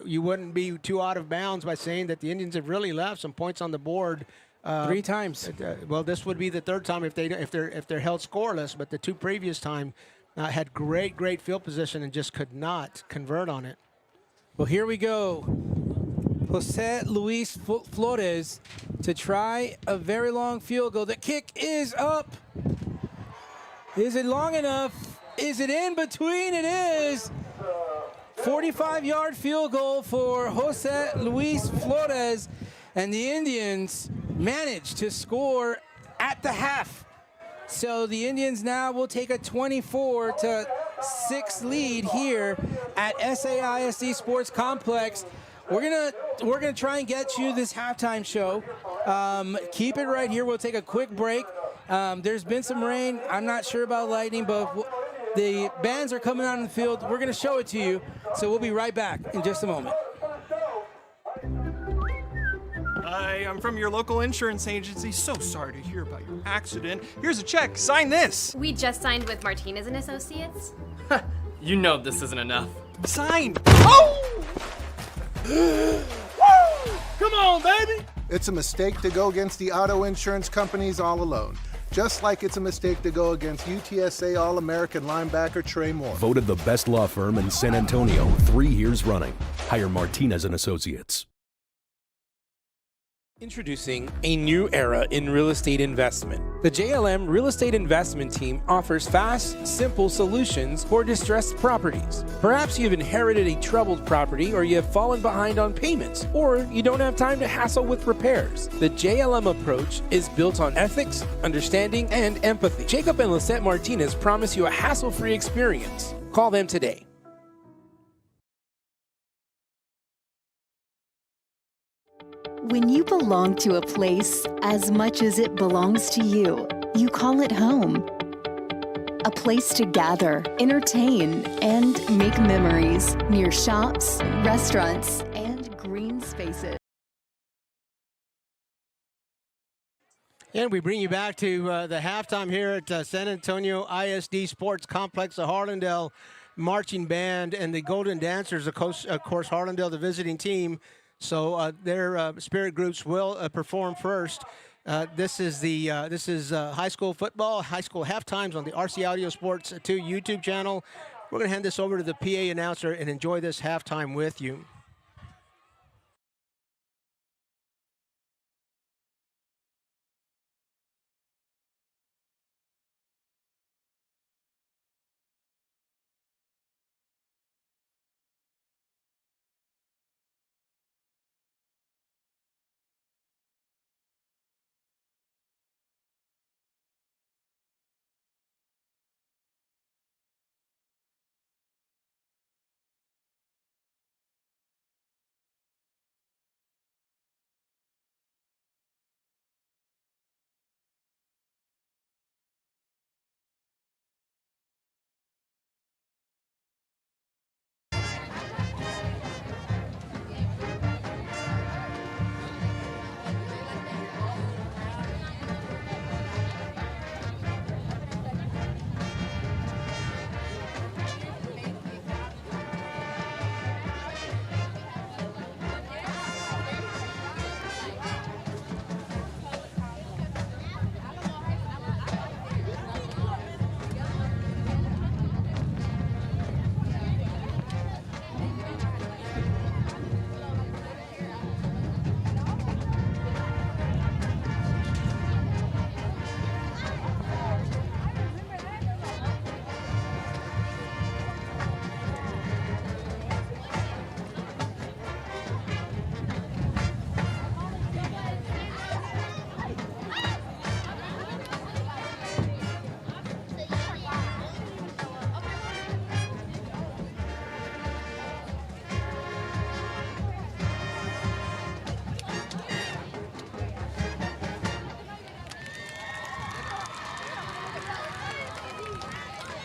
you wouldn't be too out of bounds by saying that the Indians have really left some points on the board. 3 times. Well, this would be the 3rd time if they're held scoreless. But the 2 previous time had great field position and just could not convert on it. Well, here we go. Jose Luis Flores to try a very long field goal. The kick is up. Is it long enough? Is it in between? It is. 45-yard field goal for Jose Luis Flores. And the Indians managed to score at the half. So the Indians now will take a 24-6 lead here at SAISD Sports Complex. We're gonna try and get you this halftime show. Keep it right here. We'll take a quick break. There's been some rain. I'm not sure about lightning, but the bands are coming out on the field. We're going to show it to you, so we'll be right back in just a moment. Hi, I'm from your local insurance agency. So sorry to hear about your accident. Here's a check. Sign this. We just signed with Martinez and Associates. You know this isn't enough. Sign. Oh! Come on, baby! It's a mistake to go against the auto insurance companies all alone. Just like it's a mistake to go against UTSA All-American linebacker Trey Moore. Voted the best law firm in San Antonio 3 years running. Hire Martinez and Associates. Introducing a new era in real estate investment. The JLM Real Estate Investment Team offers fast, simple solutions for distressed properties. Perhaps you've inherited a troubled property, or you have fallen behind on payments, or you don't have time to hassle with repairs. The JLM approach is built on ethics, understanding, and empathy. Jacob and Lisette Martinez promise you a hassle-free experience. Call them today. When you belong to a place as much as it belongs to you, you call it home. A place to gather, entertain, and make memories near shops, restaurants, and green spaces. And we bring you back to the halftime here at San Antonio ISD Sports Complex. The Harlandale Marching Band and the Golden Dancers, of course, Harlandale, the visiting team. So their spirit groups will perform first. This is high school football, high school halftimes on the RC Audio Sports 2 YouTube channel. We're going to hand this over to the PA announcer and enjoy this halftime with you.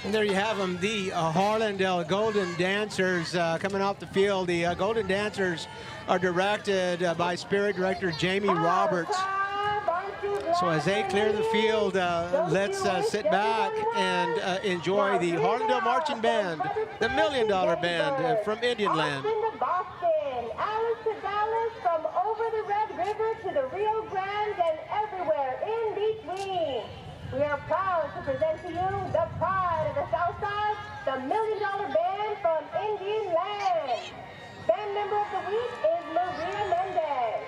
And there you have them, the Harlandale Golden Dancers coming off the field. The Golden Dancers are directed by Spirit Director Jamie Roberts. So as they clear the field, let's sit back and enjoy the Harlandale Marching Band, the $1 Million Band from Indian Land. Boston, Alice to Dallas, from over the Red River to the Rio Grande and everywhere in between. We are proud to present to you the pride of the South Side, the $1 Million Band from Indian Land. Band member of the week is Maria Mendez.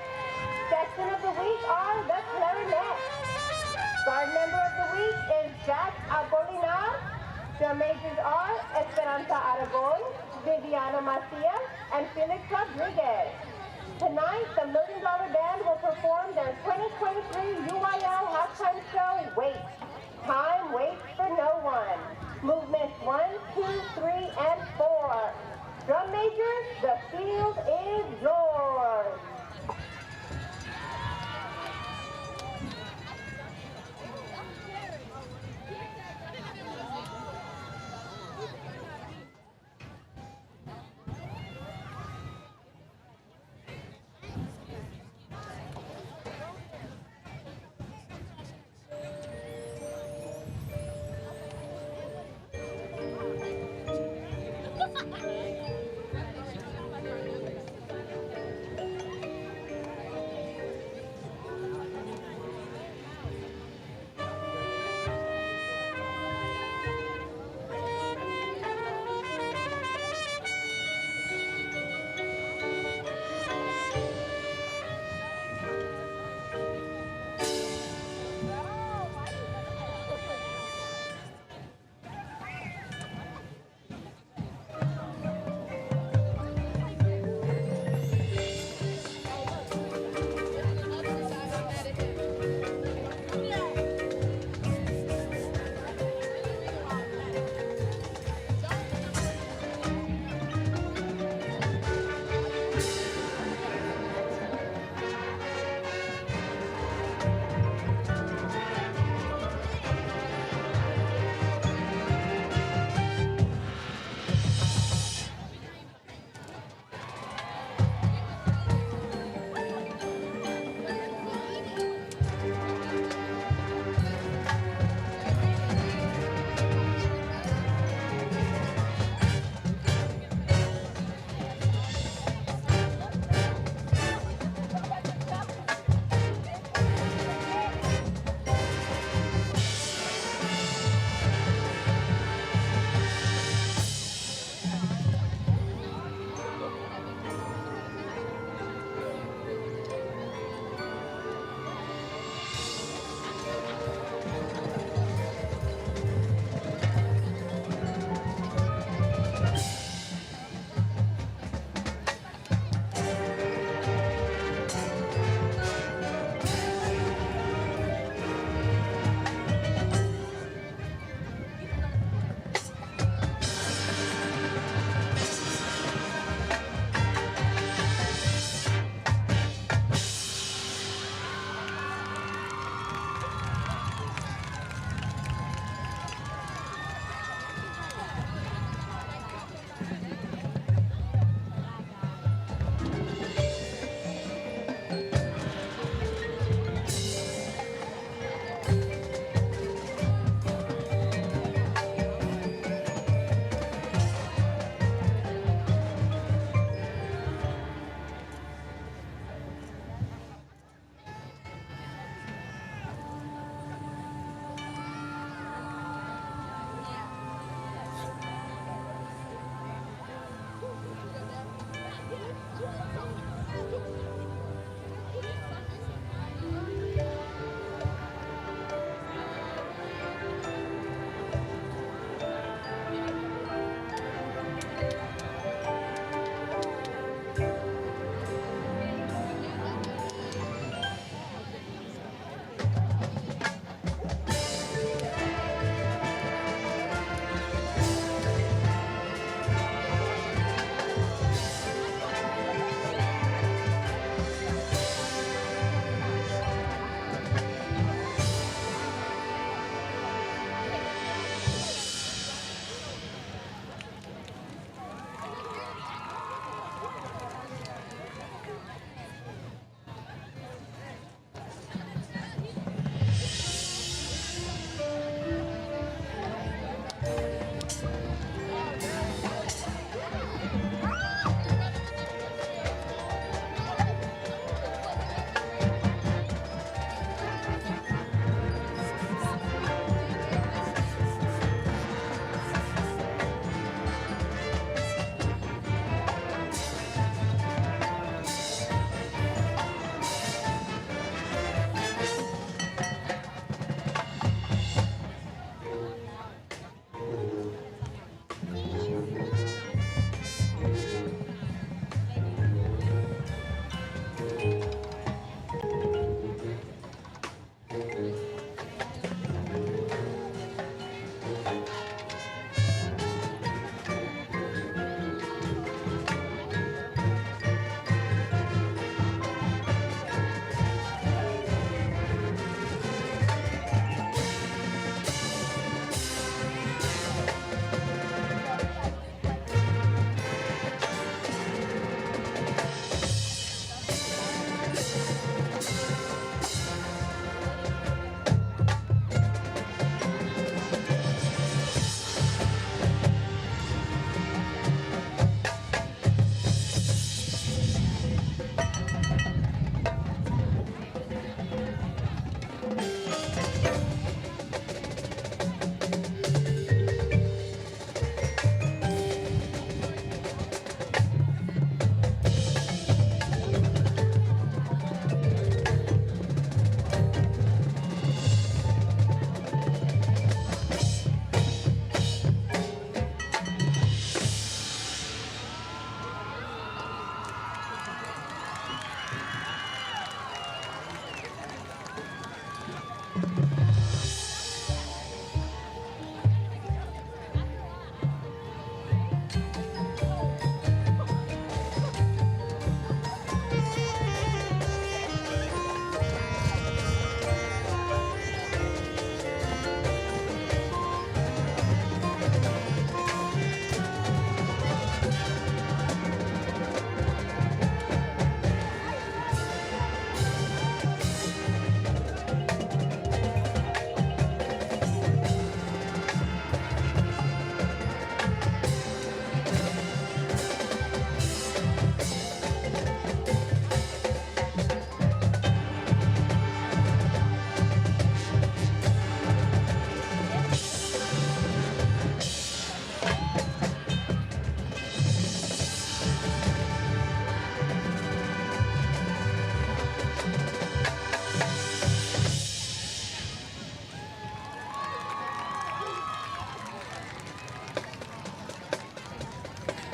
Section of the week are the clarinet. Guard member of the week is Jack Apolinar. The majors are Esperanza Aragon, Viviana Macia, and Felix Rodriguez. Tonight, the $1 Million Band will perform their 2023 UIL halftime show, Wait. Time waits for no one. Movements 1, 2, 3, and 4. Drum majors, the field is yours.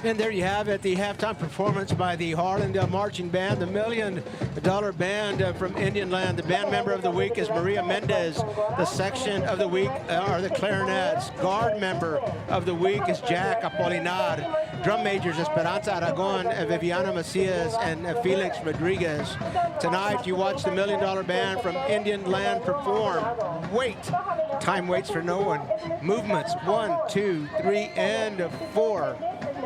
And there you have it, the halftime performance by the Harlandale Marching Band, the $1 Million Band from Indian Land. The band member of the week is Maria Mendez. The section of the week are the clarinets. Guard member of the week is Jack Apolinar. Drum majors Esperanza Aragon, Viviana Macias, and Felix Rodriguez. Tonight you watch the $1 Million Band from Indian Land perform. Wait. Time waits for no one. Movements 1, 2, 3, and 4.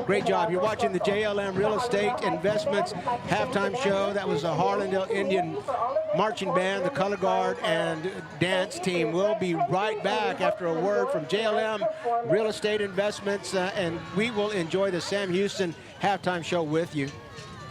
Great job. You're watching the JLM Real Estate Investments halftime show. That was the Harlandale Indian Marching Band, the Color Guard, and dance team. We'll be right back after a word from JLM Real Estate Investments, and we will enjoy the Sam Houston halftime show with you.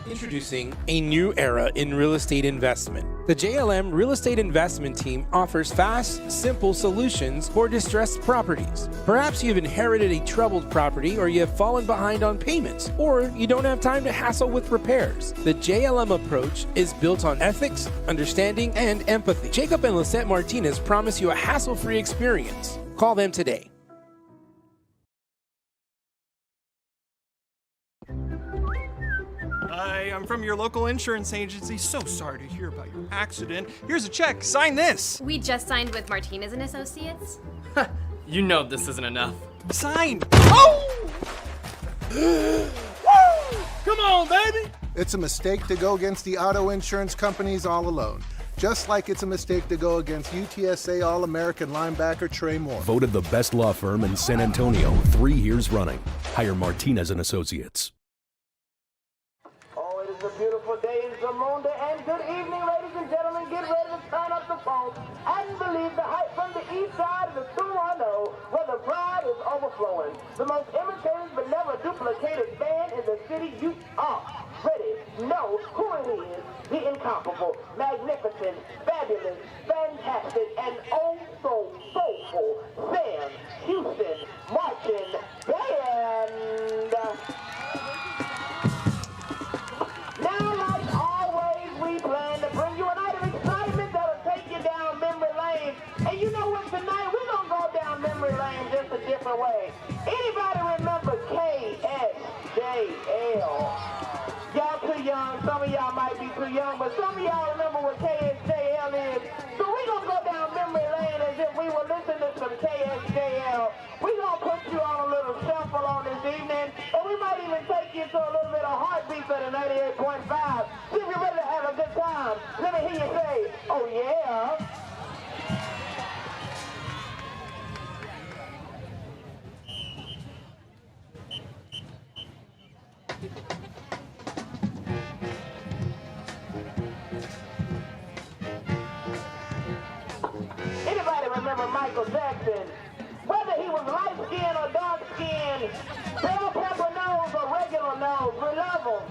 Introducing a new era in real estate investment. The JLM Real Estate Investment Team offers fast, simple solutions for distressed properties. Perhaps you've inherited a troubled property, or you have fallen behind on payments, or you don't have time to hassle with repairs. The JLM approach is built on ethics, understanding, and empathy. Jacob and Lisette Martinez promise you a hassle-free experience. Call them today. Hi, I'm from your local insurance agency. So sorry to hear about your accident. Here's a check. Sign this. We just signed with Martinez and Associates. You know this isn't enough. Sign. Oh! Come on, baby! It's a mistake to go against the auto insurance companies all alone. Just like it's a mistake to go against UTSA All-American linebacker Trey Moore. Voted the best law firm in San Antonio 3 years running. Hire Martinez and Associates. Oh, it is a beautiful day in Zamunda, and good evening, ladies and gentlemen. Get ready to turn up the phone and believe the hype from the east side of the 210, where the pride is overflowing. The most imitated but never duplicated band in the city. You are ready. Know who it is. The incomparable, magnificent, fabulous, fantastic, and oh so soulful Sam Houston Marching Band. Now, like always, we plan to bring you a night of excitement that'll take you down memory lane. And you know what, tonight we're gonna go down memory lane just a different way. Anybody remember KSJL? Y'all too young, some of y'all might be too young, but some of y'all remember what KSJL is. So we're gonna go down memory lane as if we were listening to some KSJL. We're gonna put you on a little shuffle on this evening, and we might even take you to a little bit of heartbeat of the 98.5. See if you're ready to have a good time. Let me hear you say, oh yeah. Anybody remember Michael Jackson? Whether he was light-skinned or dark-skinned, bell pepper nose or regular nose, we love him.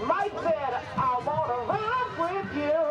Mike said, I want to rock with you.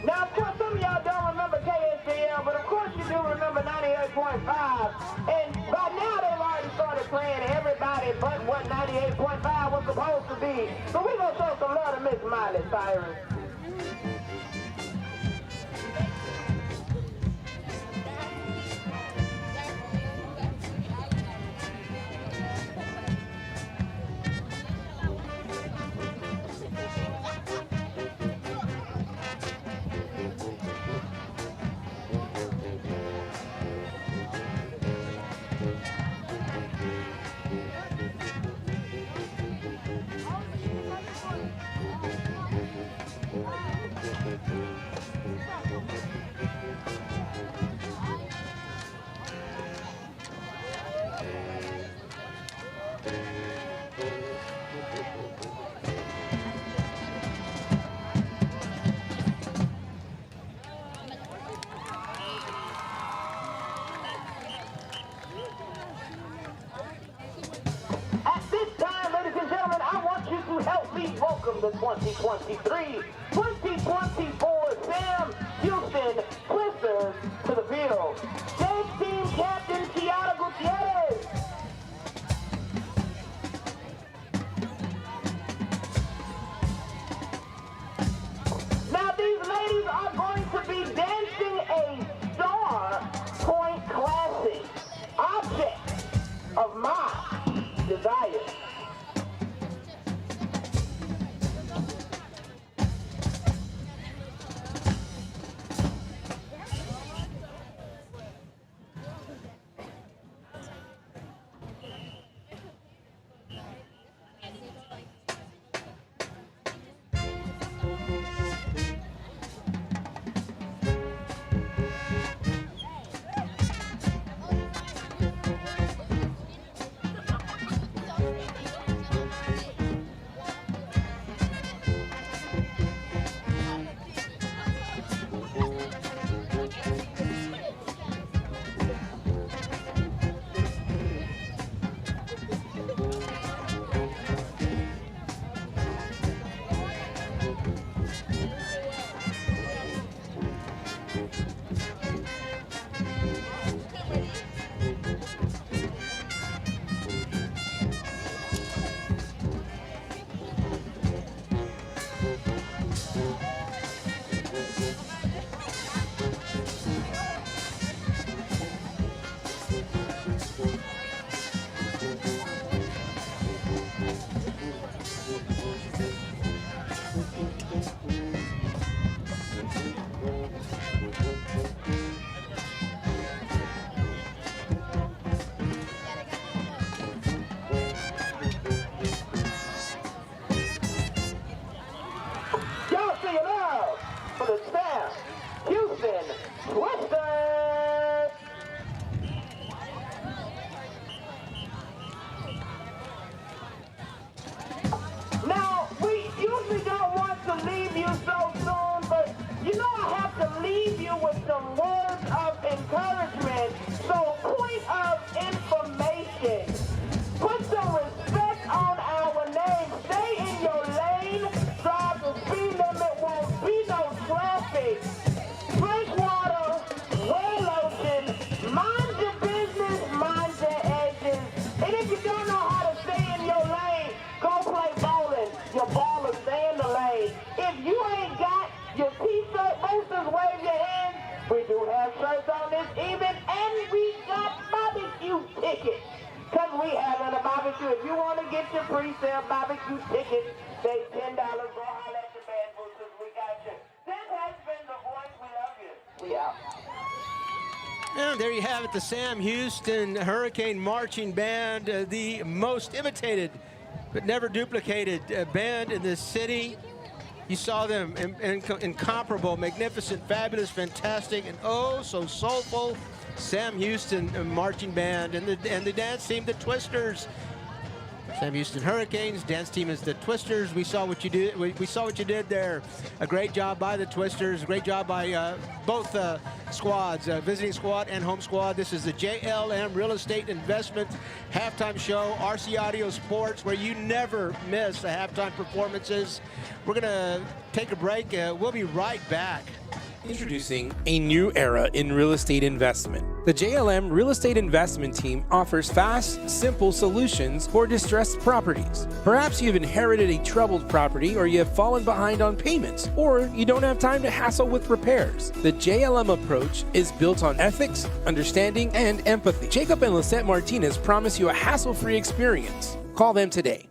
Now, of course, some of y'all don't remember KSJL, but of course you do remember 98.5. And by now they've already started playing everybody but what 98.5 was supposed to be. So we're going to show some love to Miss Miley Cyrus. At this time, ladies and gentlemen, I want you to help me welcome the 2023-2024 Sam Houston Twisters to the field. Stage team captain Kiara Gutierrez. Now these ladies are going to be dancing a star point classic, object of my desire. Y'all sing it loud for the Sam Houston Twisters. Now, we usually don't want to leave you so soon, but you know I have to leave you with some words of encouragement. So, point of information. Put some respect on our name. Stay in your lane. Drive the speed limit. Won't be no traffic. Drink water. Wear lotion. Mind your business. Mind your edges. And if you don't know how to stay in your lane, go play bowling. Your ball is stay in the lane. If you ain't got your t-shirt, boosters, wave your hands. We do have shirts on this evening, and we got barbecue tickets. Because we having a barbecue. If you want to get your pre-sale barbecue tickets, they $10. Go holler at the band boosters. We got you. This has been the voice. We love you. We out. And there you have it, the Sam Houston Hurricane Marching Band, the most imitated but never duplicated band in this city. You saw them incomparable, magnificent, fabulous, fantastic, and oh so soulful Sam Houston Marching Band, and the dance team, the Twisters. Sam Houston Hurricanes, dance team is the Twisters. We saw what you did. We saw what you did there. A great job by the Twisters. A great job by both squads, visiting squad and home squad. This is the JLM Real Estate Investment halftime show, RC Audio Sports, where you never miss the halftime performances. We're gonna take a break. We'll be right back. Introducing a new era in real estate investment. The JLM Real Estate Investment Team offers fast, simple solutions for distressed properties. Perhaps you've inherited a troubled property, or you have fallen behind on payments, or you don't have time to hassle with repairs. The JLM approach is built on ethics, understanding, and empathy. Jacob and Lisette Martinez promise you a hassle-free experience. Call them today.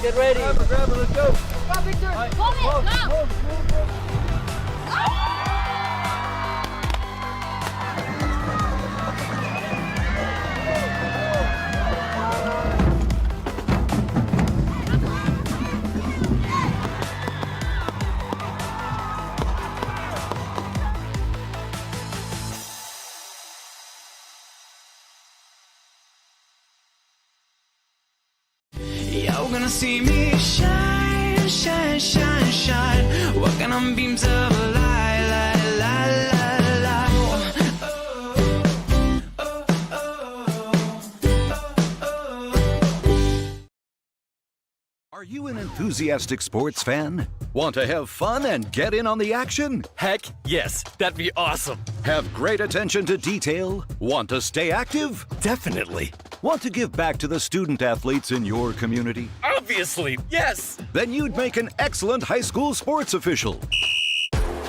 Get ready. Grab it, let's go. Go, Victor. Hold it. Go. Oh, gonna see me shine, shine, shine, shine. Walking on beams of light, light, light, light, light. Are you an enthusiastic sports fan? Want to have fun and get in on the action? Heck yes, that'd be awesome. Have great attention to detail? Want to stay active? Definitely. Want to give back to the student athletes in your community? Obviously, yes. Then you'd make an excellent high school sports official.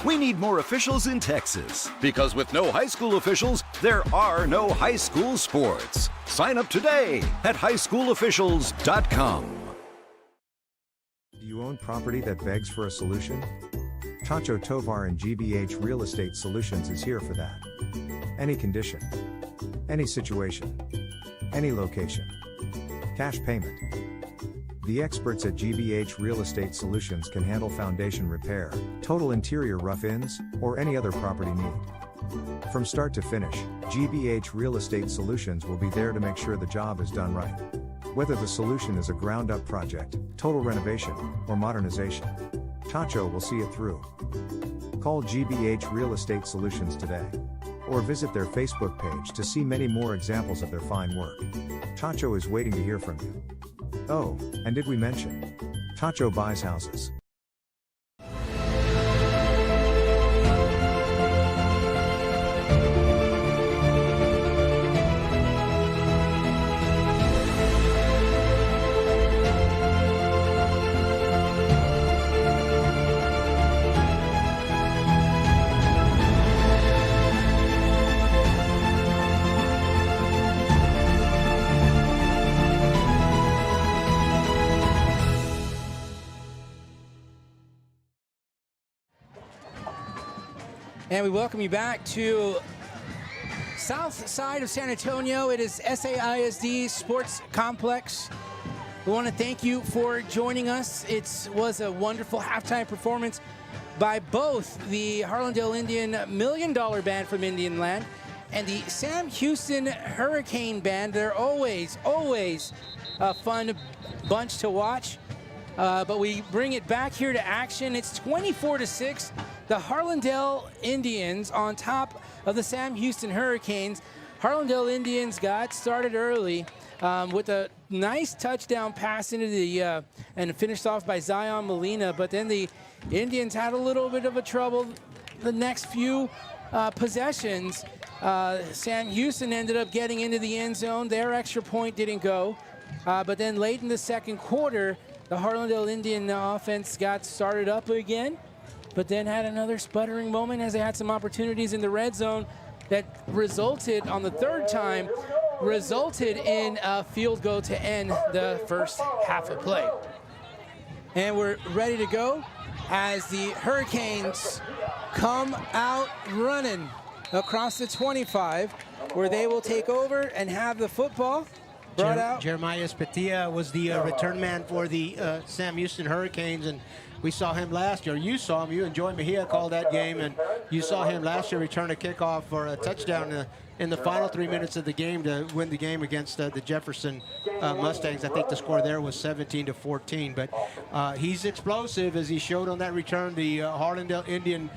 We need more officials in Texas, because with no high school officials, there are no high school sports. Sign up today at highschoolofficials.com. Do you own property that begs for a solution? Chacho Tovar and GBH Real Estate Solutions is here for that. Any condition, any situation, any location. Cash payment. The experts at GBH Real Estate Solutions can handle foundation repair, total interior rough-ins, or any other property need. From start to finish, GBH Real Estate Solutions will be there to make sure the job is done right. Whether the solution is a ground-up project, total renovation, or modernization, Chacho will see it through. Call GBH Real Estate Solutions today, or visit their Facebook page to see many more examples of their fine work. Chacho is waiting to hear from you. Oh, and did we mention? Chacho buys houses. And we welcome you back to south side of San Antonio. It is SAISD Sports Complex. We want to thank you for joining us. It was a wonderful halftime performance by both the Harlandale Indian $1 Million Band from Indian Land and the Sam Houston Hurricane Band. They're always a fun bunch to watch. But we bring it back here to action. It's 24-6. The Harlandale Indians on top of the Sam Houston Hurricanes. Harlandale Indians got started early with a nice touchdown pass into the and finished off by Zion Molina. But then the Indians had a little bit of a trouble the next few possessions. Sam Houston ended up getting into the end zone. Their extra point didn't go. But then late in the second quarter, the Harlandale Indian offense got started up again, but then had another sputtering moment as they had some opportunities in the red zone that resulted, on the third time, resulted in a field goal to end the first half of play. And we're ready to go as the Hurricanes come out running across the 25, where they will take over and have the football. Brought out. Jeremiah Spatia was the return man for the Sam Houston Hurricanes, and we saw him last year. You saw him. You and Joy Mejia called that game, and you saw him last year return a kickoff for a touchdown in the final 3 minutes of the game to win the game against the Jefferson Mustangs. I think the score there was 17-14, but he's explosive, as he showed on that return. The Harlandale Indian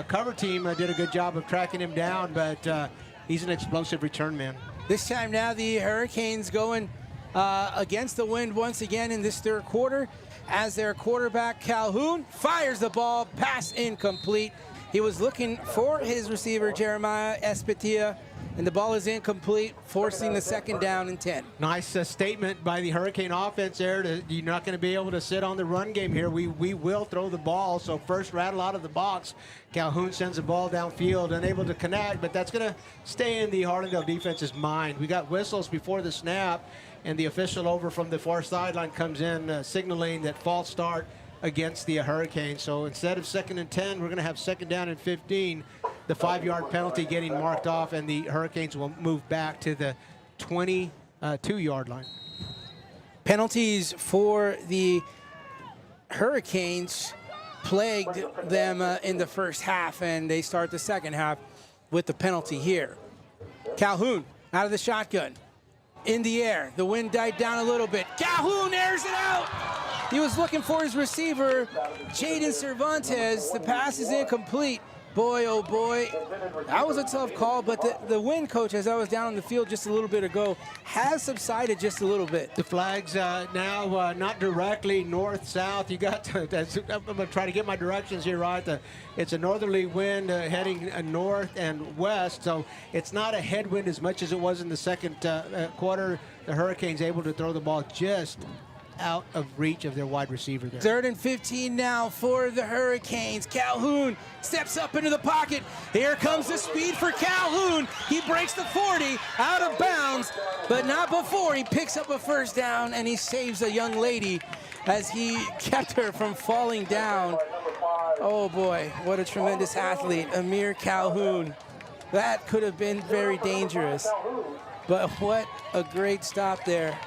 cover team did a good job of tracking him down, but he's an explosive return man. This time now the Hurricanes going against the wind once again in this third quarter, as their quarterback Calhoun fires the ball, pass incomplete. He was looking for his receiver Jeremiah Espatia, and the ball is incomplete, forcing the second down and 10. Nice statement by the Hurricane offense there. You're not going to be able to sit on the run game here. We will throw the ball. So first rattle out of the box. Calhoun sends the ball downfield, unable to connect, but that's going to stay in the Harlandale defense's mind. We got whistles before the snap, and the official over from the far sideline comes in signaling that false start against the Hurricanes. So instead of 2nd and 10, we're going to have 2nd down and 15. The 5-yard penalty getting marked off, and the Hurricanes will move back to the 22-yard line. Penalties for the Hurricanes plagued them in the first half, and they start the second half with the penalty here. Calhoun out of the shotgun. in the air. The wind died down a little bit. Calhoun airs it out. He was looking for his receiver, Jaden Cervantes. The pass is incomplete. Boy, oh boy, that was a tough call, but the wind, coach, as I was down on the field just a little bit ago, has subsided just a little bit. The flag's now not directly north-south. You got to, I'm going to try to get my directions here right. It's a northerly wind heading north and west, so it's not a headwind as much as it was in the second quarter. The Hurricanes able to throw the ball just out of reach of their wide receiver there. 3rd and 15 now for the Hurricanes. Calhoun steps up into the pocket. Here comes the speed for Calhoun. He breaks the 40 out of bounds, but not before he picks up a first down, and he saves a young lady as he kept her from falling down. Oh boy, what a tremendous athlete, Amir Calhoun. That could have been very dangerous, but what a great stop there.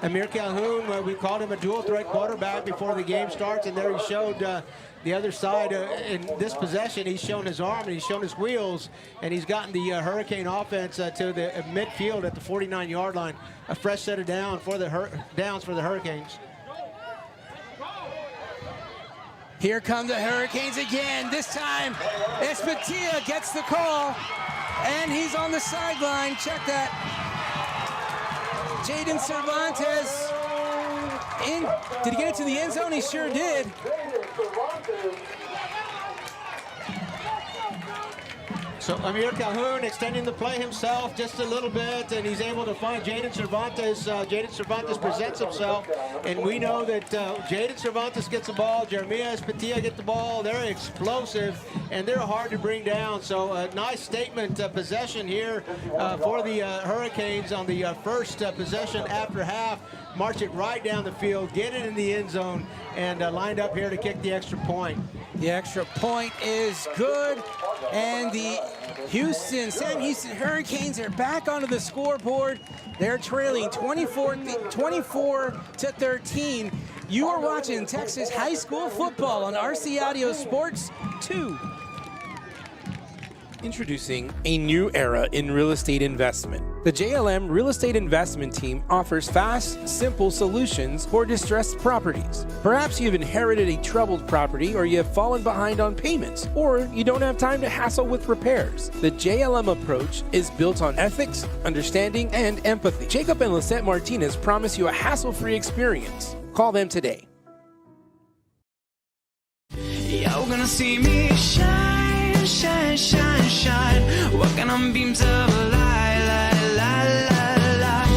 Amir Calhoun, we called him a dual threat quarterback before the game starts, and there he showed the other side. In this possession, he's shown his arm and he's shown his wheels, and he's gotten the Hurricane offense to the midfield at the 49-yard line. A fresh set of downs for the Hurricanes. Here come the Hurricanes again. This time, Espatia gets the call, and he's on the sideline. Check that. Jaden Cervantes did he get it to the end zone? He sure did. So Amir Calhoun extending the play himself just a little bit, and he's able to find Jaden Cervantes. Jaden Cervantes presents himself, and we know that Jaden Cervantes gets the ball, Jeremiah Espatia get the ball. They're explosive, and they're hard to bring down. So a nice statement possession here for the Hurricanes on the first possession after half. March it right down the field, get it in the end zone, and lined up here to kick the extra point. The extra point is good, and the Sam Houston Hurricanes are back onto the scoreboard. They're trailing 24 to 13. You are watching Texas high school football on RC Audio Sports 2. Introducing a new era in real estate investment. The JLM Real Estate Investment Team offers fast, simple solutions for distressed properties. Perhaps you've inherited a troubled property, or you have fallen behind on payments, or you don't have time to hassle with repairs. The JLM approach is built on ethics, understanding, and empathy. Jacob and Lisette Martinez promise you a hassle-free experience. Call them today. You're gonna see me shine, shine, shine, shine, walking on beams of a light, light, light, light, light.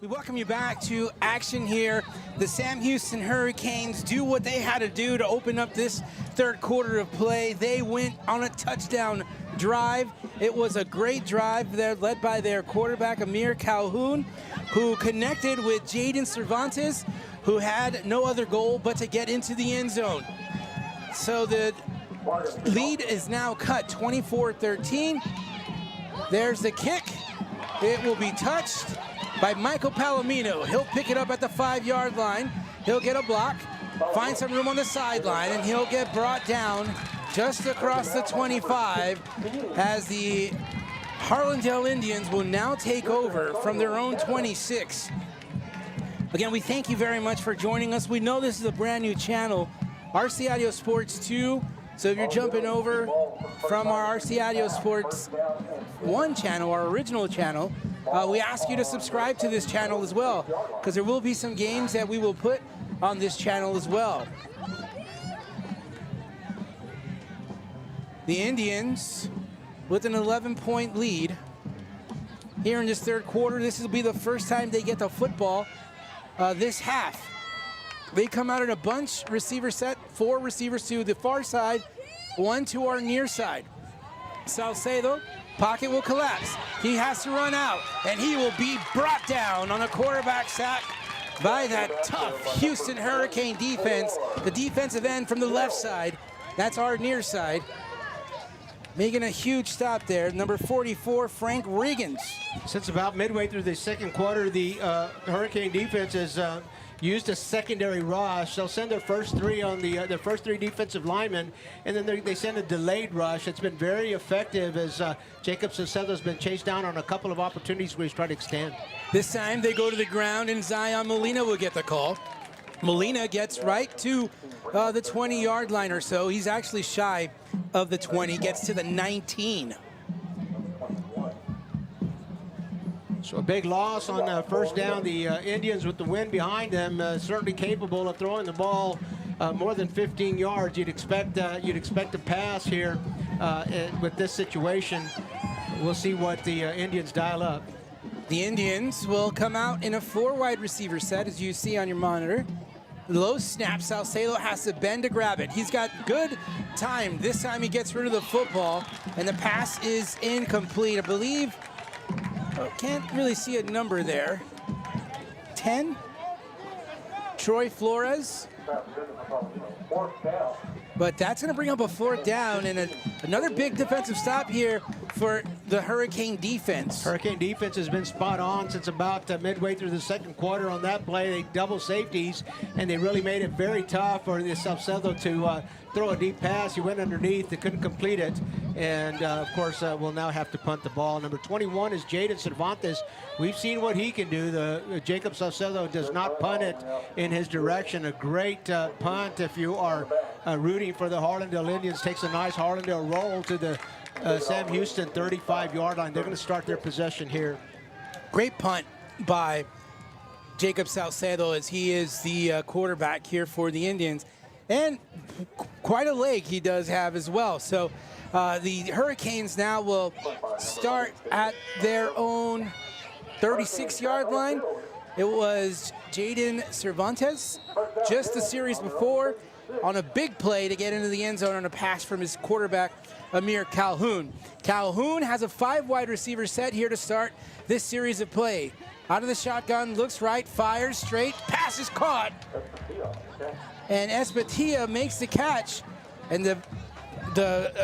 We welcome you back to action here. The Sam Houston Hurricanes do what they had to do to open up this third quarter of play. They went on a touchdown drive. It was a great drive there, led by their quarterback, Amir Calhoun, who connected with Jaden Cervantes, who had no other goal but to get into the end zone. So the lead is now cut 24-13. There's the kick. It will be touched by Michael Palomino. He'll pick it up at the 5-yard line. He'll get a block, find some room on the sideline, and he'll get brought down just across the 25 as the Harlandale Indians will now take over from their own 26. Again, we thank you very much for joining us. We know this is a brand new channel, RC Audio Sports 2. So if you're jumping over from our RC Audio Sports 1 channel, our original channel, we ask you to subscribe to this channel as well, because there will be some games that we will put on this channel as well. The Indians with an 11-point lead here in this third quarter. This will be the first time they get the football this half. They come out in a bunch receiver set, 4 receivers to the far side, 1 to our near side. Salcedo, pocket will collapse. He has to run out, and he will be brought down on a quarterback sack by that tough Houston Hurricane defense. The defensive end from the left side, that's our near side. Making a huge stop there, number 44, Frank Riggins. Since about midway through the second quarter, the Hurricane defense has used a secondary rush. They'll send their first three on their first three defensive linemen, and then they send a delayed rush. It's been very effective as Jacob Salcedo has been chased down on a couple of opportunities where he's tried to extend. This time they go to the ground, and Zion Molina will get the call. Molina gets right to the 20-yard line or so. He's actually shy of the 20, gets to the 19. So a big loss on first down. The Indians, with the wind behind them, certainly capable of throwing the ball more than 15 yards. You'd expect a pass here with this situation. We'll see what the Indians dial up. The Indians will come out in a 4 wide receiver set, as you see on your monitor. Low snap, Salcedo has to bend to grab it. He's got good time. This time he gets rid of the football, and the pass is incomplete. I believe, can't really see a number there. 10? Troy Flores. But that's going to bring up a 4th down, and another big defensive stop here for the Hurricane defense. Hurricane defense has been spot on since about midway through the second quarter on that play. They double safeties, and they really made it very tough for the Salcedo to throw a deep pass. He went underneath. They couldn't complete it. And, of course, we'll now have to punt the ball. Number 21 is Jaden Cervantes. We've seen what he can do. Jacob Salcedo does not punt it in his direction. A great punt if you are rooting for the Harlandale Indians. Takes a nice Harlandale roll to the Sam Houston 35-yard line. They're going to start their possession here. Great punt by Jacob Salcedo, as he is the quarterback here for the Indians. And quite a leg he does have as well. So the Hurricanes now will start at their own 36-yard line. It was Jaden Cervantes just the series before on a big play to get into the end zone on a pass from his quarterback, Amir Calhoun. Calhoun has a 5 wide receiver set here to start this series of play. Out of the shotgun, looks right, fires straight, pass is caught. And Espatia makes the catch, and the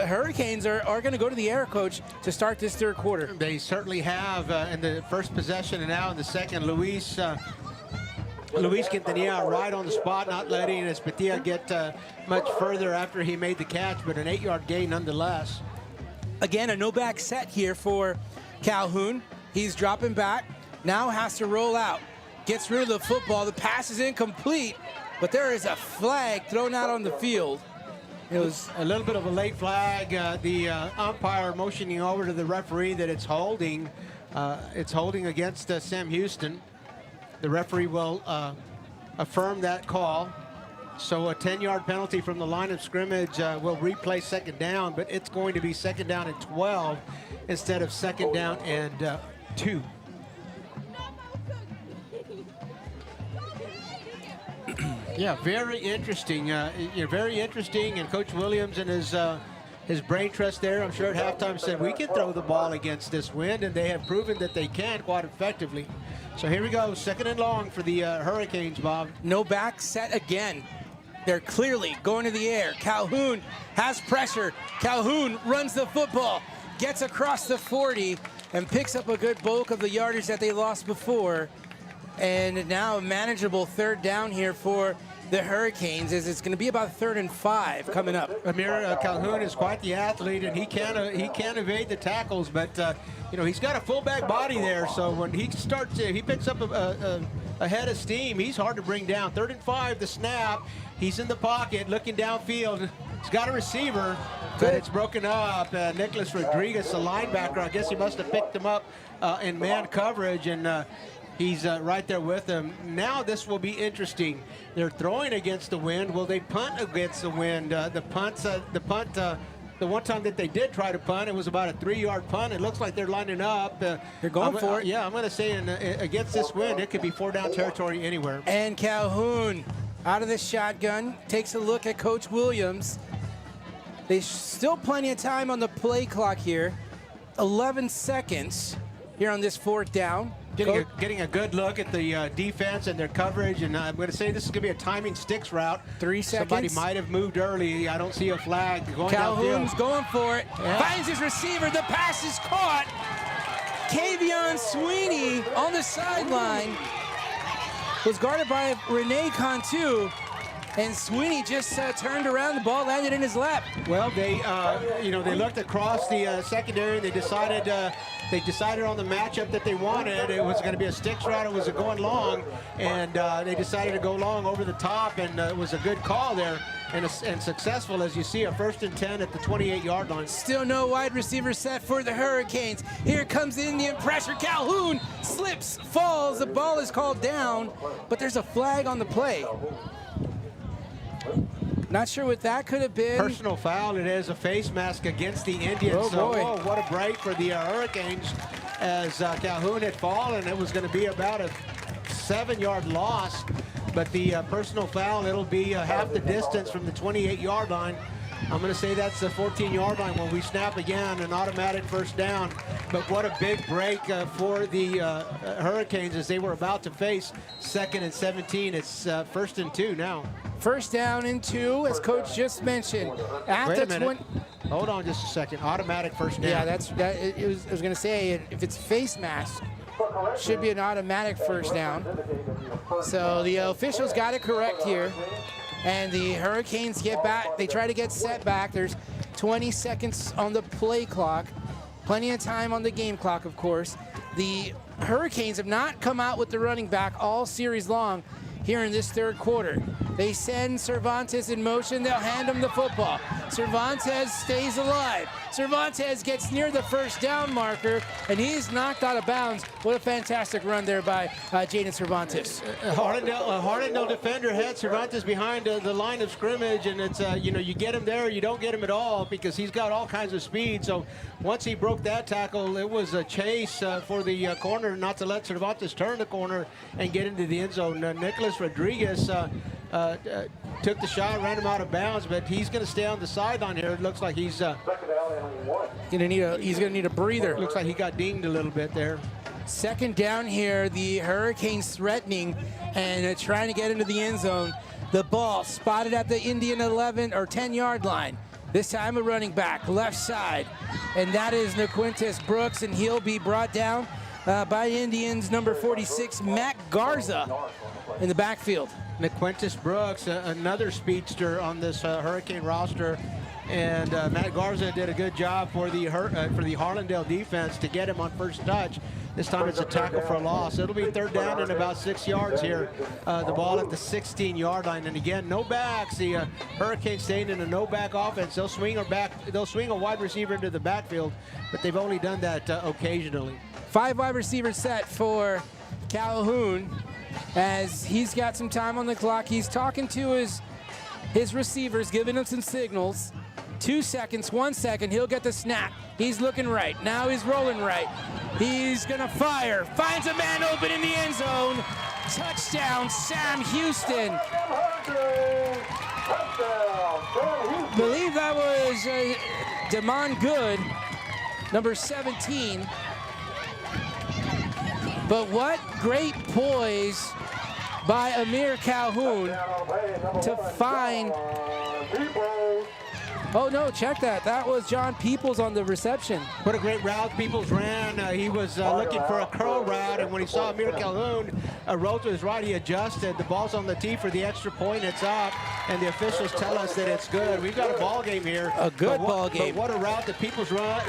Hurricanes are going to go to the air, coach, to start this third quarter. They certainly have in the first possession, and now in the second. Luis Quintanilla right on the spot, not letting Espatia get much further after he made the catch, but an 8-yard gain nonetheless. Again, a no-back set here for Calhoun. He's dropping back, now has to roll out. Gets rid of the football. The pass is incomplete, but there is a flag thrown out on the field. It was a little bit of a late flag. The umpire motioning over to the referee that it's holding. It's holding against Sam Houston. The referee will affirm that call. So a 10-yard penalty from the line of scrimmage will replay second down, but it's going to be second down and 12 instead of second down and 2. Yeah, very interesting. Very interesting. And Coach Williams and his brain trust there, I'm sure at halftime said, we can throw the ball against this wind, and they have proven that they can quite effectively. So here we go, second and long for the Hurricanes, Bob. No back set again. They're clearly going to the air. Calhoun has pressure. Calhoun runs the football, gets across the 40, and picks up a good bulk of the yardage that they lost before. And now a manageable third down here for the Hurricanes, as it's going to be about 3rd and 5 coming up. Amir Calhoun is quite the athlete, and he can evade the tackles, but he's got a fullback body there. So when he starts, he picks up a head of steam. He's hard to bring down. 3rd and 5, the snap. He's in the pocket, looking downfield. He's got a receiver, but it's broken up. Nicholas Rodriguez, the linebacker, I guess he must have picked him up in man coverage, and he's right there with him. Now this will be interesting. They're throwing against the wind. Will they punt against the wind? The one time that they did try to punt, it was about a 3-yard punt. It looks like they're lining up. They're going for it. Yeah, I'm going to say against this wind, it could be 4-down territory anywhere. And Calhoun out of the shotgun takes a look at Coach Williams. There's still plenty of time on the play clock here. 11 seconds here on this 4th down. Getting a good look at the defense and their coverage, and I'm going to say this is going to be a timing sticks route. 3 seconds. Somebody might have moved early. I don't see a flag going Calhoun's downfield. going for it. Yeah. Finds his receiver. The pass is caught. Kavion Sweeney on the sideline. was guarded by Rene Cantu, and Sweeney just turned around. The ball landed in his lap. Well, they looked across the secondary. They decided on the matchup that they wanted. It was going to be a sticks route. It was going long, and they decided to go long over the top, and it was a good call there and successful, as you see, a 1st and 10 at the 28-yard line. Still no wide receiver set for the Hurricanes. Here comes the Indian pressure. Calhoun slips, falls. The ball is called down, but there's a flag on the play. Not sure what that could have been. Personal foul. It is a face mask against the Indians. Oh, so, boy. what a break for the Hurricanes as Calhoun had fallen. It was going to be about a 7-yard loss, but the personal foul, it'll be half the distance from the 28-yard line. I'm going to say that's the 14-yard line when we snap again, an automatic first down. But what a big break for the Hurricanes as they were about to face 2nd and 17. It's 1st and 2 now. 1st down and 2, as Coach just mentioned. Wait a minute. Hold on just a second. Automatic first down. Yeah, I was going to say, if it's face mask, should be an automatic first down. So the officials got it correct here. And the Hurricanes get back. They try to get set back. There's 20 seconds on the play clock. Plenty of time on the game clock, of course. The Hurricanes have not come out with the running back all series long here in this 3rd quarter. They send Cervantes in motion. They'll hand him the football. Cervantes stays alive. Cervantes gets near the 1st down marker, and he's knocked out of bounds. What a fantastic run there by Jaden Cervantes. Harlandale defender had Cervantes behind the line of scrimmage, and it's, you get him there, you don't get him at all because he's got all kinds of speed. So once he broke that tackle, it was a chase for the corner not to let Cervantes turn the corner and get into the end zone. Nicholas Rodriguez took the shot, ran him out of bounds, but he's going to stay on the sideline here. It looks like he's gonna need a breather. Looks like he got dinged a little bit there. 2nd down here. The Hurricanes threatening and trying to get into the end zone. The ball spotted at the Indian 11 or 10-yard line. This time a running back, left side, and that is Naquintus Brooks, and he'll be brought down by Indians number 46, Matt Garza, in the backfield. Naquintus Brooks, another speedster on this Hurricane roster, and Matt Garza did a good job for the Harlandale defense to get him on first touch. This time it's a tackle for a loss. It'll be 3rd down and about 6 yards here. The ball at the 16-yard line, and again, no backs. The Hurricanes staying in a no-back offense. They'll swing a wide receiver into the backfield, but they've only done that occasionally. 5 wide receivers set for Calhoun as he's got some time on the clock. He's talking to his receivers, giving them some signals. 2 seconds, 1 second, he'll get the snap. He's looking right. Now he's rolling right. He's gonna fire. Finds a man open in the end zone. Touchdown, Sam Houston. Believe that was Damon Good, number 17. But what great poise by Amir Calhoun to find. Oh no, check that. That was John Peoples on the reception. What a great route Peoples ran. He was looking for a curl route, and when he saw Amir Calhoun roll to his right, he adjusted. The ball's on the tee for the extra point. It's up, and the officials tell us that it's good. We've got a ball game here. A good ball game. But what a route that Peoples ran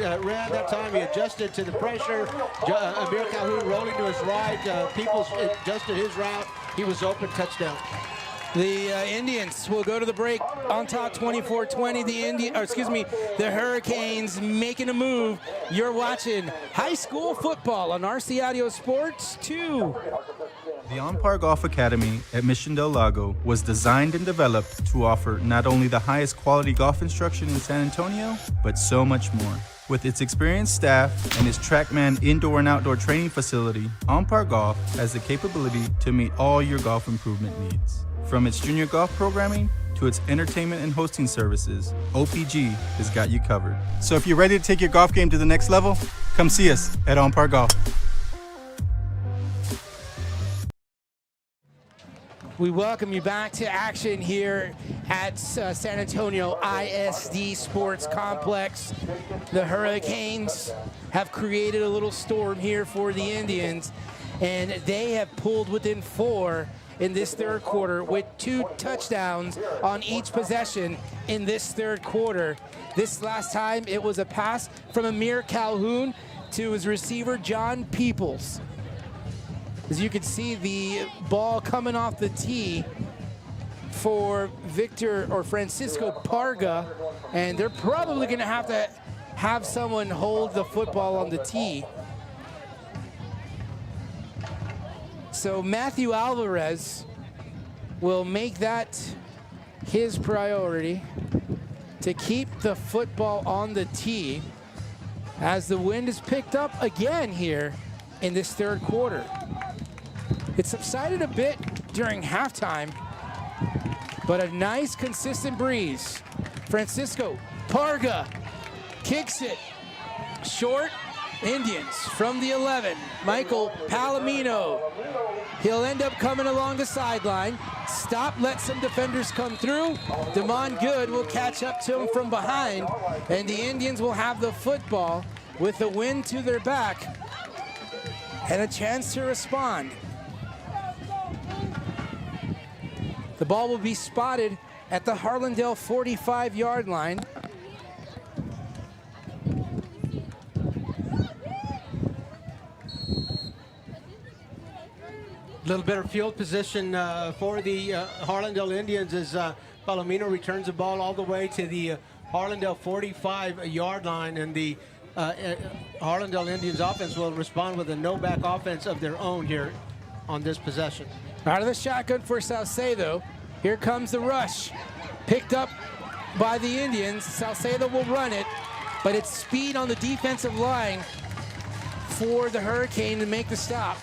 that time. He adjusted to the pressure. Amir Calhoun rolling to his right. Peoples adjusted his route. He was open, touchdown. The Indians will go to the break on top 24-20. The Hurricanes making a move. You're watching high school football on RC Audio Sports 2. The On-Par Golf Academy at Mission Del Lago was designed and developed to offer not only the highest quality golf instruction in San Antonio, but so much more. With its experienced staff and its TrackMan indoor and outdoor training facility, On-Par Golf has the capability to meet all your golf improvement needs. From its junior golf programming to its entertainment and hosting services, OPG has got you covered. So if you're ready to take your golf game to the next level, come see us at On Par Golf. We welcome you back to action here at San Antonio ISD Sports Complex. The Hurricanes have created a little storm here for the Indians, and they have pulled within 4 in this third quarter with 2 touchdowns on each possession in this third quarter. This last time, it was a pass from Amir Calhoun to his receiver, John Peoples. As you can see, the ball coming off the tee for Francisco Parga, and they're probably going to have someone hold the football on the tee. So Matthew Alvarez will make that his priority to keep the football on the tee as the wind is picked up again here in this third quarter. It subsided a bit during halftime, but a nice consistent breeze. Francisco Parga kicks it short. Indians from the 11, Michael Palomino. He'll end up coming along the sideline. Stop, let some defenders come through. Damon Good will catch up to him from behind, and the Indians will have the football with the wind to their back and a chance to respond. The ball will be spotted at the Harlandale 45-yard line. A little better field position for the Harlandale Indians as Palomino returns the ball all the way to the Harlandale 45-yard line, and the Harlandale Indians offense will respond with a no-back offense of their own here on this possession. Out of the shotgun for Salcedo. Here comes the rush. Picked up by the Indians. Salcedo will run it, but it's speed on the defensive line for the Hurricane to make the stop.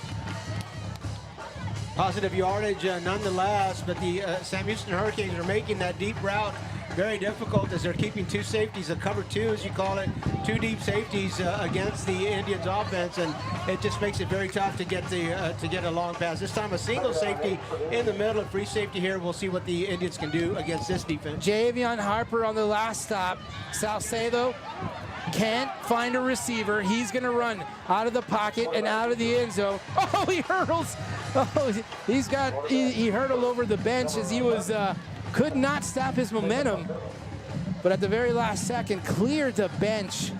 Positive yardage nonetheless, but the Sam Houston Hurricanes are making that deep route very difficult as they're keeping 2 safeties, a cover 2 as you call it, 2 deep safeties against the Indians offense, and it just makes it very tough to get a long pass. This time a single safety in the middle, a free safety here. We'll see what the Indians can do against this defense. Javion Harper on the last stop. Salcedo can't find a receiver. He's going to run out of the pocket and out of the end zone. Oh, he hurdles. Oh, he hurdled over the bench as he was could not stop his momentum, but at the very last second cleared the bench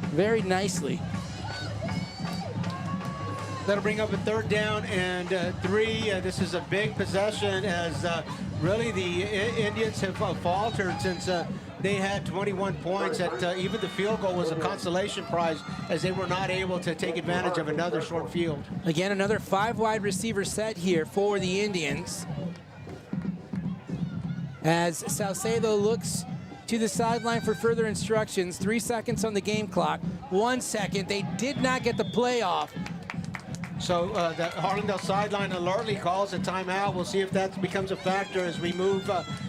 very nicely. That'll bring up a 3rd down and 3. This is a big possession as really the Indians have faltered since they had 21 points. Even the field goal was a consolation prize as they were not able to take advantage of another short field. Again, another 5 wide receiver set here for the Indians. As Salcedo looks to the sideline for further instructions. 3 seconds on the game clock. 1 second. They did not get the play off. So the Harlandale sideline alertly calls a timeout. We'll see if that becomes a factor as we move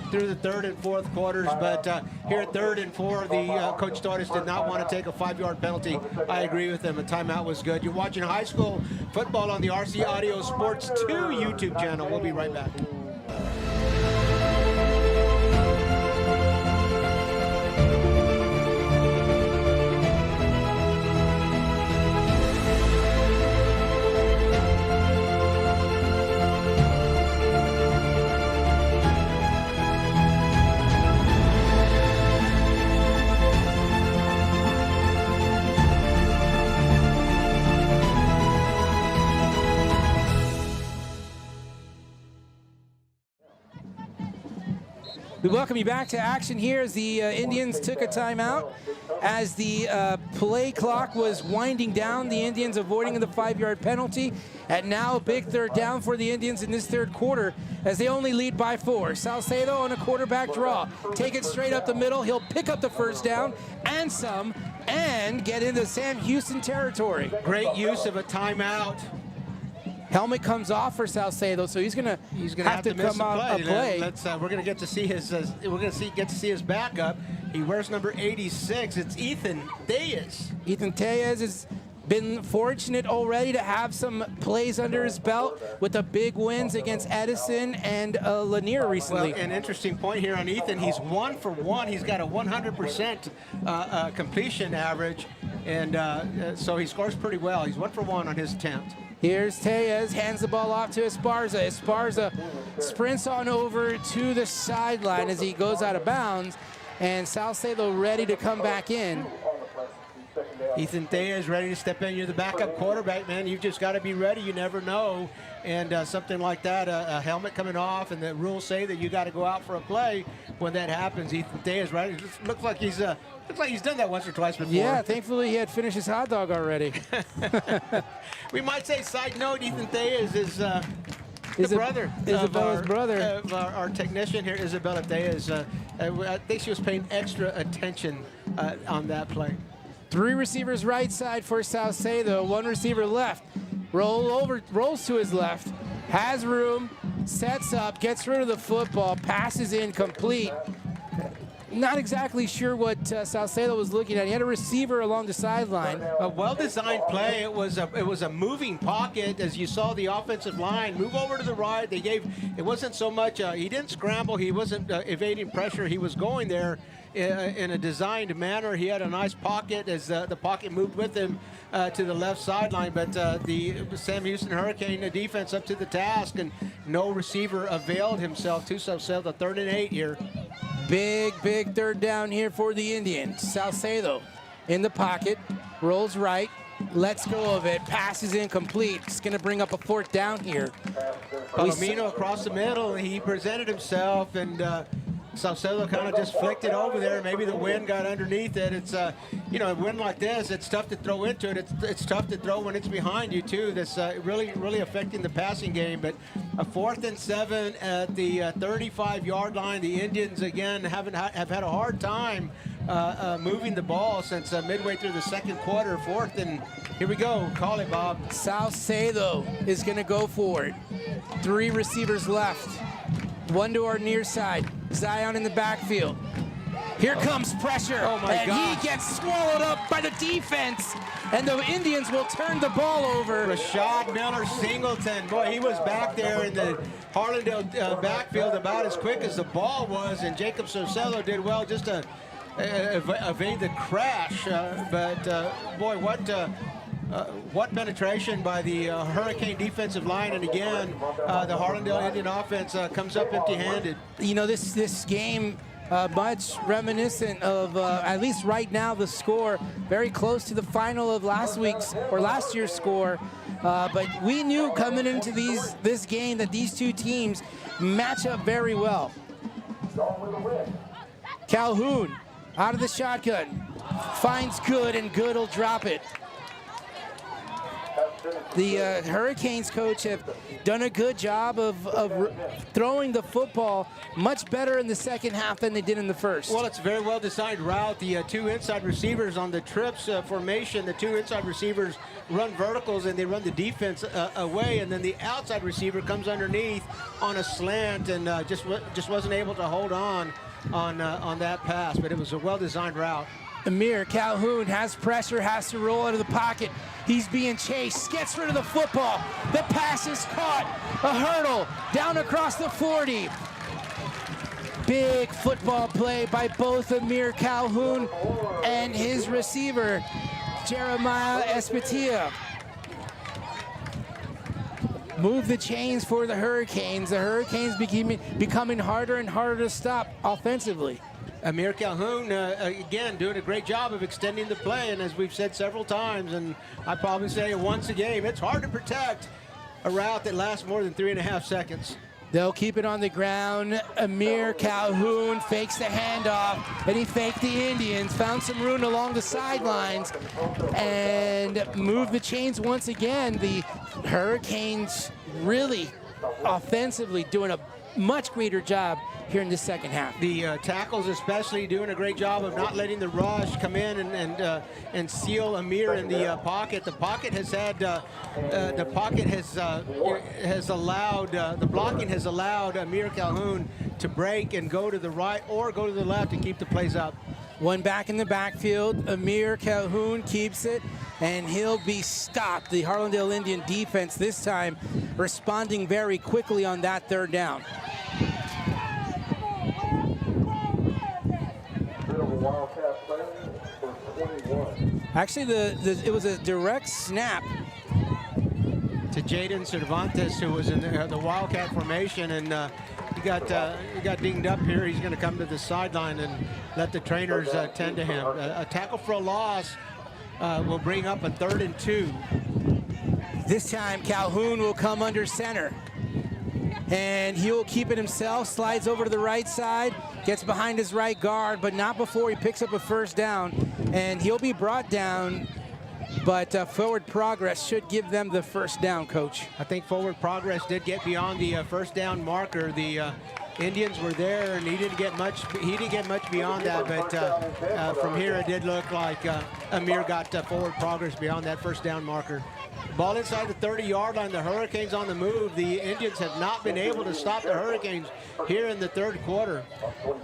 through the 3rd and 4th quarters. But here at 3rd and 4, the Coach Torres did not want to take a 5-yard penalty. I agree with him. A timeout was good. You're watching high school football on the RC Audio Sports 2 YouTube channel. We'll be right back. We welcome you back to action here as the Indians took a timeout. As the play clock was winding down, the Indians avoiding the 5-yard penalty. And now a big 3rd down for the Indians in this 3rd quarter as they only lead by 4. Salcedo on a quarterback draw. Take it straight up the middle. He'll pick up the 1st down and some and get into Sam Houston territory. Great use of a timeout. Helmet comes off for Salcedo, so he's gonna have to come out a play. We're gonna get to see his get to see his backup. He wears number 86. It's Ethan Tellez. Ethan Tellez has been fortunate already to have some plays under his belt with the big wins against Edison and Lanier recently. Well, an interesting point here on Ethan. He's 1 for 1. He's got a 100% completion average, and so he scores pretty well. He's 1 for 1 on his attempt. Here's Tejas, hands the ball off to Esparza. Esparza sprints on over to the sideline as he goes out of bounds, and Salcedo ready to come back in. Ethan Tejas ready to step in. You're the backup quarterback, man. You've just got to be ready. You never know. And something like that, a helmet coming off, and the rules say that you got to go out for a play. When that happens, Ethan Tejas, right? It looks like he's done that once or twice before. Yeah, thankfully he had finished his hot dog already. We might say, side note, Ethan Tejas is the brother. Isabella's brother. Our technician here, Isabella Tejas. I think she was paying extra attention on that play. 3 receivers right side for Salcedo, 1 receiver left. Rolls to his left, has room, sets up, gets rid of the football, passes incomplete. Not exactly sure what Salcedo was looking at. He had a receiver along the sideline. A well-designed play. It was a moving pocket, as you saw the offensive line move over to the right. It wasn't so much. He didn't scramble. He wasn't evading pressure. He was going there in a designed manner. He had a nice pocket as the pocket moved with him to the left sideline. But the Sam Houston Hurricane defense up to the task, and no receiver availed himself to Salcedo. 3rd and 8 here. Big 3rd down here for the Indians. Salcedo in the pocket, rolls right, lets go of it, passes incomplete. It's going to bring up a 4th down here. Palomino across the middle, he presented himself, and Salcedo kind of just flicked it over there. Maybe the wind got underneath it. It's a wind like this, it's tough to throw into it. It's tough to throw when it's behind you too. That's really affecting the passing game. But a 4th and 7 at the 35-yard line. The Indians again have had a hard time moving the ball since midway through the 2nd quarter. 4th and here we go. Call it, Bob. Salcedo is going to go for it. 3 receivers left. 1 to our near side. Zion in the backfield. Here comes pressure. Oh my gosh. He gets swallowed up by the defense, and the Indians will turn the ball over. Rashad Miller Singleton. Boy, he was back there in the Harlandale backfield about as quick as the ball was, and Jacob Salcedo did well just to evade the crash. Boy, what penetration by the Hurricane defensive line, and again, the Harlandale Indian offense comes up empty-handed. You know, this game, much reminiscent of, at least right now, the score, very close to the final of last year's score. But we knew coming into this game that these 2 teams match up very well. Calhoun out of the shotgun, finds Good, and Good will drop it. The Hurricanes coach have done a good job of throwing the football much better in the 2nd half than they did in the 1st. Well, it's a very well-designed route. The 2 inside receivers on the trips formation, the 2 inside receivers run verticals, and they run the defense away, and then the outside receiver comes underneath on a slant and just wasn't able to hold on that pass, but it was a well-designed route. Amir Calhoun has pressure, has to roll out of the pocket. He's being chased, gets rid of the football. The pass is caught. A hurdle down across the 40. Big football play by both Amir Calhoun and his receiver, Jeremiah Espatia. Move the chains for the Hurricanes. The Hurricanes becoming harder and harder to stop offensively. Amir Calhoun, again, doing a great job of extending the play, and as we've said several times, and I probably say it once a game, it's hard to protect a route that lasts more than 3.5 seconds. They'll keep it on the ground. Amir Calhoun fakes the handoff, and he faked the Indians, found some room along the sidelines, and moved the chains once again. The Hurricanes really offensively doing a much greater job here in the 2nd half. The tackles especially doing a great job of not letting the rush come in and seal Amir in the pocket. The pocket has had has allowed the blocking has allowed Amir Calhoun to break and go to the right or go to the left and keep the plays up. 1 back in the backfield. Amir Calhoun keeps it, and he'll be stopped. The Harlandale Indian defense this time responding very quickly on that 3rd down. Actually, it was a direct snap to Jaden Cervantes, who was in the Wildcat formation, and he got dinged up here. He's going to come to the sideline and let the trainers tend to him. A tackle for a loss will bring up a 3rd and 2. This time Calhoun will come under center. And he'll keep it himself, slides over to the right side, gets behind his right guard, but not before he picks up a first down. And he'll be brought down, but forward progress should give them the first down, Coach. I think forward progress did get beyond the first down marker. The Indians were there, and he didn't get much beyond that, but from here it did look like Amir got forward progress beyond that first down marker. Ball inside the 30-yard line. The Hurricanes on the move. The Indians have not been able to stop the Hurricanes here in the 3rd quarter.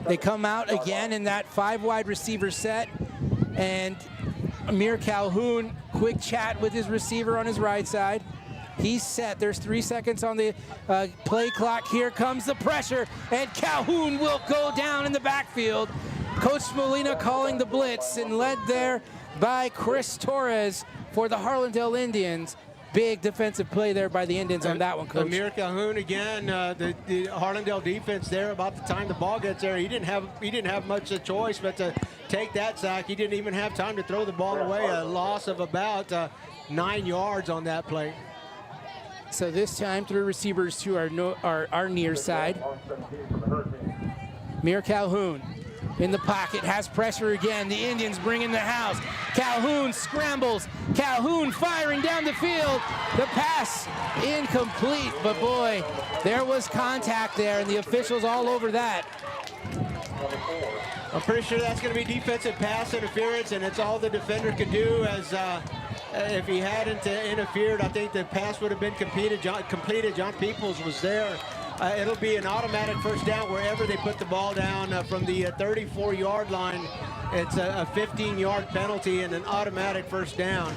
They come out again in that 5 wide receiver set, and Amir Calhoun, quick chat with his receiver on his right side. He's set. There's 3 seconds on the play clock. Here comes the pressure, and Calhoun will go down in the backfield. Coach Molina calling the blitz, and led there by Chris Torres for the Harlandale Indians. Big defensive play there by the Indians on that one, Coach. Amir Calhoun again, the Harlandale defense there about the time the ball gets there. He didn't have much of a choice but to take that sack. He didn't even have time to throw the ball away. A loss of about 9 yards on that play. So this time 3 receivers to our near side. Amir Calhoun in the pocket, has pressure again. The Indians bring in the house. Calhoun scrambles. Calhoun firing down the field. The pass incomplete, but boy, there was contact there, and the officials all over that. I'm pretty sure that's going to be defensive pass interference, and it's all the defender could do. As if he hadn't interfered, I think the pass would have been completed. John Peoples was there. It'll be an automatic first down wherever they put the ball down from the 34-yard line. It's a 15-yard penalty and an automatic first down.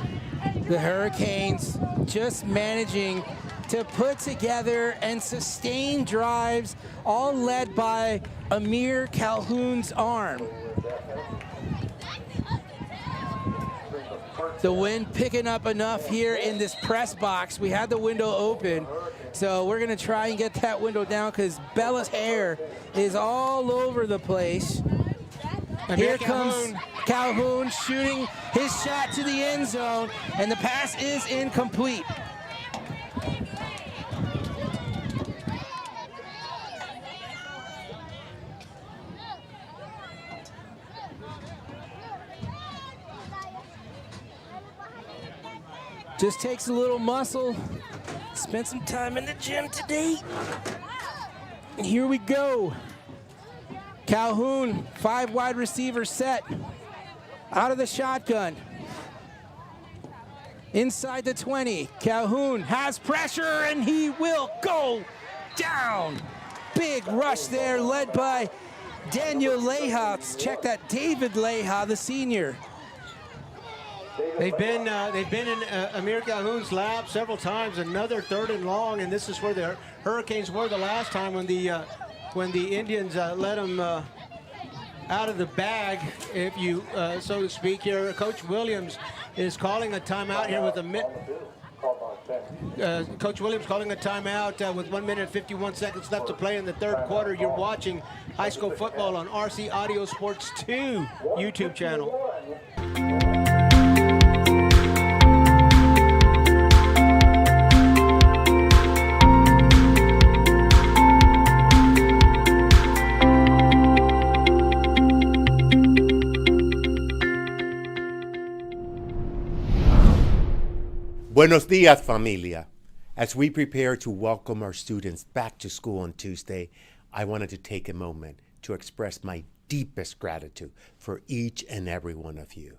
The Hurricanes just managing to put together and sustain drives, all led by Amir Calhoun's arm. The wind picking up enough here in this press box. We had the window open, so we're going to try and get that window down because Bella's hair is all over the place. Here comes Calhoun shooting his shot to the end zone, and the pass is incomplete. Just takes a little muscle. Spent some time in the gym today. And here we go. Calhoun, 5 wide receiver set. Out of the shotgun. Inside the 20. Calhoun has pressure, and he will go down. Big rush there, led by Daniel Leha. Check that, David Leha, the senior. They've been in Amir Calhoun's lap several times. Another 3rd and long, and this is where the Hurricanes were the last time when the Indians let them out of the bag, if you so to speak. Here, Coach Williams is calling a timeout here with Coach Williams calling a timeout with 1 minute 51 seconds left to play in the 3rd quarter. You're watching high school football on RC Audio Sports 2 YouTube channel. Buenos dias, familia. As we prepare to welcome our students back to school on Tuesday, I wanted to take a moment to express my deepest gratitude for each and every one of you.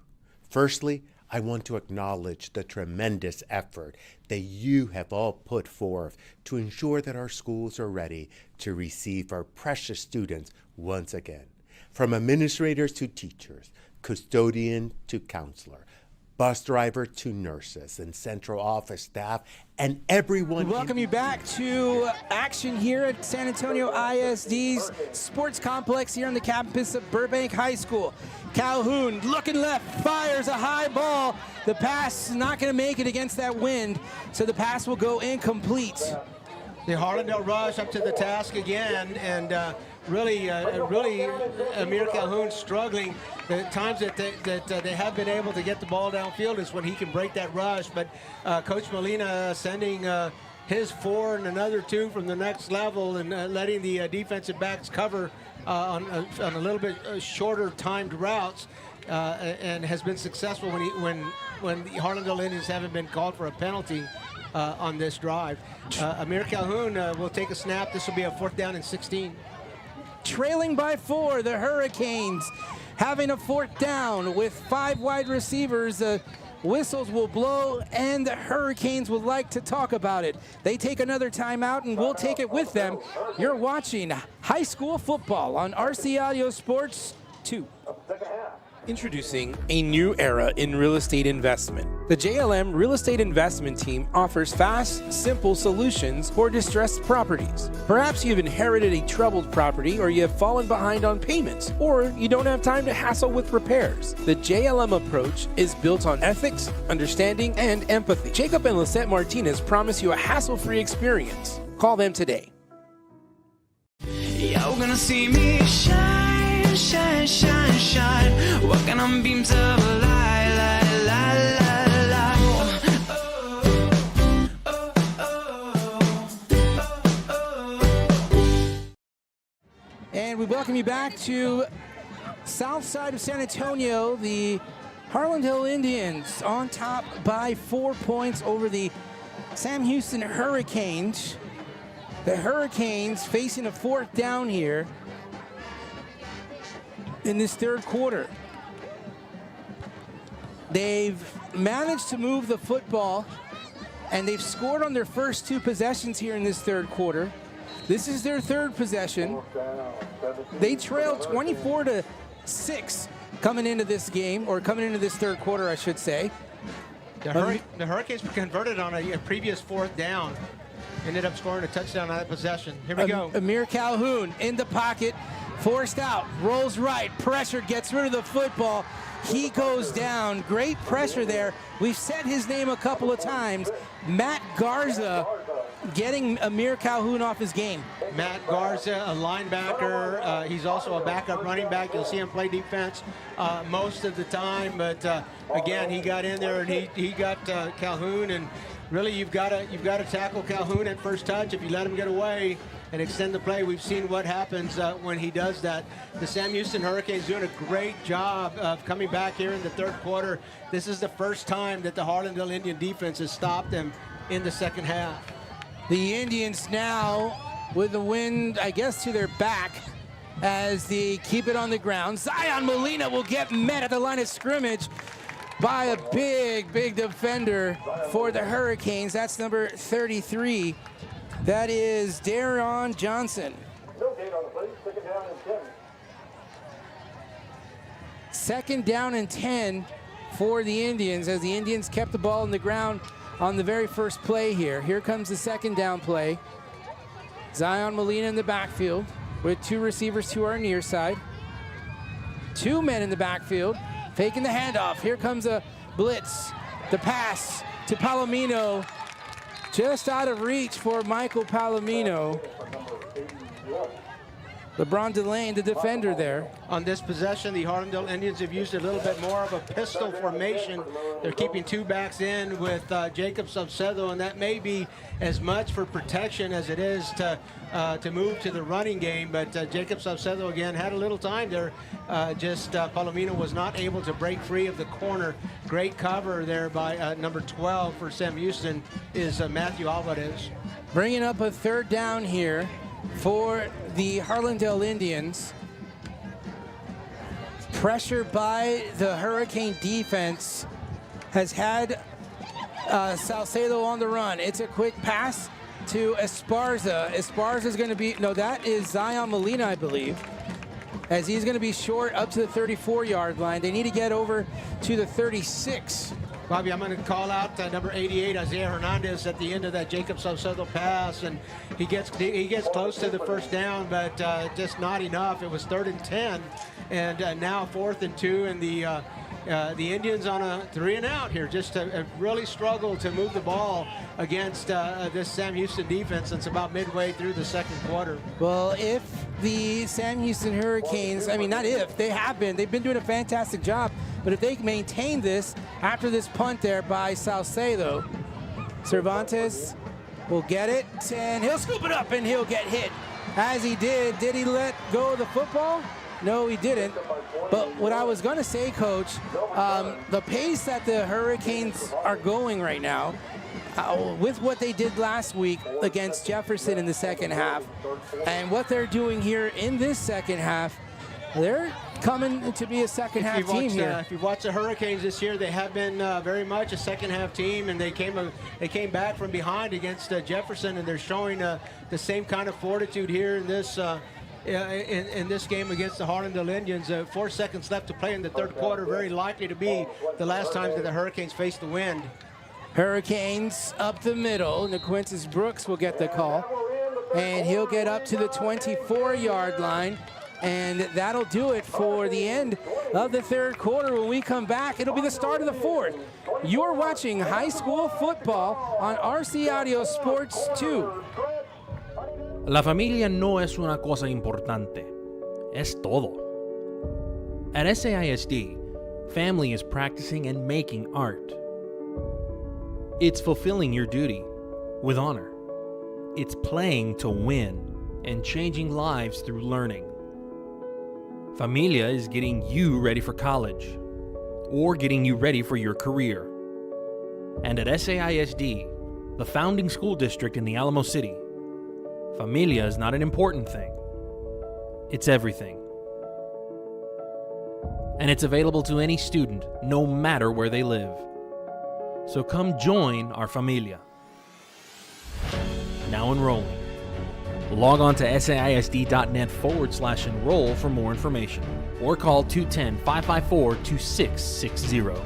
Firstly, I want to acknowledge the tremendous effort that you have all put forth to ensure that our schools are ready to receive our precious students once again. From administrators to teachers, custodian to counselor, bus driver to nurses and central office staff and everyone. We welcome you back to action here at San Antonio ISD's sports complex here on the campus of Burbank High School. Calhoun looking left, fires a high ball. The pass is not going to make it against that wind, so the pass will go incomplete. The Harlandale rush up to the task again, and really Amir Calhoun struggling. The times that they have been able to get the ball downfield is when he can break that rush, but Coach Molina sending his 4 and another 2 from the next level, and letting the defensive backs cover on a little bit shorter timed routes, and has been successful when the Harlandale Indians haven't been called for a penalty on this drive. Amir Calhoun will take a snap. This will be a 4th down and 16. Trailing by 4, the Hurricanes having a 4th down with 5 wide receivers. Whistles will blow, and the Hurricanes would like to talk about it. They take another timeout, and we'll take it with them. You're watching high school football on RC Audio Sports 2. Introducing a new era in real estate investment. The JLM Real Estate Investment Team offers fast, simple solutions for distressed properties. Perhaps you've inherited a troubled property, or you have fallen behind on payments, or you don't have time to hassle with repairs. The JLM approach is built on ethics, understanding, and empathy. Jacob and Lisette Martinez promise you a hassle-free experience. Call them today. You're gonna see me shine, shine, shine, shine. Walking on beams of light, light, light, light, light. And we welcome you back to south side of San Antonio. The Harlandale Indians on top by 4 points over the Sam Houston Hurricanes. The Hurricanes facing a 4th down here in this 3rd quarter. They've managed to move the football, and they've scored on their first 2 possessions here in this 3rd quarter. This is their 3rd possession. They trail 24-6 coming into this game, or coming into this 3rd quarter, I should say. The Hurricanes were converted on a previous 4th down. Ended up scoring a touchdown on that possession. Here we go. Amir Calhoun in the pocket, forced out, rolls right, pressured, gets rid of the football. He goes down. Great pressure there. We've said his name a couple of times. Matt Garza getting Amir Calhoun off his game. Matt Garza, a linebacker. He's also a backup running back. You'll see him play defense most of the time. But again, he got in there and he got Calhoun. And really, you've got to tackle Calhoun at first touch. If you let him get away and extend the play, we've seen what happens when he does that. The Sam Houston Hurricanes doing a great job of coming back here in the 3rd quarter. This is the first time that the Harlandale Indian defense has stopped them in the 2nd half. The Indians now with the wind, I guess, to their back as they keep it on the ground. Zion Molina will get met at the line of scrimmage by a big defender for the Hurricanes. That's number 33. That is Darron Johnson. Second down and 10 for the Indians, as the Indians kept the ball on the ground on the very first play here. Here comes the 2nd down play. Zion Molina in the backfield with 2 receivers to our near side. 2 men in the backfield, faking the handoff. Here comes a blitz. The pass to Palomino, just out of reach for Michael Palomino. LeBron Delane, the defender there. On this possession, the Harlandale Indians have used a little bit more of a pistol formation. They're keeping 2 backs in with Jacob Saucedo, and that may be as much for protection as it is to move to the running game. But Jacob Saucedo, again, had a little time there. Palomino was not able to break free of the corner. Great cover there by number 12 for Sam Houston is Matthew Alvarez. Bringing up a 3rd down here for the Harlandale Indians. Pressure by the Hurricane defense has had Saucedo on the run. It's a quick pass to Esparza. Esparza's going to be, no, that is Zion Molina, I believe, as he's going to be short up to the 34-yard line. They need to get over to the 36. Bobby, I'm going to call out number 88, Isaiah Hernandez, at the end of that Jacob Salcedo pass, and he gets close to the first down, but just not enough. It was 3rd and 10, and now 4th and 2, and the Indians on a 3 and out here. Just really struggled to move the ball against this Sam Houston defense. It's about midway through the second quarter. Well, if the Sam Houston Hurricanes, I mean, not if, they've been doing a fantastic job, but if they maintain this after this punt there by Salcedo, Cervantes will get it, and he'll scoop it up, and he'll get hit. As he did he let go of the football? No, he didn't. But what I was going to say, Coach, the pace that the Hurricanes are going right now, with what they did last week against Jefferson in the second half, and what they're doing here in this second half, they're coming to be a second half team here. If you've watched the Hurricanes this year, they have been very much a second half team, and they came back from behind against Jefferson, and they're showing the same kind of fortitude here in this in this game against the Harlandale Indians. 4 seconds left to play in the third quarter. Very likely to be the last time that the Hurricanes face the wind. Hurricanes up the middle. Naquintus Brooks will get the call, and he'll get up to the 24-yard line. And that'll do it for the end of the third quarter. When we come back, it'll be the start of the fourth. You're watching high school football on RC Audio Sports 2. La familia no es una cosa importante, es todo. At SAISD, family is practicing and making art. It's fulfilling your duty with honor. It's playing to win and changing lives through learning. Familia is getting you ready for college or getting you ready for your career. And at SAISD, the founding school district in the Alamo City, familia is not an important thing. It's everything. And it's available to any student, no matter where they live. So come join our familia. Now enrolling. Log on to saisd.net/enroll for more information, or call 210-554-2660.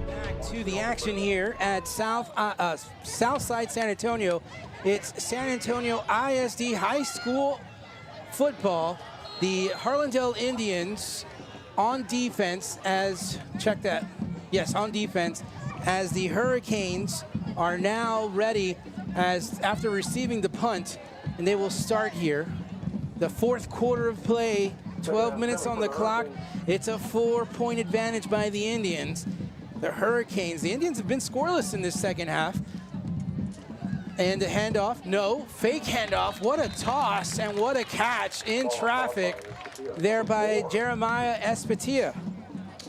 Back to the action here at Southside San Antonio. It's San Antonio ISD High School football. The Harlandale Indians on defense on defense, as the Hurricanes are now ready after receiving the punt, and they will start here. The fourth quarter of play, 12 minutes on the clock. It's a 4-point advantage by the Indians. The Indians have been scoreless in this second half. And the handoff, no, fake handoff. What a toss and what a catch in traffic there by Jeremiah Espatia.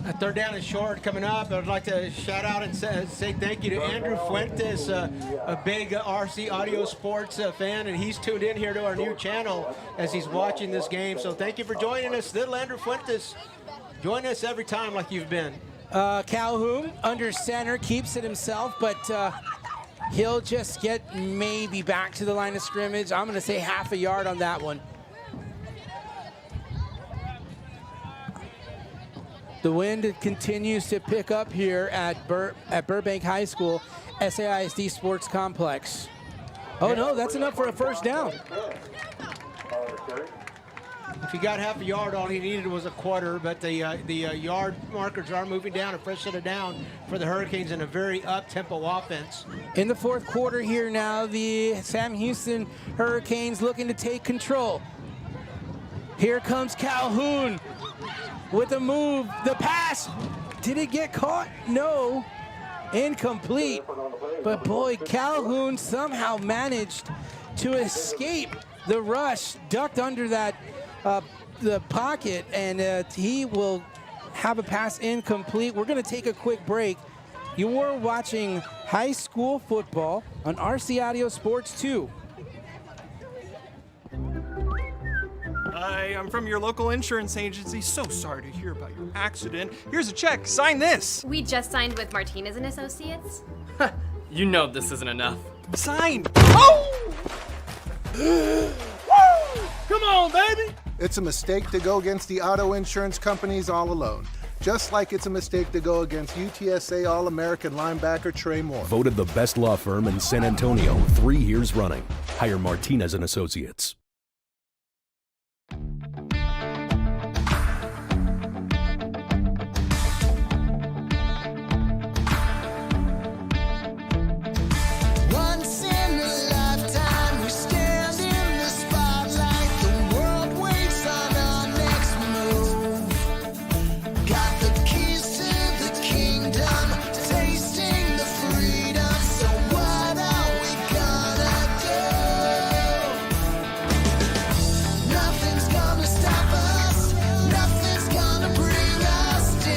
A third down and short coming up. I'd like to shout out and say thank you to Andrew Fuentes, a big RC Audio Sports fan, and he's tuned in here to our new channel as he's watching this game. So thank you for joining us, little Andrew Fuentes. Join us every time like you've been. Calhoun under center, keeps it himself, but he'll just get maybe back to the line of scrimmage. I'm going to say half a yard on that one. The wind continues to pick up here at Burbank High School, SAISD Sports Complex. Oh no, that's enough for a first down. If he got half a yard, all he needed was a quarter, but the yard markers are moving down, a fresh set of down for the Hurricanes in a very up-tempo offense. In the fourth quarter here now, the Sam Houston Hurricanes looking to take control. Here comes Calhoun with the move, the pass. Did it get caught? No, incomplete. But boy, Calhoun somehow managed to escape the rush, ducked under that the pocket, and he will have a pass incomplete. We're going to take a quick break. You are watching high school football on RC Audio Sports 2. Hi, I'm from your local insurance agency. So sorry to hear about your accident. Here's a check. Sign this. We just signed with Martinez and Associates. You know this isn't enough. Sign. Oh! Come on, baby. It's a mistake to go against the auto insurance companies all alone. Just like it's a mistake to go against UTSA All-American linebacker Trey Moore. Voted the best law firm in San Antonio 3 years running. Hire Martinez and Associates. Once in a lifetime, we stand in the spotlight. The world waits on our next move. Got the keys to the kingdom, tasting the freedom. So what are we gonna do? Nothing's gonna stop us. Nothing's gonna bring us down.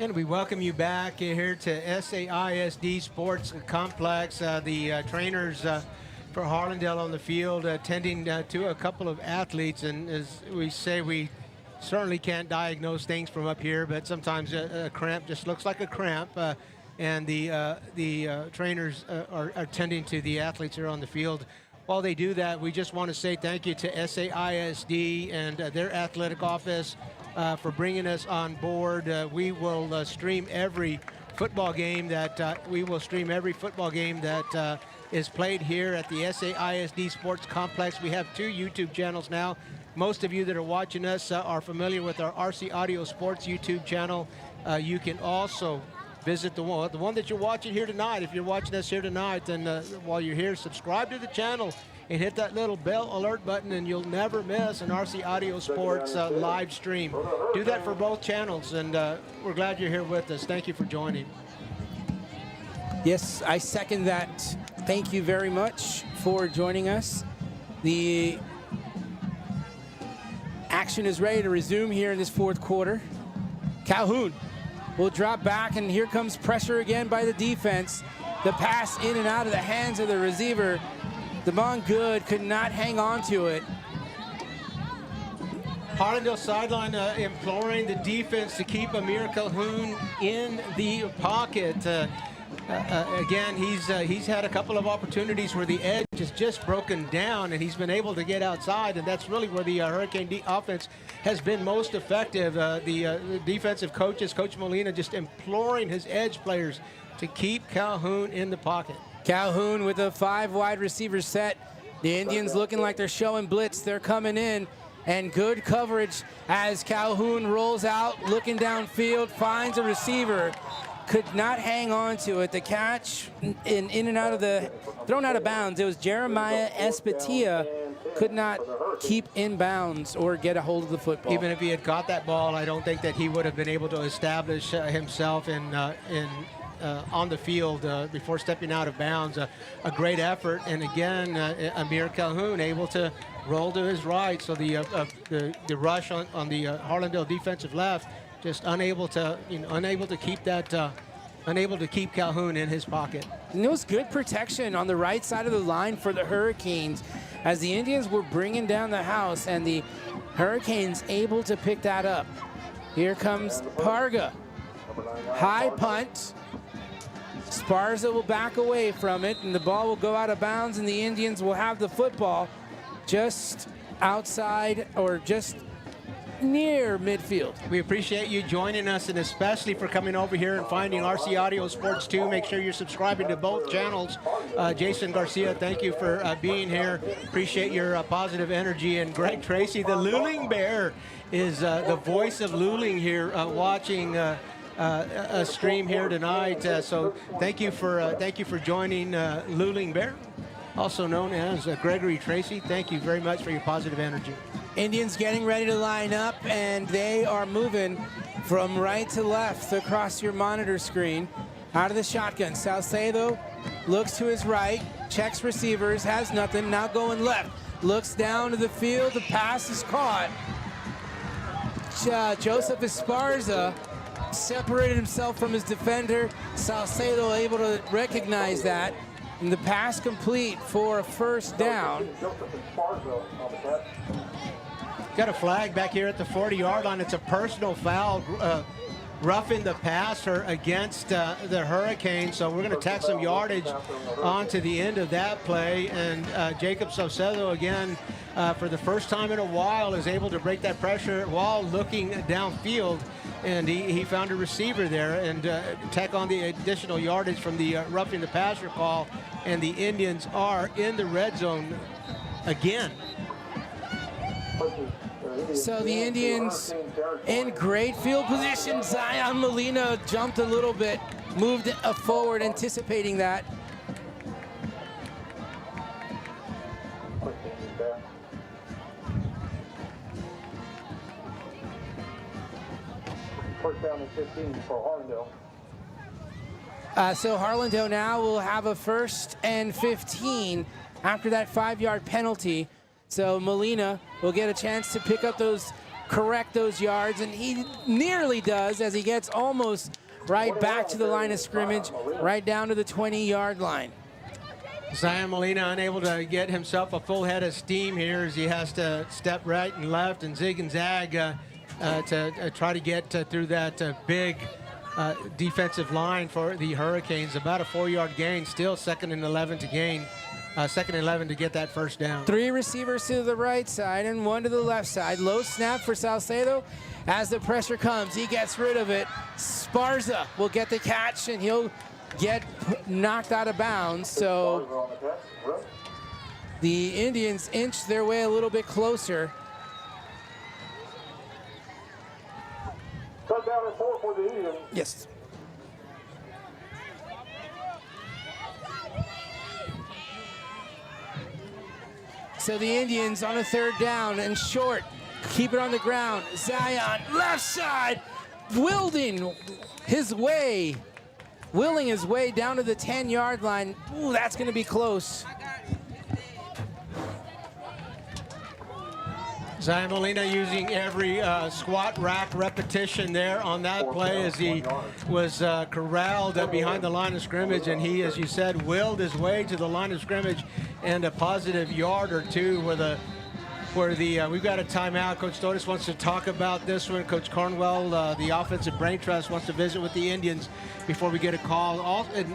And we welcome you back here to SAISD Sports Complex. The trainers for Harlandale on the field attending to a couple of athletes. And as we say, we certainly can't diagnose things from up here, but sometimes a cramp just looks like a cramp. And the trainers are attending to the athletes here on the field. While they do that, we just want to say thank you to SAISD and their athletic office for bringing us on board. We will stream every football game that is played here at the SAISD Sports Complex. We have 2 YouTube channels now. Most of you that are watching us are familiar with our RC Audio Sports YouTube channel. You can also visit the one that you're watching here tonight. If you're watching us here tonight, then while you're here, subscribe to the channel and hit that little bell alert button, and you'll never miss an RC Audio Sports live stream. Do that for both channels, and we're glad you're here with us. Thank you for joining. Yes, I second that. Thank you very much for joining us. The action is ready to resume here in this 4th quarter. Calhoun will drop back, and here comes pressure again by the defense. The pass in and out of the hands of the receiver. Damon Good could not hang on to it. Harlandale sideline imploring the defense to keep Amir Calhoun in the pocket. Again, he's had a couple of opportunities where the edge is just broken down, and he's been able to get outside, and that's really where the Hurricane offense has been most effective. The defensive coaches, Coach Molina, just imploring his edge players to keep Calhoun in the pocket. Calhoun with a 5 wide receiver set. The Indians looking like they're showing blitz. They're coming in, and good coverage as Calhoun rolls out, looking downfield, finds a receiver. Could not hang on to it. The catch in and out of thrown out of bounds. It was Jeremiah Espatia. Could not keep in bounds or get a hold of the football. Even if he had caught that ball, I don't think that he would have been able to establish himself on the field before stepping out of bounds. A great effort, and again, Amir Calhoun able to roll to his right. So the rush on the Harlandale defensive left, just unable to keep Calhoun in his pocket. And there was good protection on the right side of the line for the Hurricanes as the Indians were bringing down the house, and the Hurricanes able to pick that up. Here comes Parga. High punt. Sparza will back away from it, and the ball will go out of bounds, and the Indians will have the football just outside or just near midfield. We appreciate you joining us, and especially for coming over here and finding RC Audio Sports 2. Make sure you're subscribing to both channels. Jason Garcia, thank you for being here. Appreciate your positive energy. And Greg Tracy, the Luling Bear, is the voice of Luling here, watching a stream here tonight. So thank you for joining Luling Bear, also known as Gregory Tracy. Thank you very much for your positive energy. Indians getting ready to line up, and they are moving from right to left across your monitor screen. Out of the shotgun, Salcedo looks to his right, checks receivers, has nothing, now going left. Looks down to the field, the pass is caught. Joseph Esparza separated himself from his defender. Salcedo able to recognize that, and the pass complete for a first down. Got a flag back here at the 40-yard line. It's a personal foul. roughing the passer against the Hurricanes. So we're going to tack some yardage onto the end of that play. And Jacob Saucedo, again, for the first time in a while, is able to break that pressure while looking downfield. And he found a receiver there and tack on the additional yardage from the roughing the passer call. And the Indians are in the red zone again. So the Indians in great field position. Zion Molina jumped a little bit, moved forward, anticipating that. First down and 15 for Harlandale. So Harlandale now will have a 1st and 15 after that 5-yard penalty. So Molina will get a chance to pick up correct those yards, and he nearly does as he gets almost right back to the line of scrimmage, right down to the 20-yard line. Zion Molina unable to get himself a full head of steam here as he has to step right and left and zig and zag to try to get through that big defensive line for the Hurricanes. About a 4-yard gain, still 2nd and 11 to gain. 2nd and 11 to get that first down. 3 receivers to the right side and 1 to the left side. Low snap for Saucedo. As the pressure comes, he gets rid of it. Sparza will get the catch, and he'll get knocked out of bounds. So the Indians inch their way a little bit closer. Touchdown and 4 for the Indians. Yes. So the Indians on a 3rd down and short. Keep it on the ground. Zion, left side. Willing his way down to the 10-yard line. Ooh, that's going to be close. Zion Molina using every squat rack repetition there on that play as he was corralled behind the line of scrimmage, and he, as you said, willed his way to the line of scrimmage and a positive yard or two where we've got a timeout. Coach Stotis wants to talk about this one. Coach Cornwell, the offensive brain trust, wants to visit with the Indians before we get a call.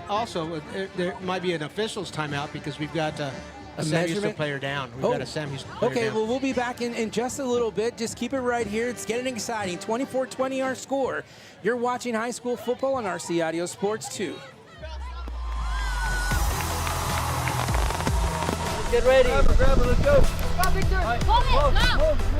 Also, there might be an official's timeout because we've got a Sam Houston player down. We've got a Sam Houston player down. Okay, well, we'll be back in just a little bit. Just keep it right here. It's getting exciting. 24-20 our score. You're watching high school football on RC Audio Sports 2. Get ready. Grab it, let's go. Go, Victor. Hold it, go.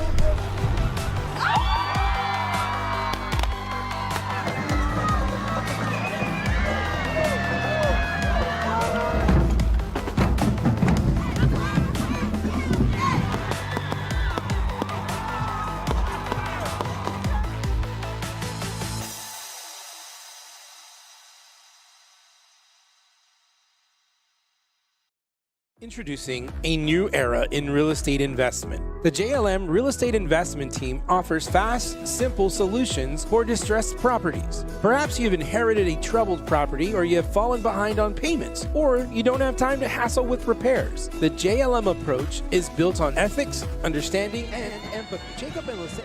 Introducing a new era in real estate investment. The JLM Real Estate Investment Team offers fast, simple solutions for distressed properties. Perhaps you've inherited a troubled property, or you have fallen behind on payments, or you don't have time to hassle with repairs. The JLM approach is built on ethics, understanding, and empathy. Jacob and Lissette,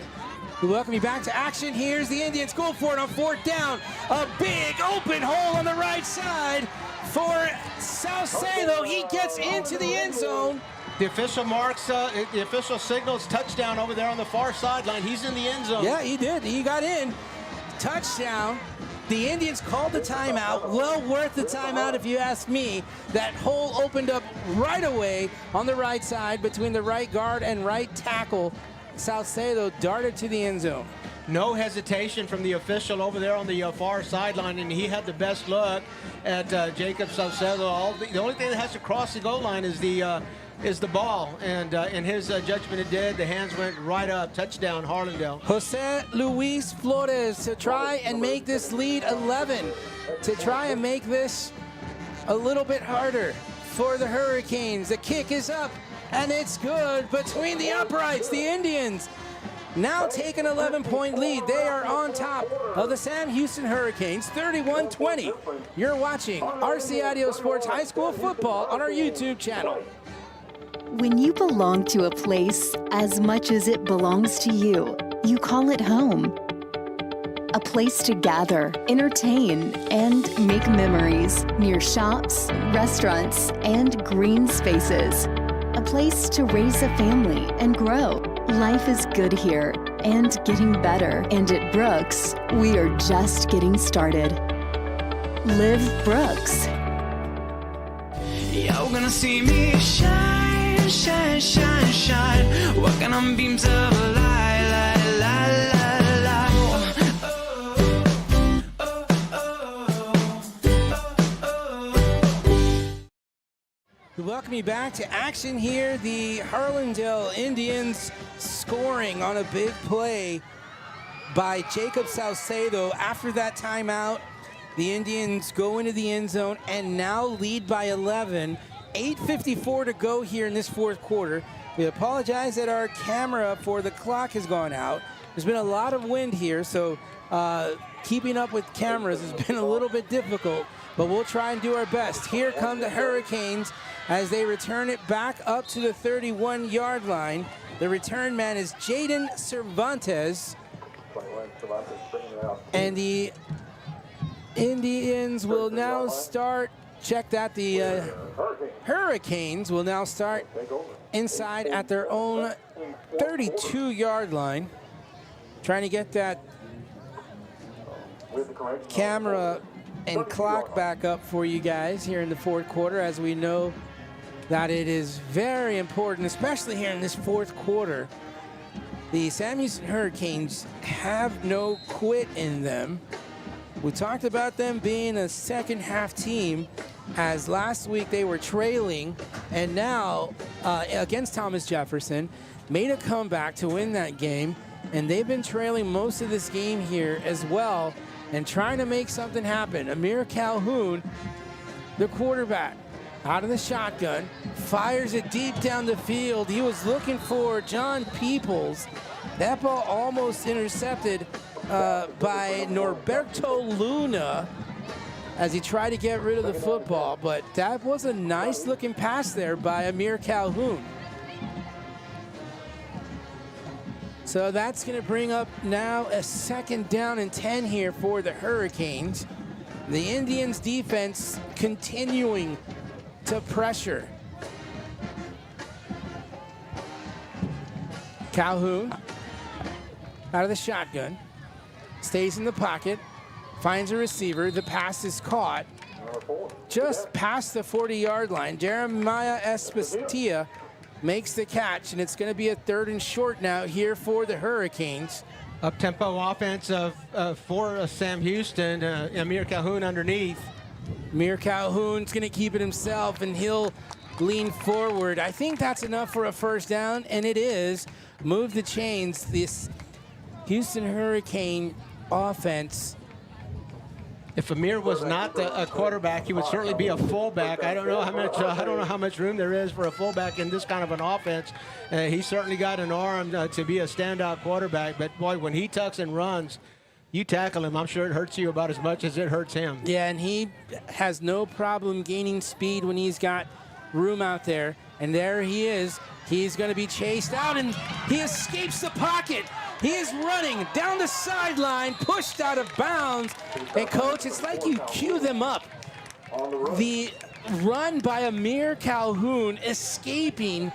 we welcome you back to action. Here's the Indians. Go for it on 4th down. A big open hole on the right side for Saucedo. He gets into the end zone. The official marks, the official signals touchdown over there on the far sideline. He's in the end zone. Yeah, he did. He got in. Touchdown. The Indians called the timeout. Well worth the timeout if you ask me. That hole opened up right away on the right side between the right guard and right tackle. Saucedo darted to the end zone. No hesitation from the official over there on the far sideline, and he had the best look at Jacob Saucedo. The only thing that has to cross the goal line is the ball, and in his judgment it did. The hands went right up. Touchdown, Harlandale. Jose Luis Flores to try and make this lead 11, to try and make this a little bit harder for the Hurricanes. The kick is up, and it's good between the uprights. The Indians now take an 11-point lead. They are on top of the Sam Houston Hurricanes, 31-20. You're watching RC Audio Sports High School Football on our YouTube channel. When you belong to a place as much as it belongs to you, you call it home. A place to gather, entertain, and make memories near shops, restaurants, and green spaces. A place to raise a family and grow. Life is good here and getting better. And at Brooks, we are just getting started. Live Brooks. You're gonna see me shine, shine, shine, shine. Walking on beams of light, light, light, light, light. We welcome you back to action here. The Harlandale Indians scoring on a big play by Jacob Salcedo. After that timeout, the Indians go into the end zone and now lead by 11. 8:54 to go here in this fourth quarter. We apologize that our camera for the clock has gone out. There's been a lot of wind here, so keeping up with cameras has been a little bit difficult, but we'll try and do our best. Here come the Hurricanes as they return it back up to the 31-yard line. The return man is Jaden Cervantes. And the Indians will now start, check that, the Hurricanes will now start inside at their own 32-yard line. Trying to get that camera and clock back up for you guys here in the fourth quarter, as we know that it is very important, especially here in this fourth quarter. The Sam Houston Hurricanes have no quit in them. We talked about them being a second half team, as last week they were trailing, and now against Thomas Jefferson made a comeback to win that game, and they've been trailing most of this game here as well and trying to make something happen. Amir Calhoun, the quarterback, out of the shotgun, fires it deep down the field. He was looking for John Peoples. That ball almost intercepted by Norberto Luna as he tried to get rid of the football, but that was a nice looking pass there by Amir Calhoun. So that's going to bring up now a 2nd down and 10 here for the Hurricanes. The Indians defense continuing to pressure. Calhoun out of the shotgun, stays in the pocket, finds a receiver. The pass is caught just past the 40-yard line. Jeremiah Espastia makes the catch, and it's going to be a 3rd and short now here for the Hurricanes. Up-tempo offense for Sam Houston. Amir Calhoun underneath. Amir Calhoun's going to keep it himself, and he'll lean forward. I think that's enough for a 1st down, and it is. Move the chains. This Houston Hurricane offense. If Amir was not a quarterback, he would certainly be a fullback. I don't know how much room there is for a fullback in this kind of an offense. He's certainly got an arm to be a standout quarterback. But boy, when he tucks and runs, you tackle him, I'm sure it hurts you about as much as it hurts him. Yeah, and he has no problem gaining speed when he's got room out there. And there he is. He's going to be chased out, and he escapes the pocket. He is running down the sideline, pushed out of bounds. And, Coach, it's like you cue them up. The run by Amir Calhoun escaping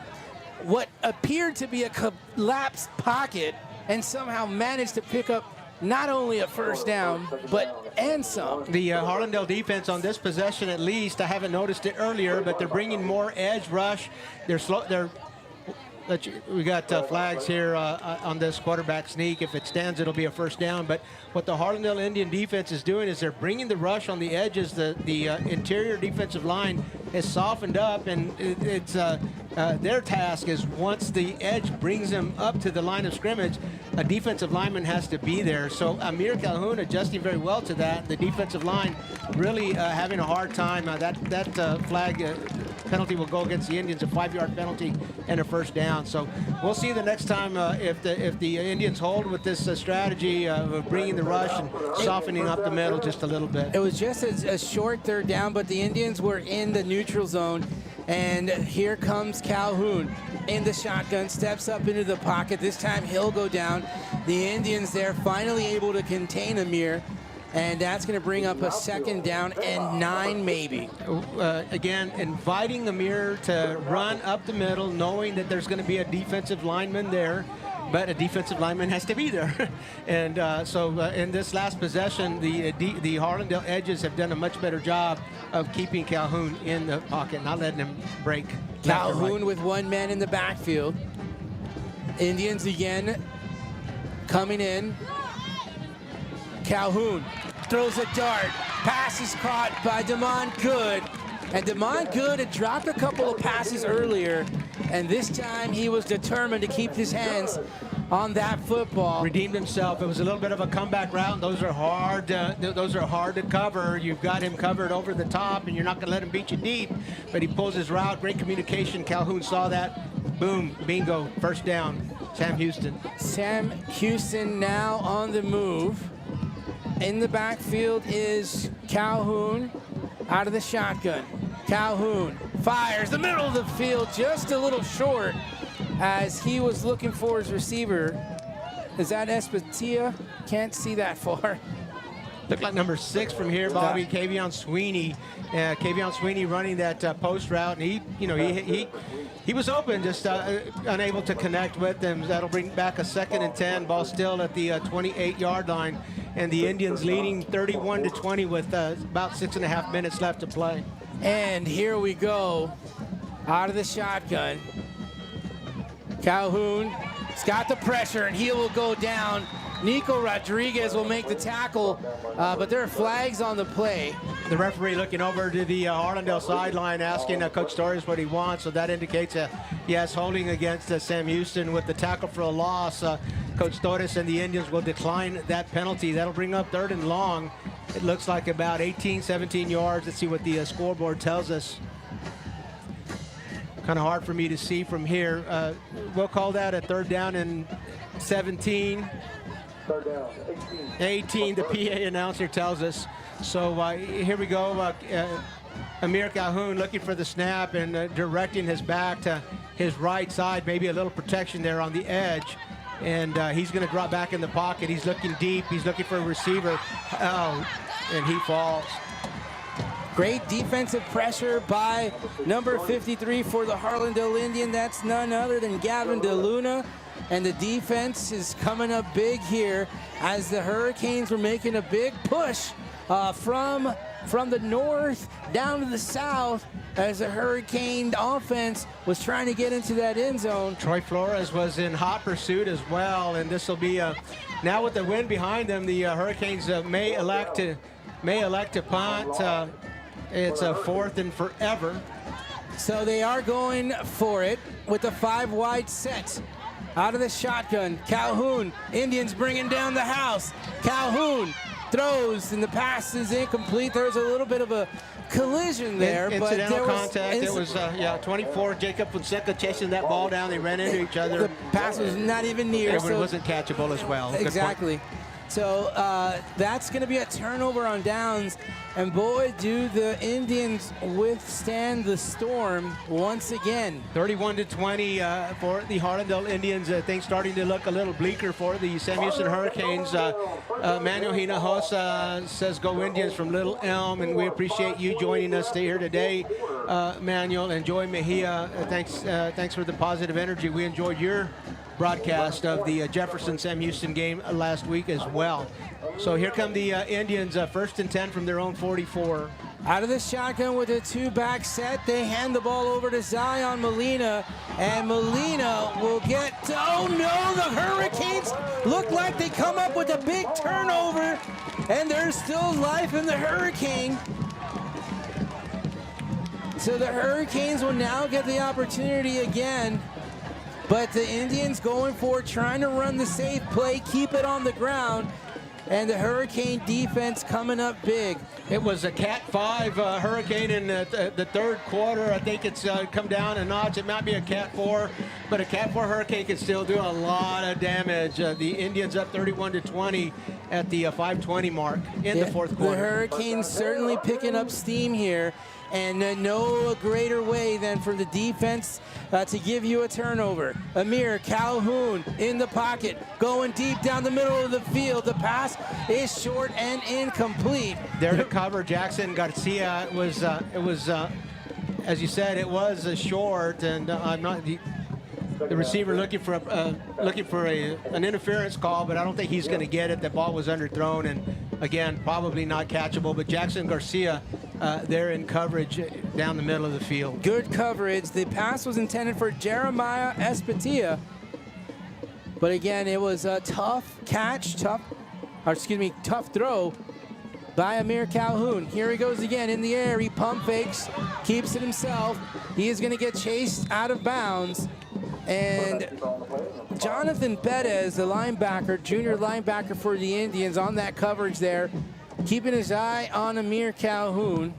what appeared to be a collapsed pocket and somehow managed to pick up not only a 1st down, but and some. The Harlandale defense on this possession, at least, I haven't noticed it earlier, but they're bringing more edge rush. They're slow. We got flags here on this quarterback sneak. If it stands, it'll be a 1st down. But what the Harlandale Indian defense is doing is they're bringing the rush on the edges. The interior defensive line has softened up, and it's their task is once the edge brings them up to the line of scrimmage, a defensive lineman has to be there. So Amir Calhoun adjusting very well to that. The defensive line really having a hard time. That flag penalty will go against the Indians, a 5-yard penalty and a 1st down. So we'll see the next time if the Indians hold with this strategy of bringing the rush and softening up the middle just a little bit. It was just a short 3rd down, but the Indians were in the neutral zone. And here comes Calhoun in the shotgun, steps up into the pocket. This time he'll go down. The Indians there finally able to contain Amir, and that's going to bring up a 2nd down and 9 maybe. Again, inviting Amir to run up the middle, knowing that there's going to be a defensive lineman there, but a defensive lineman has to be there. And so in this last possession, the Harlandale Edges have done a much better job of keeping Calhoun in the pocket, not letting him break. Calhoun with 1 man in the backfield. Indians again coming in. Calhoun throws a dart. Pass is caught by Damon Good. And Damon Good had dropped a couple of passes earlier, and this time he was determined to keep his hands on that football. Redeemed himself. It was a little bit of a comeback route. Those are hard. Those are hard to cover. You've got him covered over the top, and you're not going to let him beat you deep. But he pulls his route. Great communication. Calhoun saw that. Boom. Bingo. First down. Sam Houston. Sam Houston now on the move. In the backfield is Calhoun out of the shotgun. Calhoun fires the middle of the field, just a little short as he was looking for his receiver. Is that Espatia? Can't see that far. Looked like number 6 from here, Bobby. Kavion Sweeney. Kavion Sweeney running that post route, and he was open, just unable to connect with them. That'll bring back a 2nd and 10. Ball still at the 28-yard line, and the Indians leading 31-20 with about 6.5 minutes left to play. And here we go, out of the shotgun. Calhoun has got the pressure, and he will go down. Nico Rodriguez will make the tackle, but there are flags on the play. The referee looking over to the Harlandale sideline, asking Coach Torres what he wants, so that indicates a yes, holding against Sam Houston with the tackle for a loss. Coach Torres and the Indians will decline that penalty. That'll bring up 3rd and long. It looks like about 18, 17 yards. Let's see what the scoreboard tells us. Kind of hard for me to see from here. We'll call that a 3rd down and 17. 3rd down, 18, the PA announcer tells us. So here we go. Amir Calhoun looking for the snap and directing his back to his right side. Maybe a little protection there on the edge. And he's going to drop back in the pocket. He's looking deep. He's looking for a receiver. Oh, and he falls. Great defensive pressure by number 53 for the Harlandale Indian. That's none other than Gavin DeLuna. And the defense is coming up big here as the Hurricanes were making a big push from the north down to the south as the Hurricane offense was trying to get into that end zone. Troy Flores was in hot pursuit as well, and this will be now with the wind behind them, the Hurricanes may elect to punt. It's a 4th and forever. So they are going for it with a 5-wide set. Out of the shotgun, Calhoun. Indians bringing down the house. Calhoun throws, and the pass is incomplete. There's a little bit of a collision there. Incidental contact. It was 24. Jacob Fonseca chasing that ball down. They ran into each other. The pass was not even near. It wasn't catchable as well. Exactly. So that's going to be a turnover on downs. And boy, do the Indians withstand the storm once again. 31-20 for the Harlandale Indians. Things starting to look a little bleaker for the Sam Houston Hurricanes. Manuel Hinojosa says go Indians from Little Elm, and we appreciate you joining us here today, Manuel. And Joy Mejia, thanks for the positive energy. We enjoyed your broadcast of the Jefferson-Sam Houston game last week as well. So here come the Indians, 1st and 10 from their own 44. Out of the shotgun with a 2-back set, they hand the ball over to Zion Molina, and Molina will get, oh no, the Hurricanes look like they come up with a big turnover, and there's still life in the Hurricane. So the Hurricanes will now get the opportunity again. But the Indians going for it, trying to run the safe play, keep it on the ground, and the Hurricane defense coming up big. It was a Cat 5 Hurricane in the 3rd quarter. I think it's come down a notch. It might be a Cat 4, but a Cat 4 Hurricane can still do a lot of damage. The Indians up 31-20 at the 5:20 mark in the 4th quarter. The Hurricanes certainly picking up steam here. and no greater way than for the defense to give you a turnover. Amir Calhoun in the pocket, going deep down the middle of the field. The pass is short and incomplete. There to cover Jackson Garcia was, as you said, it was a short, and I'm not. The receiver looking for an interference call, but I don't think he's going to get it. The ball was underthrown, and again, probably not catchable. But Jackson Garcia there in coverage down the middle of the field. Good coverage. The pass was intended for Jeremiah Espatia, but again, it was a tough catch, tough throw by Amir Calhoun. Here he goes again in the air. He pump fakes, keeps it himself. He is going to get chased out of bounds. And Jonathan Bettis, the linebacker, junior linebacker for the Indians, on that coverage there, keeping his eye on Amir Calhoun,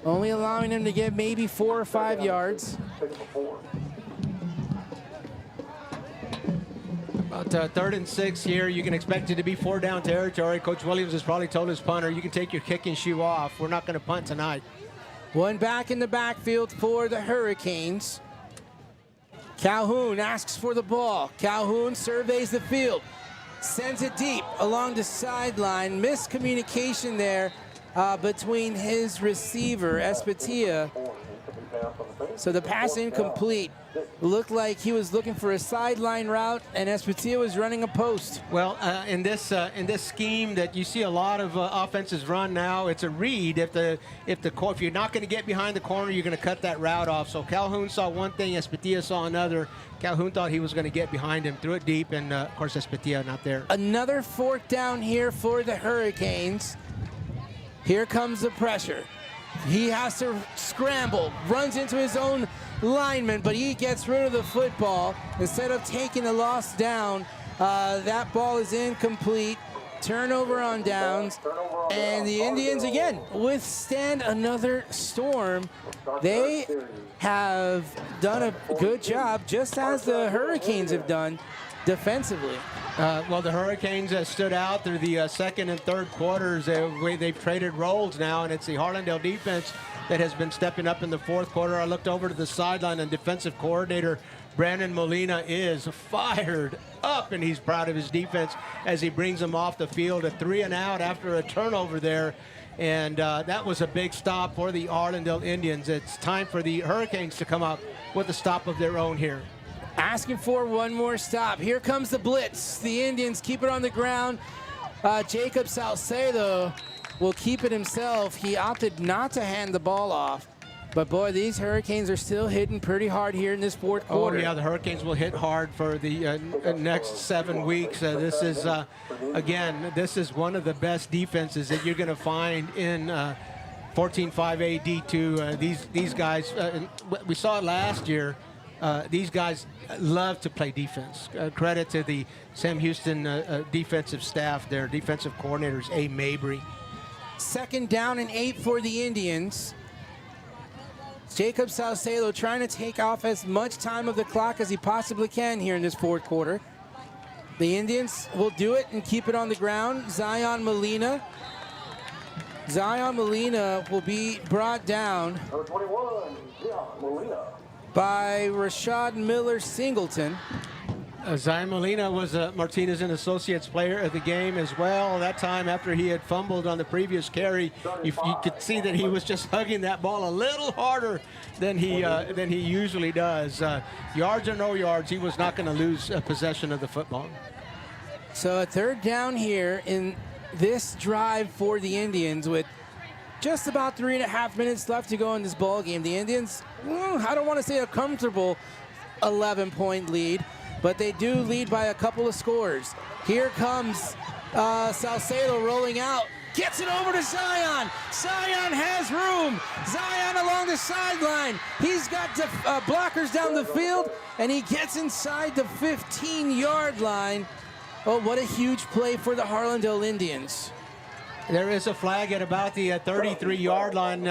only allowing him to get maybe 4 or 5 yards. About 3rd and 6 here. You can expect it to be 4 down territory. Coach Williams has probably told his punter, you can take your kicking shoe off. We're not going to punt tonight. One back in the backfield for the Hurricanes. Calhoun asks for the ball. Calhoun surveys the field, sends it deep along the sideline. Miscommunication there between his receiver, Espatia. So the pass incomplete. Looked like he was looking for a sideline route, and Espatia was running a post. Well, in this scheme that you see a lot of offenses run now, it's a read. If you're not going to get behind the corner, you're going to cut that route off. So Calhoun saw one thing, Espatia saw another. Calhoun thought he was going to get behind him, threw it deep, and of course Espatia not there. Another 4th down here for the Hurricanes. Here comes the pressure. He has to scramble, runs into his own lineman, but he gets rid of the football. Instead of taking a loss down, that ball is incomplete. Turnover on downs, and the Indians again withstand another storm. They have done a good job, just as the Hurricanes have done defensively. Well, the Hurricanes stood out through the 2nd and 3rd quarters. They've traded roles now, and it's the Harlandale defense that has been stepping up in the 4th quarter. I looked over to the sideline, and defensive coordinator Brandon Molina is fired up, and he's proud of his defense as he brings them off the field. A 3 and out after a turnover there, and that was a big stop for the Harlandale Indians. It's time for the Hurricanes to come up with a stop of their own here. Asking for one more stop. Here comes the blitz. The Indians keep it on the ground. Jacob Salcedo will keep it himself. He opted not to hand the ball off. But boy, these Hurricanes are still hitting pretty hard here in this 4th quarter. Oh yeah, the Hurricanes will hit hard for the next 7 weeks. This is, again, this is one of the best defenses that you're going to find in 14-5A D2. These guys, we saw it last year. These guys love to play defense. Credit to the Sam Houston defensive staff, their defensive coordinators, A. Mabry. 2nd down and 8 for the Indians. Jacob Salcedo trying to take off as much time of the clock as he possibly can here in this 4th quarter. The Indians will do it and keep it on the ground. Zion Molina will be brought down by Rashad Miller Singleton. Zion Molina was Martinez and Associates player of the game as well. That time after he had fumbled on the previous carry, you could see that he was just hugging that ball a little harder than he usually does. Yards or no yards, he was not going to lose possession of the football. So a 3rd down here in this drive for the Indians with just about 3.5 minutes left to go in this ball game. The Indians, I don't want to say a comfortable 11-point lead, but they do lead by a couple of scores. Here comes Salcedo rolling out. Gets it over to Zion. Zion has room. Zion along the sideline. He's got blockers down the field, and he gets inside the 15-yard line. Oh, what a huge play for the Harlandale Indians. There is a flag at about the 33-yard line,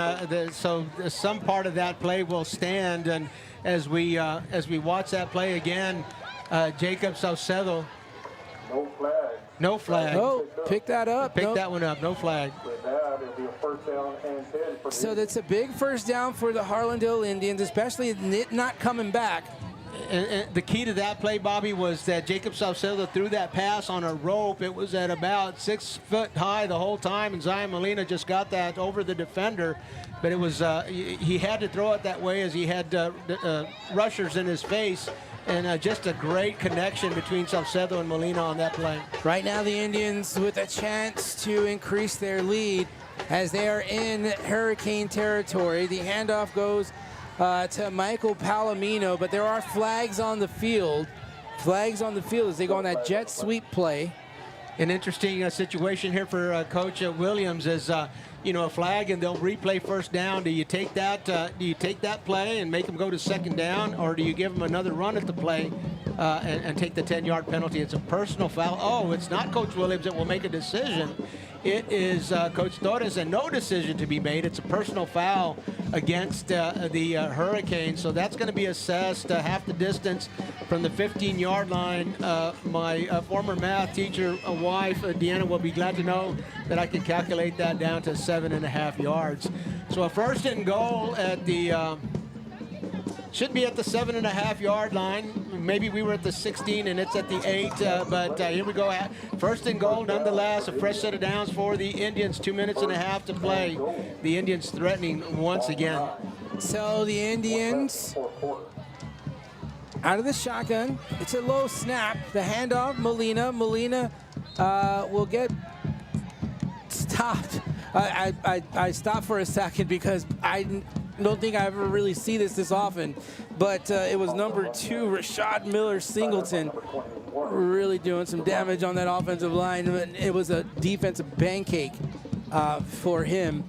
so some part of that play will stand. And as we watch that play again, Jacob Salcedo. No flag. No flag. Oh, pick that up. Pick that one up. No flag. So that's a big first down for the Harlandale Indians, especially it not coming back. And the key to that play, Bobby, was that Jacob Salcedo threw that pass on a rope. It was at about 6 foot high the whole time, and Zion Molina just got that over the defender. But it was he had to throw it that way as he had rushers in his face. And just a great connection between Salcedo and Molina on that play. Right now the Indians with a chance to increase their lead as they are in Hurricane territory. The handoff goes to Michael Palomino, but there are flags on the field. Flags on the field as they go on that jet sweep play. An interesting situation here for Coach Williams is, you know, a flag and they'll replay first down. Do you take that? Do you take that play and make them go to second down, or do you give them another run at the play and take the 10-yard penalty? It's a personal foul. Oh, it's not Coach Williams that will make a decision. It is Coach Torres, and no decision to be made. It's a personal foul against the Hurricanes, so that's going to be assessed half the distance from the 15-yard line. My former math teacher wife, Deanna, will be glad to know that I can calculate that down to 7.5 yards. So a first and goal at the should be at the 7.5 yard line. Maybe we were at the 16 and it's at the 8, but here we go. First and goal nonetheless. A fresh set of downs for the Indians. 2.5 minutes to play. The Indians threatening once again. So the Indians out of the shotgun. It's a low snap. The handoff, Molina. Molina will get stopped. I stopped for a second because I don't think I ever really see this often, but it was number 2, Rashad Miller Singleton, really doing some damage on that offensive line. It was a defensive pancake for him.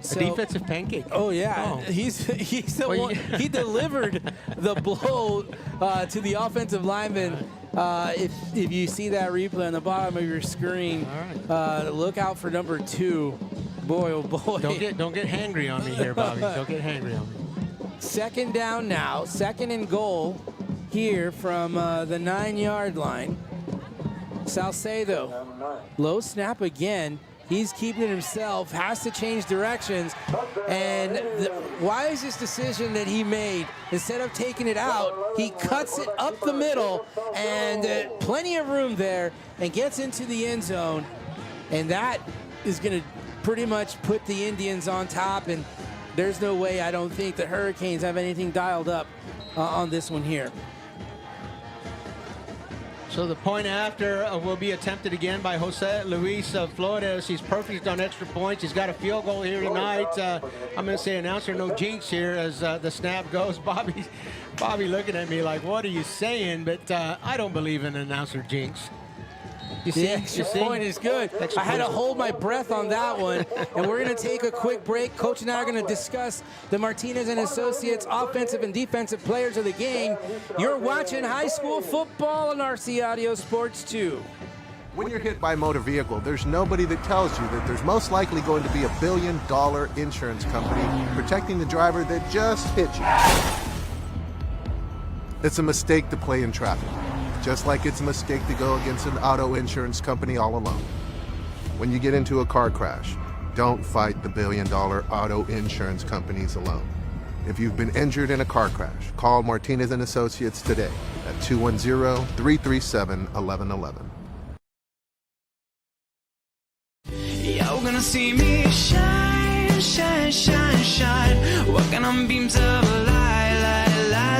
So, a defensive pancake. Oh yeah, he's the one. He delivered the blow to the offensive lineman. If you see that replay on the bottom of your screen, look out for number 2. Boy, oh boy. Don't get hangry on me here, Bobby. Don't get hangry on me. Second down now. Second and goal here from the 9-yard line. Salcedo. Low snap again. He's keeping it himself. Has to change directions. And why is this decision that he made? Instead of taking it out, he cuts it up the middle and plenty of room there and gets into the end zone. And that is going to pretty much put the Indians on top, and there's no way, I don't think, the Hurricanes have anything dialed up on this one here. So the point after will be attempted again by Jose Luis Flores. He's perfect on extra points. He's got a field goal here tonight. I'm going to say announcer no jinx here as the snap goes. Bobby looking at me like, what are you saying? But I don't believe in announcer jinx. The extra point is good. I had to hold my breath on that one. And we're going to take a quick break. Coach and I are going to discuss the Martinez and Associates offensive and defensive players of the game. You're watching high school football on RC Audio Sports 2. When you're hit by a motor vehicle, there's nobody that tells you that there's most likely going to be $1 billion insurance company protecting the driver that just hit you. It's a mistake to play in traffic. Just like it's a mistake to go against an auto insurance company all alone. When you get into a car crash, don't fight the $1 billion auto insurance companies alone. If you've been injured in a car crash, call Martinez and Associates today at 210-337-1111. You're gonna see me shine, shine, shine, shine, walking on beams of light, light, light, light.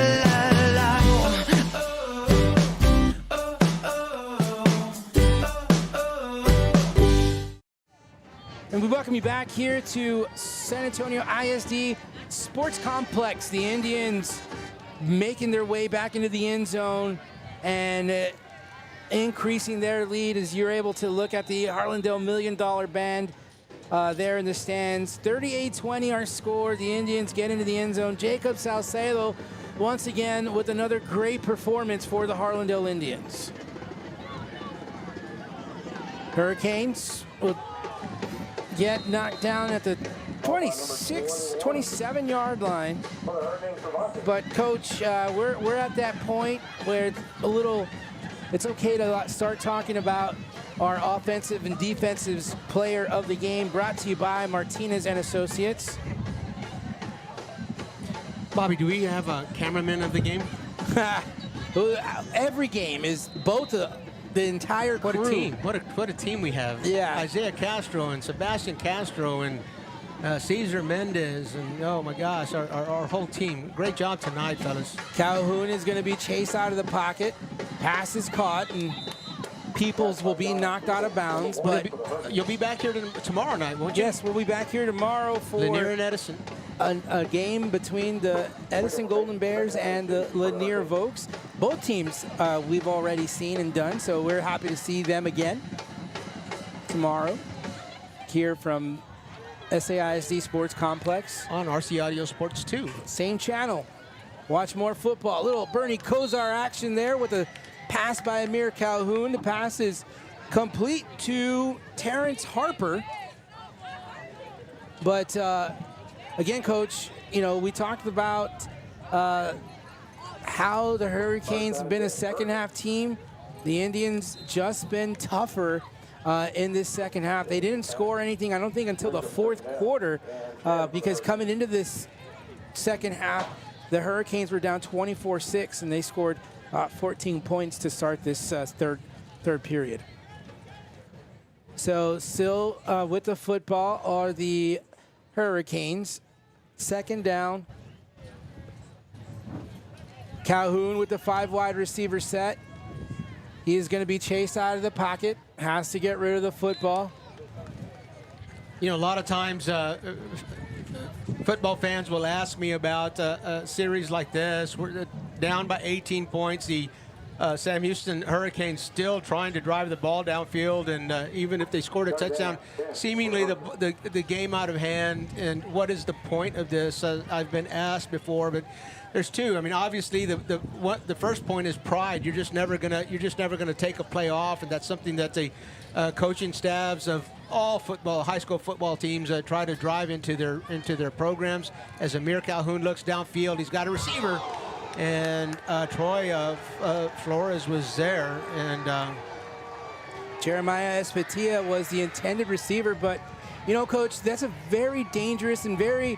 And we welcome you back here to San Antonio ISD Sports Complex. The Indians making their way back into the end zone and increasing their lead as you're able to look at the Harlandale $1 Million Band there in the stands. 38-20 our score. The Indians get into the end zone. Jacob Salcedo once again with another great performance for the Harlandale Indians. Hurricanes will get knocked down at the 27-yard line. But Coach, we're at that point where it's okay to start talking about our offensive and defensive player of the game, brought to you by Martinez and Associates. Bobby, do we have a cameraman of the game? Every game is both the entire crew. What a team! What a team we have. Yeah. Isaiah Castro and Sebastian Castro and Cesar Mendez and oh my gosh, our whole team. Great job tonight, fellas. Calhoun is going to be chased out of the pocket. Pass is caught and Peoples will be knocked out of bounds. But you'll be back here tomorrow night, won't you? Yes, we'll be back here tomorrow for Lanier and Edison. A game between the Edison Golden Bears and the Lanier Vokes. Both teams we've already seen and done, so we're happy to see them again tomorrow here from SAISD Sports Complex. On RC Audio Sports 2. Same channel. Watch more football. A little Bernie Kosar action there with a pass by Amir Calhoun. The pass is complete to Terrence Harper. But again, Coach, you know, we talked about how the Hurricanes have been a second half team. The Indians just been tougher in this second half. They didn't score anything, I don't think, until the fourth quarter because coming into this second half, the Hurricanes were down 24-6 and they scored 14 points to start this third period. So still with the football are the Hurricanes. Second down. Calhoun with the 5 wide receiver set. He is going to be chased out of the pocket. Has to get rid of the football. You know, a lot of times football fans will ask me about a series like this. We're down by 18 points. The Sam Houston Hurricanes still trying to drive the ball downfield, and even if they scored a touchdown, seemingly the game out of hand. And what is the point of this? I've been asked before, but there's two. I mean, obviously the first point is pride. You're just never gonna take a play off, and that's something that the coaching staffs of all high school football teams try to drive into their programs. As Amir Calhoun looks downfield, he's got a receiver. And Troy Flores was there, and Jeremiah Espatia was the intended receiver. But, you know, Coach, that's a very dangerous and very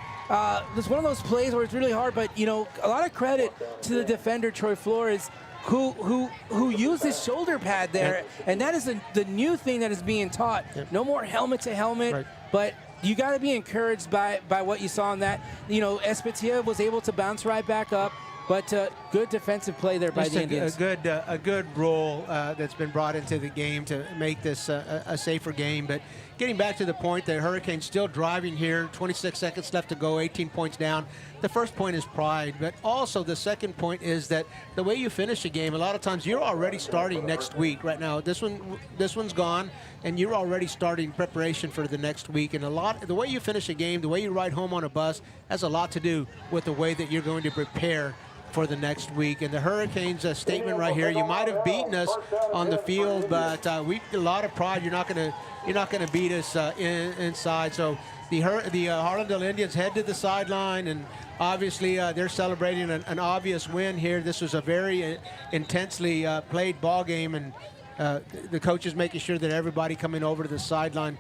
it's one of those plays where it's really hard. But, you know, a lot of credit to the defender Troy Flores, who used his shoulder pad there, and that is the new thing that is being taught. No more helmet to helmet, but you got to be encouraged by what you saw in that. You know, Espatia was able to bounce right back up. But good defensive play there by the Indians. A good role that's been brought into the game to make this a safer game. But getting back to the point, the Hurricanes still driving here. 26 seconds left to go, 18 points down. The first point is pride, but also the second point is that the way you finish a game, a lot of times you're already starting next week. Right now, this one's gone, and you're already starting preparation for the next week. And the way you finish a game, the way you ride home on a bus, has a lot to do with the way that you're going to prepare for the next week. And the Hurricanes statement right here: you might have beaten us on the field, but we a lot of pride. You're not gonna beat us inside. So the Harlandale Indians head to the sideline, and obviously they're celebrating an obvious win here. This was a very intensely played ball game, and the coach is making sure that everybody coming over to the sideline.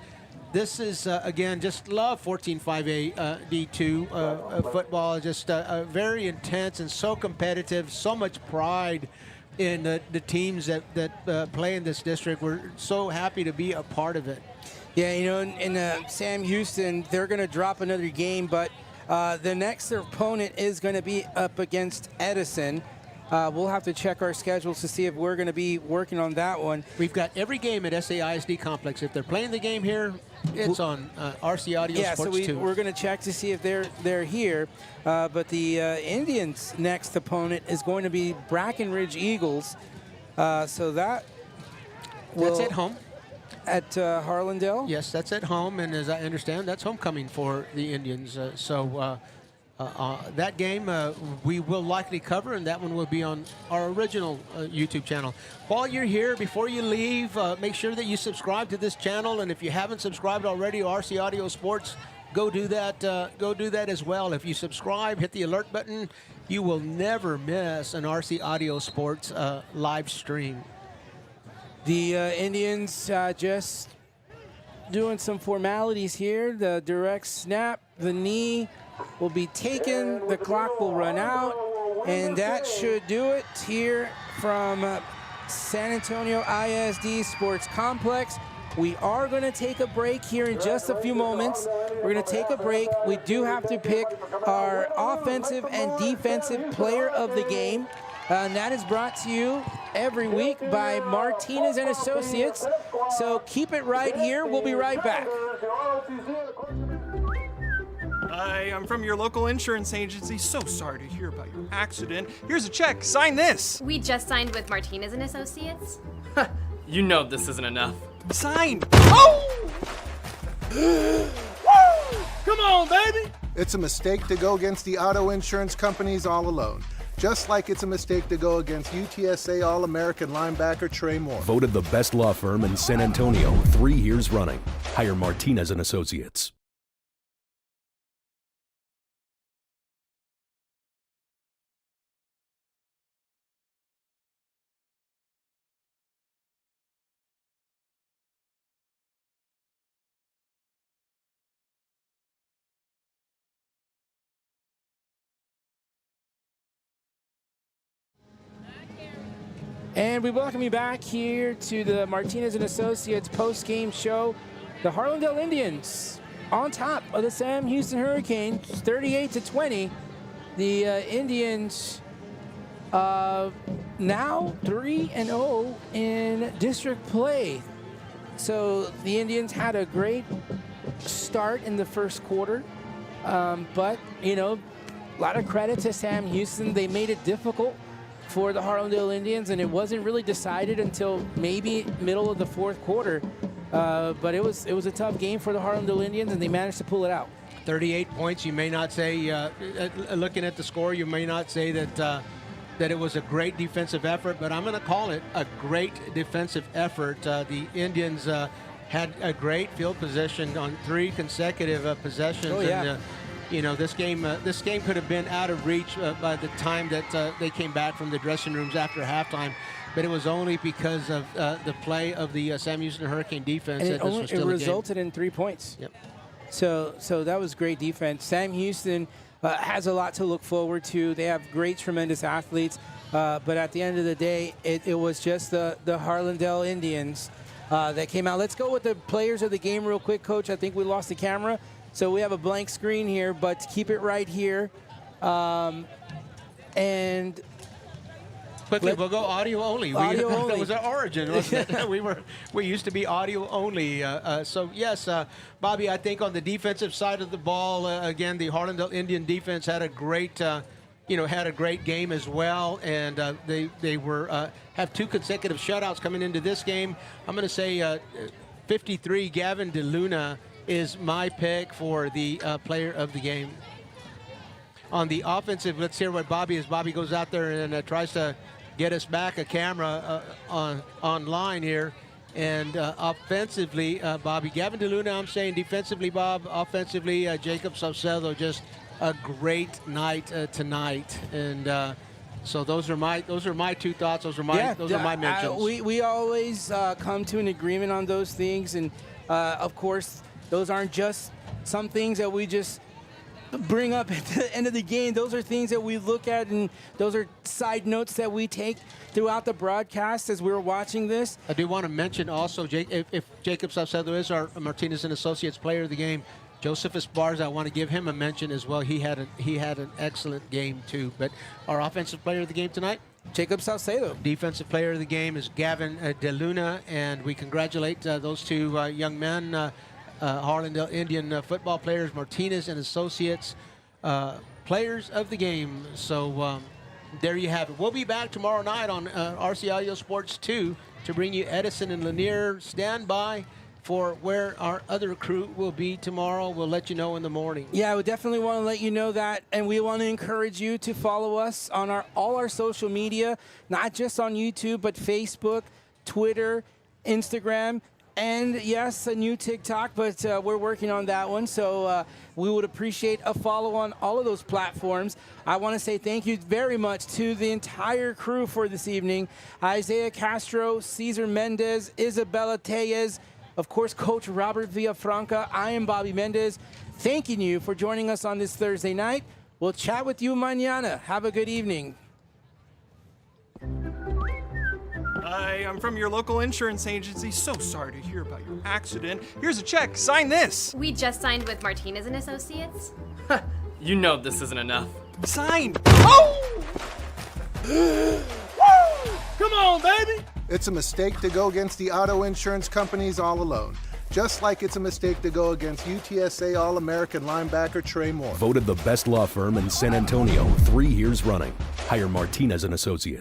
This is, again, just love 14-5A D2 football. Just very intense and so competitive, so much pride in the teams that play in this district. We're so happy to be a part of it. Yeah, you know, in Sam Houston, they're going to drop another game, but the next opponent is going to be up against Edison. We'll have to check our schedules to see if we're going to be working on that one. We've got every game at SAISD Complex. If they're playing the game here, it's on RC Audio Sports 2. We're going to check to see if they're here. But the Indians' next opponent is going to be Brackenridge Eagles. So that's at home. At Harlandale? Yes, that's at home, and as I understand, that's homecoming for the Indians. That game we will likely cover, and that one will be on our original YouTube channel. While you're here, before you leave, make sure that you subscribe to this channel, and if you haven't subscribed already to RC Audio Sports, go do that. Go do that as well. If you subscribe, hit the alert button. You will never miss an RC Audio Sports live stream. The Indians just doing some formalities here. The direct snap, the knee will be taken, the clock will run out, and that should do it here from San Antonio ISD Sports Complex. We are going to take a break here in just a few moments. We're going to take a break. We do have to pick our offensive and defensive player of the game. And that is brought to you every week by Martinez and Associates. So keep it right here. We'll be right back. Hi, I'm from your local insurance agency. So sorry to hear about your accident. Here's a check. Sign this. We just signed with Martinez and Associates. You know this isn't enough. Signed. Oh! Come on, baby! It's a mistake to go against the auto insurance companies all alone. Just like it's a mistake to go against UTSA All-American linebacker Trey Moore. Voted the best law firm in San Antonio 3 years running. Hire Martinez and Associates. And we welcome you back here to the Martinez and Associates post-game show. The Harlandale Indians on top of the Sam Houston Hurricanes, 38-20. The Indians now 3-0 in district play. So the Indians had a great start in the first quarter, but you know, a lot of credit to Sam Houston. They made it difficult for the Harlandale Indians, and it wasn't really decided until maybe middle of the fourth quarter. But it was a tough game for the Harlandale Indians, and they managed to pull it out. 38 points. You may not say, looking at the score, you may not say that it was a great defensive effort, but I'm going to call it a great defensive effort. The Indians had a great field position on 3 consecutive possessions. Oh, yeah. And, you know, this game could have been out of reach by the time that they came back from the dressing rooms after halftime, but it was only because of the play of the Sam Houston Hurricane defense And that this was still it resulted in 3 points. Yep. So that was great defense. Sam Houston has a lot to look forward to. They have great, tremendous athletes, but at the end of the day, it was just the Harlandale Indians that came out. Let's go with the players of the game real quick, Coach. I think we lost the camera. So we have a blank screen here, but keep it right here. And quickly, we'll go audio only. Audio only. That was our origin, wasn't it? we used to be audio only. So yes, Bobby, I think on the defensive side of the ball, again, the Harlandale Indian defense had a great, had a great game as well, and they were have 2 consecutive shutouts coming into this game. I'm going to say 53, Gavin DeLuna is my pick for the player of the game. On the offensive, let's hear what Bobby is. Bobby goes out there and tries to get us back a camera online here. And offensively, Bobby, Gavin DeLuna, I'm saying defensively, Bob. Offensively, Jacob Saucedo, just a great night tonight. And so those are my 2 thoughts. Those are my mentions. We always come to an agreement on those things, and of course, those aren't just some things that we just bring up at the end of the game. Those are things that we look at, and those are side notes that we take throughout the broadcast as we're watching this. I do want to mention also, if Jacob Saucedo is our Martinez and Associates player of the game, Joseph Esparza, I want to give him a mention as well. He had an excellent game too. But our offensive player of the game tonight, Jacob Saucedo. Defensive player of the game is Gavin DeLuna, and we congratulate those 2 young men, Harlandale Indian football players, Martinez and Associates, players of the game. So there you have it. We'll be back tomorrow night on RC Audio Sports 2 to bring you Edison and Lanier. Stand by for where our other crew will be tomorrow. We'll let you know in the morning. Yeah, we definitely want to let you know that, and we want to encourage you to follow us on all our social media, not just on YouTube, but Facebook, Twitter, Instagram, and yes, a new TikTok, but we're working on that one. So we would appreciate a follow on all of those platforms. I want to say thank you very much to the entire crew for this evening. Isaiah Castro, Cesar Mendez, Isabella Tellez, of course, Coach Robert Villafranca. I am Bobby Mendez, thanking you for joining us on this Thursday night. We'll chat with you mañana. Have a good evening. Hi, I'm from your local insurance agency. So sorry to hear about your accident. Here's a check. Sign this. We just signed with Martinez and Associates. You know this isn't enough. Sign. Oh! Come on, baby. It's a mistake to go against the auto insurance companies all alone. Just like it's a mistake to go against UTSA All-American linebacker Trey Moore. Voted the best law firm in San Antonio 3 years running. Hire Martinez and Associates.